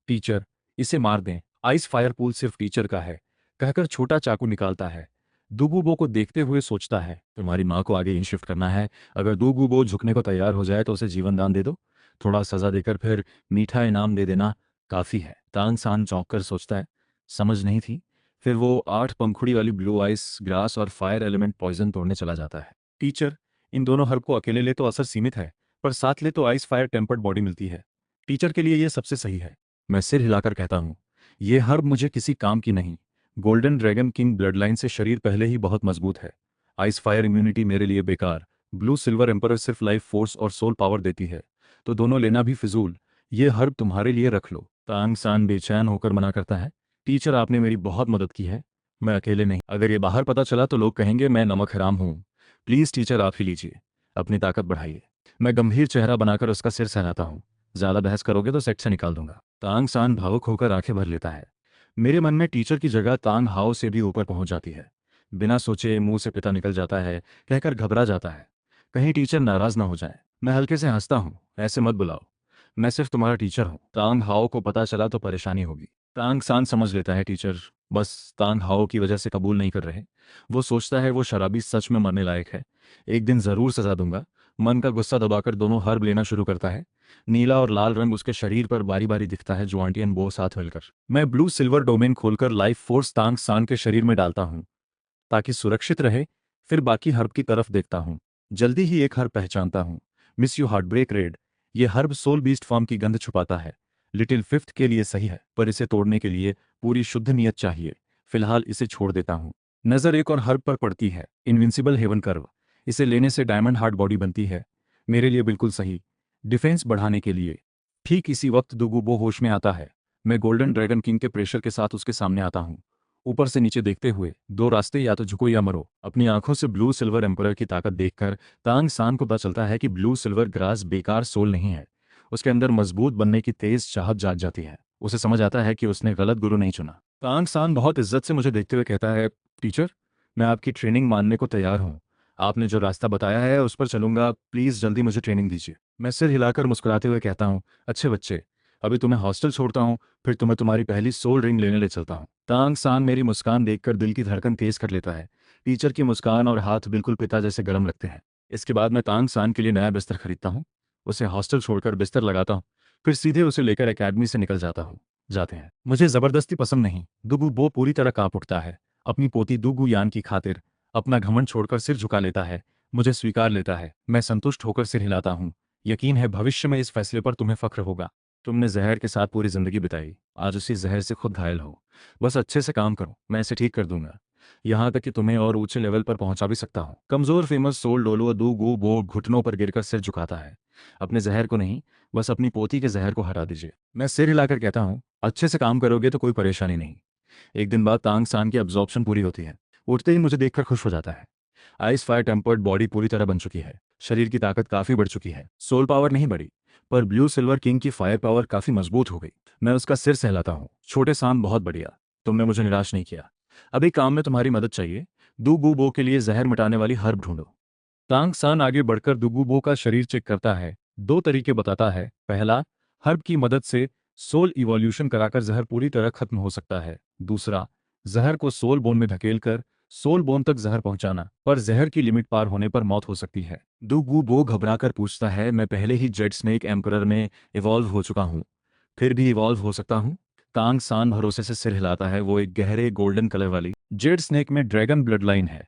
टीचर, इसे मार दें। आइस फायर पूल सिर्फ टीचर का है, कहकर छोटा चाकू निकालता है। दुगुबो को देखते हुए सोचता है तुम्हारी माँ को आगे इन शिफ्ट करना है। अगर दुगुबो झुकने को तैयार हो जाए तो उसे जीवन दान दे दो। थोड़ा सजा देकर फिर मीठा इनाम दे देना काफी है। तांग सान चौंक कर सोचता है समझ नहीं थी। फिर वो 8 पंखुड़ी वाली ब्लू आइस ग्रास और फायर एलिमेंट पॉइजन तोड़ने चला जाता है। टीचर, इन दोनों हर्ब को अकेले ले तो असर सीमित है, पर साथ ले तो आइस फायर टेम्पर्ड बॉडी मिलती है। टीचर के लिए यह सबसे सही है। मैं सिर हिलाकर कहता हूँ ये हर्ब मुझे किसी काम की नहीं। Golden dragon king blood line से शरीर पहले ही बहुत मजबूत है। आइस फायर इम्यूनिटी मेरे लिए बेकार। ब्लू सिल्वर एम्परर सिर्फ लाइफ फोर्स और सोल पावर देती है, तो दोनों लेना भी फिजूल। ये हर्ब तुम्हारे लिए रख लो। तांग सान बेचैन होकर मना करता है टीचर, आपने मेरी बहुत मदद की है। मैं अकेले नहीं। अगर ये बाहर पता चला तो लोग कहेंगे मैं नमक हराम हूँ। प्लीज टीचर, आप ही लीजिए। अपनी ताकत बढ़ाइए। मैं गंभीर चेहरा बनाकर उसका सिर सहलाता हूँ। ज्यादा बहस करोगे तो सेट से निकाल दूंगा। तांग सान भावुक होकर आंखें भर लेता है। मेरे मन में टीचर की जगह तांग हाओ से भी ऊपर पहुंच जाती है। बिना सोचे मुंह से पिता निकल जाता है कहकर घबरा जाता है कहीं टीचर नाराज ना हो जाए। मैं हल्के से हंसता हूँ, ऐसे मत बुलाओ, मैं सिर्फ तुम्हारा टीचर हूँ। तांग हाओ को पता चला तो परेशानी होगी। तांग सान समझ लेता है टीचर, बस तांग हाओ की वजह से कबूल नहीं कर रहे। वो सोचता है वो शराबी सच में मरने लायक है। एक दिन ज़रूर सजा दूंगा। मन का गुस्सा दबाकर दोनों हर्ब लेना शुरू करता है। नीला और लाल रंग उसके शरीर पर बारी बारी दिखता है, जो आंटी एंड बो साथ मिलकर। मैं ब्लू सिल्वर डोमेन खोलकर लाइफ फोर्स तांग सान के शरीर में डालता हूँ ताकि सुरक्षित रहे। फिर बाकी हर्ब की तरफ देखता हूँ। जल्दी ही एक हर्ब पहचानता हूँ। Miss you heartbreak red. ये हर्ब सोल बीस्ट फॉर्म की गंध छुपाता है। लिटिल फिफ्थ के लिए सही है, पर इसे तोड़ने के लिए पूरी शुद्ध नियत चाहिए। फिलहाल इसे छोड़ देता हूँ। नजर एक और हर्ब पर पड़ती है, इनविंसिबल हेवन कर्व। इसे लेने से डायमंड हार्ट बॉडी बनती है। मेरे लिए बिल्कुल सही। डिफेंस बढ़ाने के लिए। ठीक इसी वक्त दुगुबो होश में आता है। मैं गोल्डन ड्रैगन किंग के प्रेशर के साथ उसके सामने आता हूँ। ऊपर से नीचे देखते हुए दो रास्ते, या तो झुको या मरो। अपनी आंखों से ब्लू सिल्वर एम्परर की ताकत देखकर तांग सान को पता चलता है कि ब्लू सिल्वर ग्रास बेकार सोल नहीं है। उसके अंदर मजबूत बनने की तेज चाहत जाग जाती है। उसे समझ आता है कि उसने गलत गुरु नहीं चुना। तांग सान बहुत इज्जत से मुझे देखते हुए कहता है, टीचर, मैं आपकी ट्रेनिंग मानने को तैयार हूँ। आपने जो रास्ता बताया है उस पर चलूंगा। प्लीज जल्दी मुझे ट्रेनिंग दीजिए। मैं सिर हिलाकर मुस्कुराते हुए कहता हूँ, अच्छे बच्चे, अभी तुम्हें हॉस्टल छोड़ता हूँ, फिर तुम्हें तुम्हारी पहली सोल रिंग लेने ले चलता हूँ। तांग सान मेरी मुस्कान देखकर दिल की धड़कन तेज कर लेता है। टीचर की मुस्कान और हाथ बिल्कुल पिता जैसे गर्म लगते हैं। इसके बाद मैं तांग सान के लिए नया बिस्तर खरीदता हूँ। उसे हॉस्टल छोड़कर बिस्तर लगाता हूँ। फिर सीधे उसे लेकर एकेडमी से निकल जाते हैं। मुझे जबरदस्ती पसंद नहीं। दुगु बो पूरी तरह कांप उठता है। अपनी पोती दुगु यान की खातिर अपना घमंड छोड़कर सिर झुका लेता है। मुझे स्वीकार लेता है। मैं संतुष्ट होकर सिर हिलाता हूँ। यकीन है भविष्य में इस फैसले पर तुम्हें फक्र होगा। तुमने जहर के साथ पूरी जिंदगी बिताई, आज उसी जहर से खुद घायल हो। बस अच्छे से काम करो, मैं इसे ठीक कर दूंगा। यहाँ तक कि तुम्हें और ऊंचे लेवल पर पहुंचा भी सकता हूँ। कमजोर फेमस सोल डोलो दू गो बो घुटनों पर गिरकर सिर झुकाता है। अपने जहर को नहीं, बस अपनी पोती के जहर को हटा दीजिए। मैं सिर हिलाकर कहता हूँ, अच्छे से काम करोगे तो कोई परेशानी नहीं। एक दिन बाद तांग सान की अब्जॉर्प्शन पूरी होती है। उठते ही मुझे देखकर खुश हो जाता है। आइस फायर टेम्पर्ड बॉडी पूरी तरह बन चुकी है। शरीर की ताकत काफी बढ़ चुकी है। सोल पावर नहीं बढ़ी, पर ब्लू सिल्वर किंग की फायर पावर काफी मजबूत हो गई। मैं उसका सिर सहलाता हूँ। छोटे सांप, बहुत बढ़िया। तुमने मुझे निराश नहीं किया। अभी काम में तुम्हारी मदद चाहिए। दू बो के लिए जहर मिटाने वाली हर्ब ढूंढो। तांग सान आगे बढ़कर दुगुबो का शरीर चेक करता है। दो तरीके बताता है। पहला, हर्ब की मदद से सोल इवोल्यूशन कराकर जहर पूरी तरह खत्म हो सकता है। दूसरा, जहर को सोल बोन में धकेलकर सोल बोन तक जहर पहुंचाना, पर जहर की लिमिट पार होने पर मौत हो सकती है। दुगुबो घबराकर पूछता है, मैं पहले ही जेड स्नेक एम्परर में इवॉल्व हो चुका हूँ, फिर भी इवॉल्व हो सकता हूँ? तांग सान भरोसे से सिर हिलाता है। वो एक गहरे गोल्डन कलर वाली जेड स्नेक में ड्रैगन ब्लड लाइन है।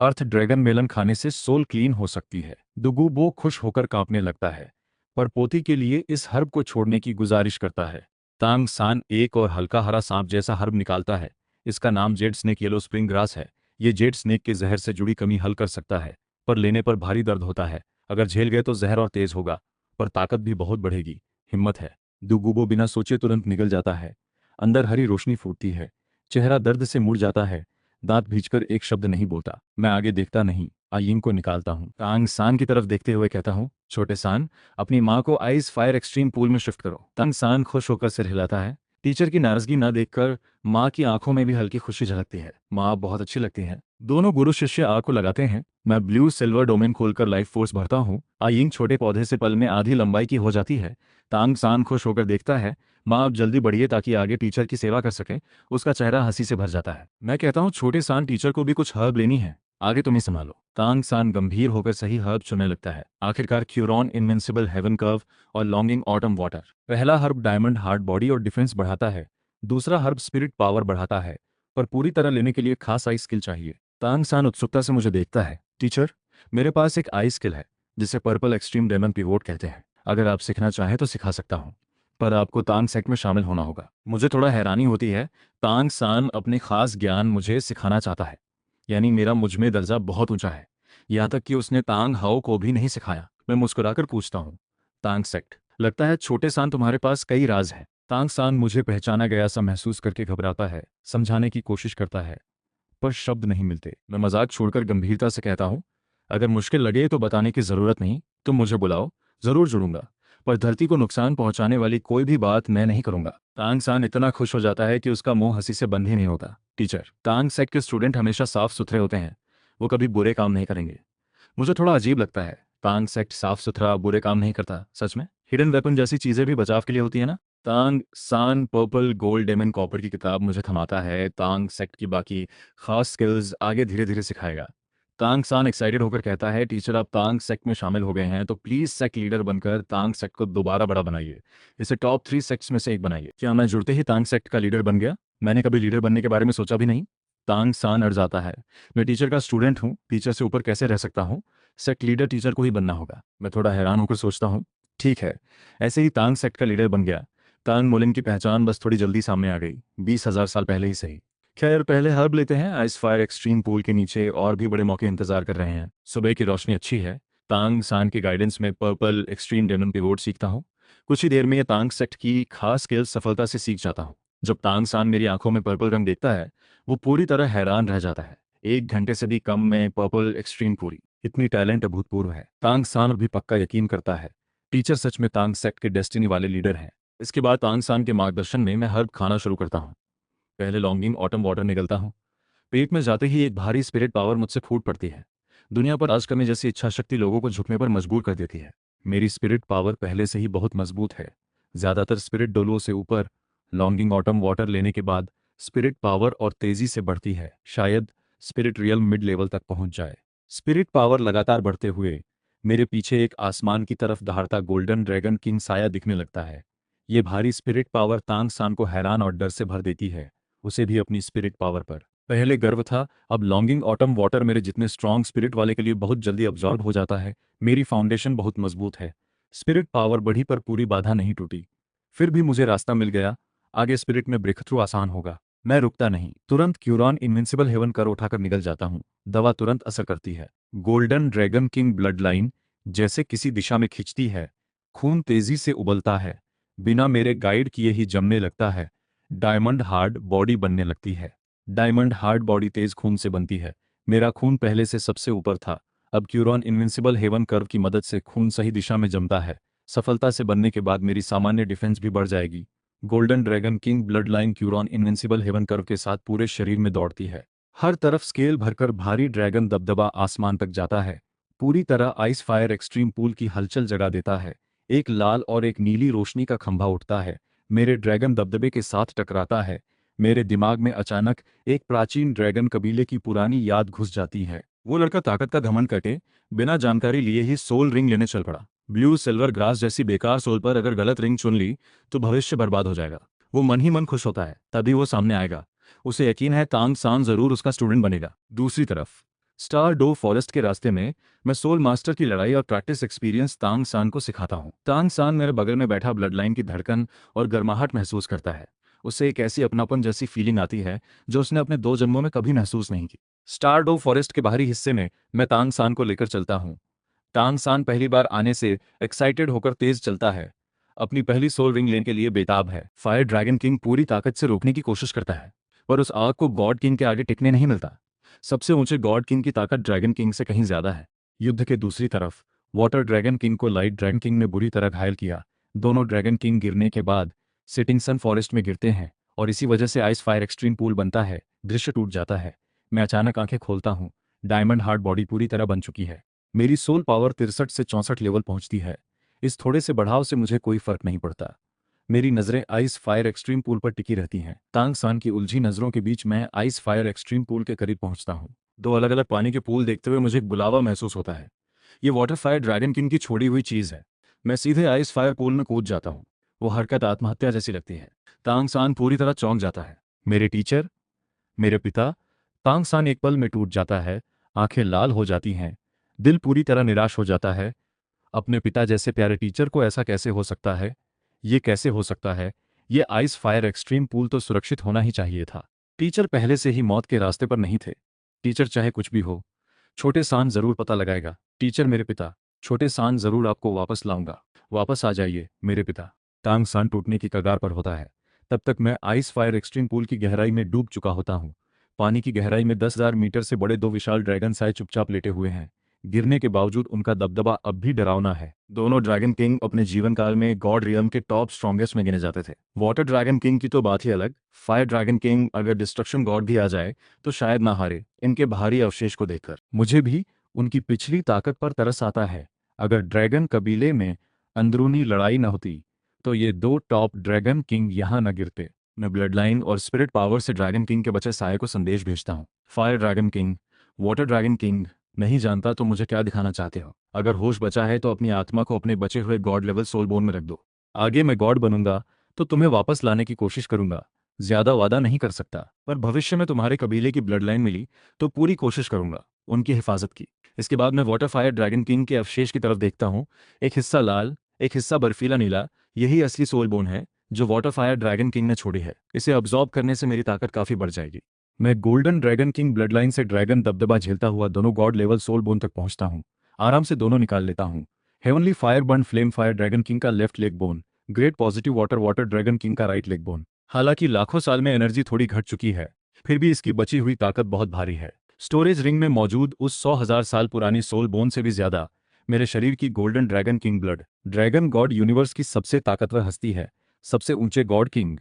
अर्थ ड्रैगन मेलन खाने से सोल क्लीन हो सकती है। दुगुबो खुश होकर कांपने लगता है, पर पोती के लिए इस हर्ब को छोड़ने की गुजारिश करता है। तांग सान एक और हल्का हरा सांप जैसा हर्ब निकालता है। इसका नाम Z snake yellow spring grass है। ये जेड स्नेक के जहर से जुड़ी कमी हल कर सकता है, पर लेने पर भारी दर्द होता है। अगर झेल गए तो जहर और तेज होगा, पर ताकत भी बहुत बढ़ेगी। हिम्मत है। दुगुबो बिना सोचे तुरंत निकल जाता है। अंदर हरी रोशनी फूटती है। चेहरा दर्द से मुड़ जाता है। दांत भींचकर एक शब्द नहीं बोलता। मैं आगे देखता नहीं, आयिंग को निकालता हूँ। तांग सान की तरफ देखते हुए कहता हूँ, छोटे सान, अपनी माँ को आइस फायर एक्सट्रीम पूल में शिफ्ट करो। तांग सान खुश होकर सिर हिलाता है। टीचर की नाराजगी न देखकर माँ की आंखों में भी हल्की खुशी झलकती है। माँ आप बहुत अच्छी लगती हैं। दोनों गुरु शिष्य आग को लगाते हैं। मैं ब्लू सिल्वर डोमेन खोलकर लाइफ फोर्स भरता हूँ। आयिंग छोटे पौधे से पल में आधी लंबाई की हो जाती है। तांग सान खुश होकर देखता है, माँ आप जल्दी बढ़िए ताकि आगे टीचर की सेवा कर सकें। उसका चेहरा हंसी से भर जाता है। मैं कहता हूँ, छोटे सान, टीचर को भी कुछ हर्ब लेनी है, आगे तुम ही संभालो। तांग सान गंभीर होकर सही हर्ब चुनने लगता है। आखिरकार क्यूरॉन इनविंसिबल हेवन कर्व और लॉन्गिंग ऑटम वाटर। पहला हर्ब डायमंड हार्ट बॉडी और डिफेंस बढ़ाता है। दूसरा हर्ब स्पिरिट पावर बढ़ाता है, पर पूरी तरह लेने के लिए खास आई स्किल चाहिए। तांग सान उत्सुकता से मुझे देखता है। टीचर, मेरे पास एक आई स्किल है जिसे पर्पल एक्सट्रीम डेमन पिवोट कहते हैं। अगर आप सीखना चाहें तो सिखा सकता हूँ, पर आपको तांग सेक्ट में शामिल होना होगा। मुझे थोड़ा हैरानी होती है। तांग सान अपने खास ज्ञान मुझे सिखाना चाहता है, यानी मेरा मुझमें दर्जा बहुत ऊंचा है। यहाँ तक कि उसने तांग हाओ को भी नहीं सिखाया। मैं मुस्कुराकर पूछता हूँ, तांग सेक्ट, लगता है छोटे सान तुम्हारे पास कई राज हैं। तांग सान मुझे पहचाना गया सा महसूस करके घबराता है। समझाने की कोशिश करता है, पर शब्द नहीं मिलते। मैं मजाक छोड़कर गंभीरता से कहता हूँ, अगर मुश्किल लगे तो बताने की जरूरत नहीं, तुम मुझे बुलाओ, जरूर जुड़ूंगा, पर धरती को नुकसान पहुंचाने वाली कोई भी बात मैं नहीं करूंगा। तांग सान इतना खुश हो जाता है कि उसका मुंह हंसी से बंद ही नहीं होता। टीचर, तांग सेक्ट के स्टूडेंट हमेशा साफ सुथरे होते हैं, वो कभी बुरे काम नहीं करेंगे। मुझे थोड़ा अजीब लगता है। तांग सेक्ट साफ सुथरा बुरे काम नहीं करता, सच में? हिडन वेपन जैसी चीजें भी बचाव के लिए होती है ना? तांग सान पर्पल गोल्ड डेमन कॉपर की किताब मुझे थमाता है। तांग सेक्ट की बाकी खास स्किल्स आगे धीरे धीरे सिखाएगा। तांग सान एक्साइटेड होकर कहता है, टीचर आप तांग सेक्ट में शामिल हो गए हैं तो प्लीज सेक्ट लीडर बनकर तांग सेक्ट को दोबारा बड़ा बनाइए। इसे टॉप 3 सेक्ट्स में से एक बनाइए। क्या मैं जुड़ते ही तांग सेक्ट का लीडर बन गया? मैंने कभी लीडर बनने के बारे में सोचा भी नहीं। तांग सान अड़ जाता है, मैं टीचर का स्टूडेंट हूँ, टीचर से ऊपर कैसे रह सकता हूँ? सेक्ट लीडर टीचर को ही बनना होगा। मैं थोड़ा हैरान होकर सोचता हूँ, ठीक है। ऐसे ही तांग सेक्ट का लीडर बन गया। तांग मोलिन की पहचान बस थोड़ी जल्दी सामने आ गई, 20,000 साल पहले ही सही। खैर पहले हर्ब लेते हैं। आइस फायर एक्सट्रीम पूल के नीचे और भी बड़े मौके इंतजार कर रहे हैं। सुबह की रोशनी अच्छी है। तांग सान के गाइडेंस में पर्पल एक्सट्रीम डेमन पिवोट सीखता हूँ। कुछ ही देर में ये तांग सेक्ट की खास स्किल्स सफलता से सीख जाता हूँ। जब तांग सान मेरी आंखों में पर्पल रंग देखता है, वो पूरी तरह हैरान रह जाता है। 1 घंटे से भी कम में पर्पल एक्सट्रीम पूरी, इतनी टैलेंट अभूतपूर्व है। तांग सान अभी पक्का यकीन करता है, टीचर सच में तांग सेक्ट के डेस्टिनी वाले लीडर हैं। इसके बाद तांग सान के मार्गदर्शन में मैं हर्ब खाना शुरू करता हूँ। पहले लॉन्गिंग ऑटम वाटर निगलता हूँ। पेट में जाते ही एक भारी स्पिरिट पावर मुझसे फूट पड़ती है। दुनिया पर राज करने जैसी इच्छा शक्ति लोगों को झुकने पर मजबूर कर देती है। मेरी स्पिरिट पावर पहले से ही बहुत मजबूत है। ज्यादातर स्पिरिट डोलुओं से ऊपर। लॉन्गिंग ऑटम वाटर लेने के बाद स्पिरिट पावर और तेजी से बढ़ती है। शायद स्पिरिट रियल मिड लेवल तक पहुंच जाए। स्पिरिट पावर लगातार बढ़ते हुए मेरे पीछे एक आसमान की तरफ दहाड़ता गोल्डन ड्रैगन किंग साया दिखने लगता है। ये भारी स्पिरिट पावर तांग सान को हैरान और डर से भर देती है, उसे भी अपनी स्पिरिट पावर पर। पहले गर्व था, अब लॉन्गिंग ऑटम वाटर मेरे जितने स्ट्रॉन्ग स्पिरिट वाले के लिए बहुत जल्दी अब्जॉर्ब हो जाता है। मेरी फाउंडेशन बहुत मजबूत है। स्पिरिट पावर बढ़ी पर पूरी बाधा नहीं टूटी। फिर भी मुझे रास्ता मिल गया। आगे स्पिरिट में ब्रेक थ्रू आसान होगा। मैं रुकता नहीं, तुरंत क्यूरॉन इनविंसिबल हेवन कर उठाकर निकल जाता हूँ। दवा तुरंत असर करती है। Golden dragon king blood line जैसे किसी दिशा में खिंचती है। खून तेजी से उबलता है, बिना मेरे गाइड किए ही जमने लगता है। डायमंड हार्ड बॉडी बनने लगती है। डायमंड हार्ड बॉडी तेज खून से बनती है। मेरा खून पहले से सबसे ऊपर था। अब क्यूरॉन इनविंसिबल हेवन कर्व की मदद से खून सही दिशा में जमता है। सफलता से बनने के बाद मेरी सामान्य डिफेंस भी बढ़ जाएगी। Golden dragon king blood line क्यूरॉन इनविंसिबल हेवन कर्व के साथ पूरे शरीर में दौड़ती है। हर तरफ स्केल भरकर भारी ड्रैगन दबदबा आसमान तक जाता है। पूरी तरह आइस फायर एक्सट्रीम पूल की हलचल जगा देता है। एक लाल और एक नीली रोशनी का खंभा उठता है, मेरे ड्रैगन दबदबे के साथ टकराता है। मेरे दिमाग में अचानक एक प्राचीन ड्रैगन कबीले की पुरानी याद घुस जाती है। वो लड़का ताकत का घमंड करके बिना जानकारी लिए ही सोल रिंग लेने चल पड़ा। ब्लू सिल्वर ग्रास जैसी बेकार सोल पर अगर गलत रिंग चुन ली तो भविष्य बर्बाद हो जाएगा। वो मन ही मन खुश होता है, तभी वो सामने आएगा। उसे यकीन है तांग सान जरूर उसका स्टूडेंट बनेगा। दूसरी तरफ स्टार डो फॉरेस्ट के रास्ते में मैं सोल मास्टर की लड़ाई और प्रैक्टिस एक्सपीरियंस तांग सान को सिखाता हूँ। तांग सान मेरे बगल में बैठा ब्लड लाइन की धड़कन और गर्माहट महसूस करता है। उससे एक ऐसी अपनापन जैसी फीलिंग आती है जो उसने अपने 2 जन्मों में कभी महसूस नहीं की। स्टार डो फॉरेस्ट के बाहरी हिस्से में मैं तांग सान को लेकर चलता हूँ। तांग सान पहली बार आने से एक्साइटेड होकर तेज चलता है। अपनी पहली सोल रिंग लेने के लिए बेताब है। फायर ड्रैगन किंग पूरी ताकत से रोकने की कोशिश करता है, पर उस आग को गॉड किंग के आगे टिकने नहीं मिलता। सबसे ऊंचे गॉड किंग की ताकत ड्रैगन किंग से कहीं ज्यादा है। युद्ध के दूसरी तरफ वाटर ड्रैगन किंग को लाइट ड्रैगन किंग ने बुरी तरह घायल किया। दोनों ड्रैगन किंग गिरने के बाद सिटिंग सन फॉरेस्ट में गिरते हैं और इसी वजह से आइस फायर एक्सट्रीम पूल बनता है। दृश्य टूट जाता है। मैं अचानक आंखें खोलता हूँ। डायमंड हार्ड बॉडी पूरी तरह बन चुकी है। मेरी सोल पावर 63 से 64 लेवल पहुंचती है। इस थोड़े से बढ़ाव से मुझे कोई फर्क नहीं पड़ता। मेरी नजरें आइस फायर एक्सट्रीम पूल पर टिकी रहती हैं। तांग सान की उलझी नजरों के बीच मैं आइस फायर एक्सट्रीम पूल के करीब पहुंचता हूँ। 2 अलग अलग पानी के पूल देखते हुए मुझे एक बुलावा महसूस होता है। ये वाटर फायर ड्रैगन किंग की छोड़ी हुई चीज है। मैं सीधे आइस फायर पूल में कूद जाता हूँ। वो हरकत आत्महत्या जैसी लगती है। तांग सान पूरी तरह चौंक जाता है। मेरे टीचर, मेरे पिता। तांग सान एक पल में टूट जाता है। आंखें लाल हो जाती हैं। दिल पूरी तरह निराश हो जाता है। अपने पिता जैसे प्यारे टीचर को ऐसा कैसे हो सकता है? ये कैसे हो सकता है? ये आइस फायर एक्सट्रीम पूल तो सुरक्षित होना ही चाहिए था। टीचर पहले से ही मौत के रास्ते पर नहीं थे। टीचर चाहे कुछ भी हो, छोटे सान जरूर पता लगाएगा। टीचर मेरे पिता, छोटे सान जरूर आपको वापस लाऊंगा। वापस आ जाइए मेरे पिता। टांग सान टूटने की कगार पर होता है। तब तक मैं आइस फायर एक्सट्रीम पूल की गहराई में डूब चुका होता हूँ। पानी की गहराई में 10,000 मीटर से बड़े 2 विशाल ड्रैगन साए चुपचाप लेटे हुए हैं। गिरने के बावजूद उनका दबदबा अब भी डरावना है। दोनों ड्रैगन किंग अपने जीवन काल में गॉड रियम के टॉप स्ट्रॉन्गेस्ट में गिने जाते थे। वाटर ड्रैगन किंग की तो बात ही अलग। फायर ड्रैगन किंग अगर डिस्ट्रक्शन गॉड भी आ जाए तो शायद ना हारे। इनके भारी अवशेष को देखकर मुझे भी उनकी पिछली ताकत पर तरस आता है। अगर ड्रैगन कबीले में अंदरूनी लड़ाई न होती तो ये दो टॉप ड्रैगन किंग यहाँ न गिरते। मैं ब्लड लाइन और स्पिरिट पावर से ड्रैगन किंग के बचे साये को संदेश भेजता हूँ। Fire dragon king, water dragon king, नहीं जानता तो मुझे क्या दिखाना चाहते हो? अगर होश बचा है तो अपनी आत्मा को अपने बचे हुए गॉड लेवल सोल बोन में रख दो। आगे मैं गॉड बनूंगा तो तुम्हें वापस लाने की कोशिश करूंगा। ज्यादा वादा नहीं कर सकता, पर भविष्य में तुम्हारे कबीले की ब्लड लाइन मिली तो पूरी कोशिश करूंगा उनकी हिफाजत की। इसके बाद मैं वाटर फायर ड्रैगन किंग के अवशेष की तरफ देखता हूँ। एक हिस्सा लाल, एक हिस्सा बर्फीला नीला। यही असली सोल बोन है जो वाटर फायर ड्रैगन किंग ने छोड़ी है। इसे अब्जॉर्ब करने से मेरी ताकत काफी बढ़ जाएगी। मैं golden dragon king blood line से ड्रैगन दबदबा झेलता हुआ दोनों गॉड लेवल सोल बोन तक पहुंचता हूँ। आराम से दोनों निकाल लेता हूँ। Heavenly fire burn flame fire dragon king का left leg bone, great positive water water dragon king का राइट लेग बोन। हालांकि लाखों साल में एनर्जी थोड़ी घट चुकी है, फिर भी इसकी बची हुई ताकत बहुत भारी है। स्टोरेज रिंग में मौजूद उस 100,000 साल पुरानी सोल बोन से भी ज्यादा मेरे शरीर की golden dragon king blood. Dragon god universe की सबसे ताकतवर हस्ती है, सबसे ऊंचे गॉड किंग।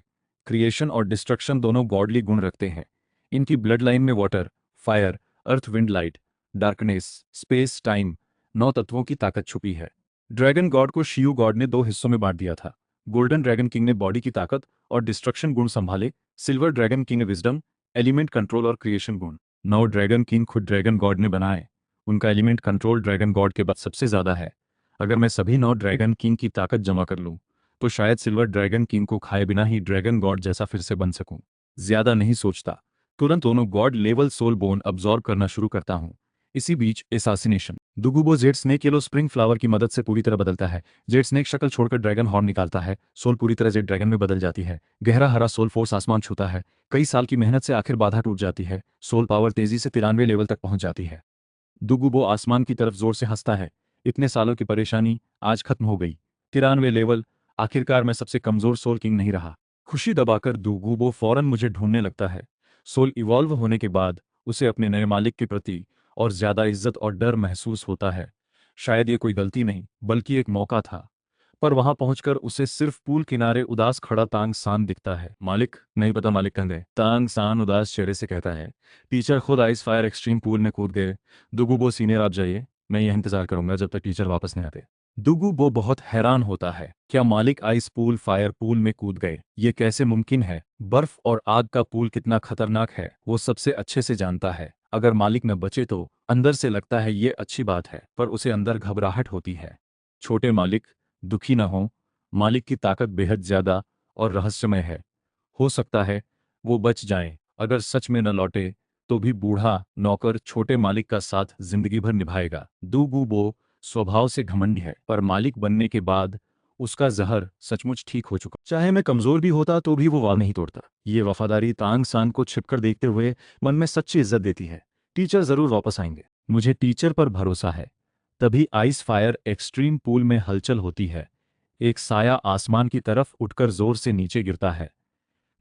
क्रिएशन और डिस्ट्रक्शन दोनों गॉडली गुण रखते हैं। इनकी ब्लड लाइन में water, fire, earth, wind, light, darkness, space, time, 9 तत्वों की ताकत छुपी है। ड्रैगन गॉड को शियू गॉड ने 2 हिस्सों में बांट दिया था। गोल्डन ड्रैगन किंग ने बॉडी की ताकत और डिस्ट्रक्शन गुण संभाले, सिल्वर ड्रैगन किंग ने विजडम, एलिमेंट कंट्रोल और क्रिएशन गुण। 9 ड्रैगन किंग खुद ड्रैगन गॉड ने बनाए। उनका एलिमेंट कंट्रोल ड्रैगन गॉड के बाद सबसे ज्यादा है। अगर मैं सभी 9 ड्रैगन किंग की ताकत जमा कर लूं तो शायद सिल्वर ड्रैगन किंग को खाए बिना ही ड्रैगन गॉड जैसा फिर से बन सकूं। ज्यादा नहीं सोचता, तुरंत दोनों god level soul bone absorb करना शुरू करता हूं। इसी बीच assassination. Dugubo jade snake yellow spring flower की मदद से पूरी तरह बदलता है। जेड स्नेक शक्ल छोड़कर ड्रैगन हॉर्न निकालता है। सोल पूरी तरह जेड ड्रैगन में बदल जाती है। गहरा हरा सोल फोर्स आसमान छूता है। कई साल की मेहनत से आखिर बाधा टूट जाती है। सोल पावर तेजी से 93 लेवल तक पहुंच जाती है। दुगुबो आसमान की तरफ जोर से हंसता है। इतने सालों की परेशानी आज खत्म हो गई। 93 लेवल, आखिरकार मैं सबसे कमजोर सोल किंग नहीं रहा। खुशी दबाकर दुगुबो फौरन मुझे ढूंढने लगता है। सोल इवॉल्व होने के बाद उसे अपने नए मालिक के प्रति और ज्यादा इज्जत और डर महसूस होता है। शायद ये कोई गलती नहीं बल्कि एक मौका था। पर वहां पहुंचकर उसे सिर्फ पूल किनारे उदास खड़ा तांग सान दिखता है। मालिक, नहीं पता मालिक कहाँ गए? तांग सान उदास चेहरे से कहता है। टीचर खुद आइस फायर एक्सट्रीम पूल में कूद गए। दुगुबो सीनियर आप जाइए, मैं यह इंतजार करूंगा जब तक टीचर वापस नहीं आते। दुगुबो बहुत हैरान होता है। क्या मालिक आइस पूल फायर पूल में कूद गए? ये कैसे मुमकिन है? बर्फ और आग का पूल कितना खतरनाक है वो सबसे अच्छे से जानता है। अगर मालिक न बचे तो अंदर से लगता है ये अच्छी बात है, पर उसे अंदर घबराहट होती है। छोटे मालिक, दुखी न हो। मालिक की ताकत बेहद ज्यादा और रहस्यमय है। हो सकता है वो बच जाएं। अगर सच में न लौटे तो भी बूढ़ा नौकर छोटे मालिक का साथ जिंदगी भर निभाएगा। दुगुबो स्वभाव से घमंडी है, पर मालिक बनने के बाद उसका जहर सचमुच ठीक हो चुका। चाहे मैं कमजोर भी होता तो भी वो वाल नहीं तोड़ता। ये वफादारी तांग सान को छिपकर देखते हुए मन में सच्ची इज्जत देती है। टीचर जरूर वापस आएंगे, मुझे टीचर पर भरोसा है। तभी आइस फायर एक्सट्रीम पूल में हलचल होती है। एक साया आसमान की तरफ उठकर जोर से नीचे गिरता है।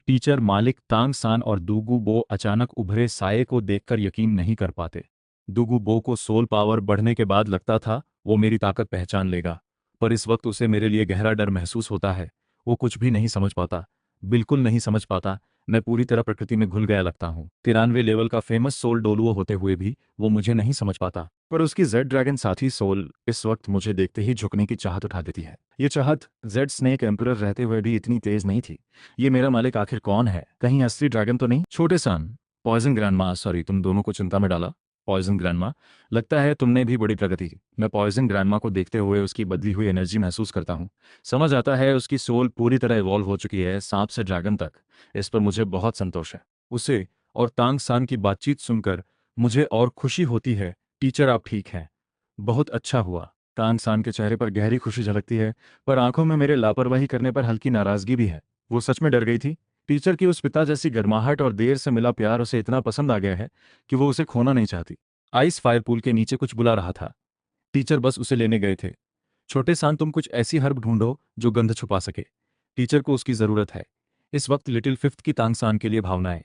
टीचर, मालिक, तांग सान और दुगुबो अचानक उभरे साये को देखकर यकीन नहीं कर पाते। दुगुबो को सोल पावर बढ़ने के बाद लगता था वो मेरी ताकत पहचान लेगा, पर इस वक्त उसे मेरे लिए गहरा डर महसूस होता है। वो कुछ भी नहीं समझ पाता, बिल्कुल नहीं समझ पाता। मैं पूरी तरह प्रकृति में घुल गया लगता हूँ। 93 लेवल का फेमस सोल डोलुओ होते हुए भी वो मुझे नहीं समझ पाता। पर उसकी जेड ड्रैगन साथी सोल इस वक्त मुझे देखते ही झुकने की चाहत उठा देती है। ये चाहत जेड स्नेक एम्परर रहते हुए भी इतनी तेज नहीं थी। ये मेरा मालिक आखिर कौन है? कहीं असली ड्रैगन तो नहीं? छोटे सन, पॉइजन ग्रैंडमा, सॉरी, तुम दोनों को चिंता में डाला। पॉइजन ग्रैंडमा, लगता है तुमने भी बड़ी प्रगति की। मैं पॉइजन ग्रैंडमा को देखते हुए उसकी बदली हुई एनर्जी महसूस करता हूँ। समझ आता है उसकी सोल पूरी तरह इवॉल्व हो चुकी है, सांप से ड्रैगन तक। इस पर मुझे बहुत संतोष है। उसे और तांग सान की बातचीत सुनकर मुझे और खुशी होती है। टीचर, आप ठीक हैं? बहुत अच्छा हुआ। तांग सान के चेहरे पर गहरी खुशी झलकती है, पर आंखों में मेरे लापरवाही करने पर हल्की नाराजगी भी है। वो सच में डर गई थी। टीचर की उस पिता जैसी गर्माहट और देर से मिला प्यार उसे इतना पसंद आ गया है कि वो उसे खोना नहीं चाहती। आइस फायर पूल के नीचे कुछ बुला रहा था। टीचर बस उसे लेने गए थे। छोटे सान, तुम कुछ ऐसी हर्ब ढूंढो जो गंध छुपा सके। टीचर को उसकी जरूरत है। इस वक्त लिटिल फिफ्थ की तांग सान के लिए भावनाएं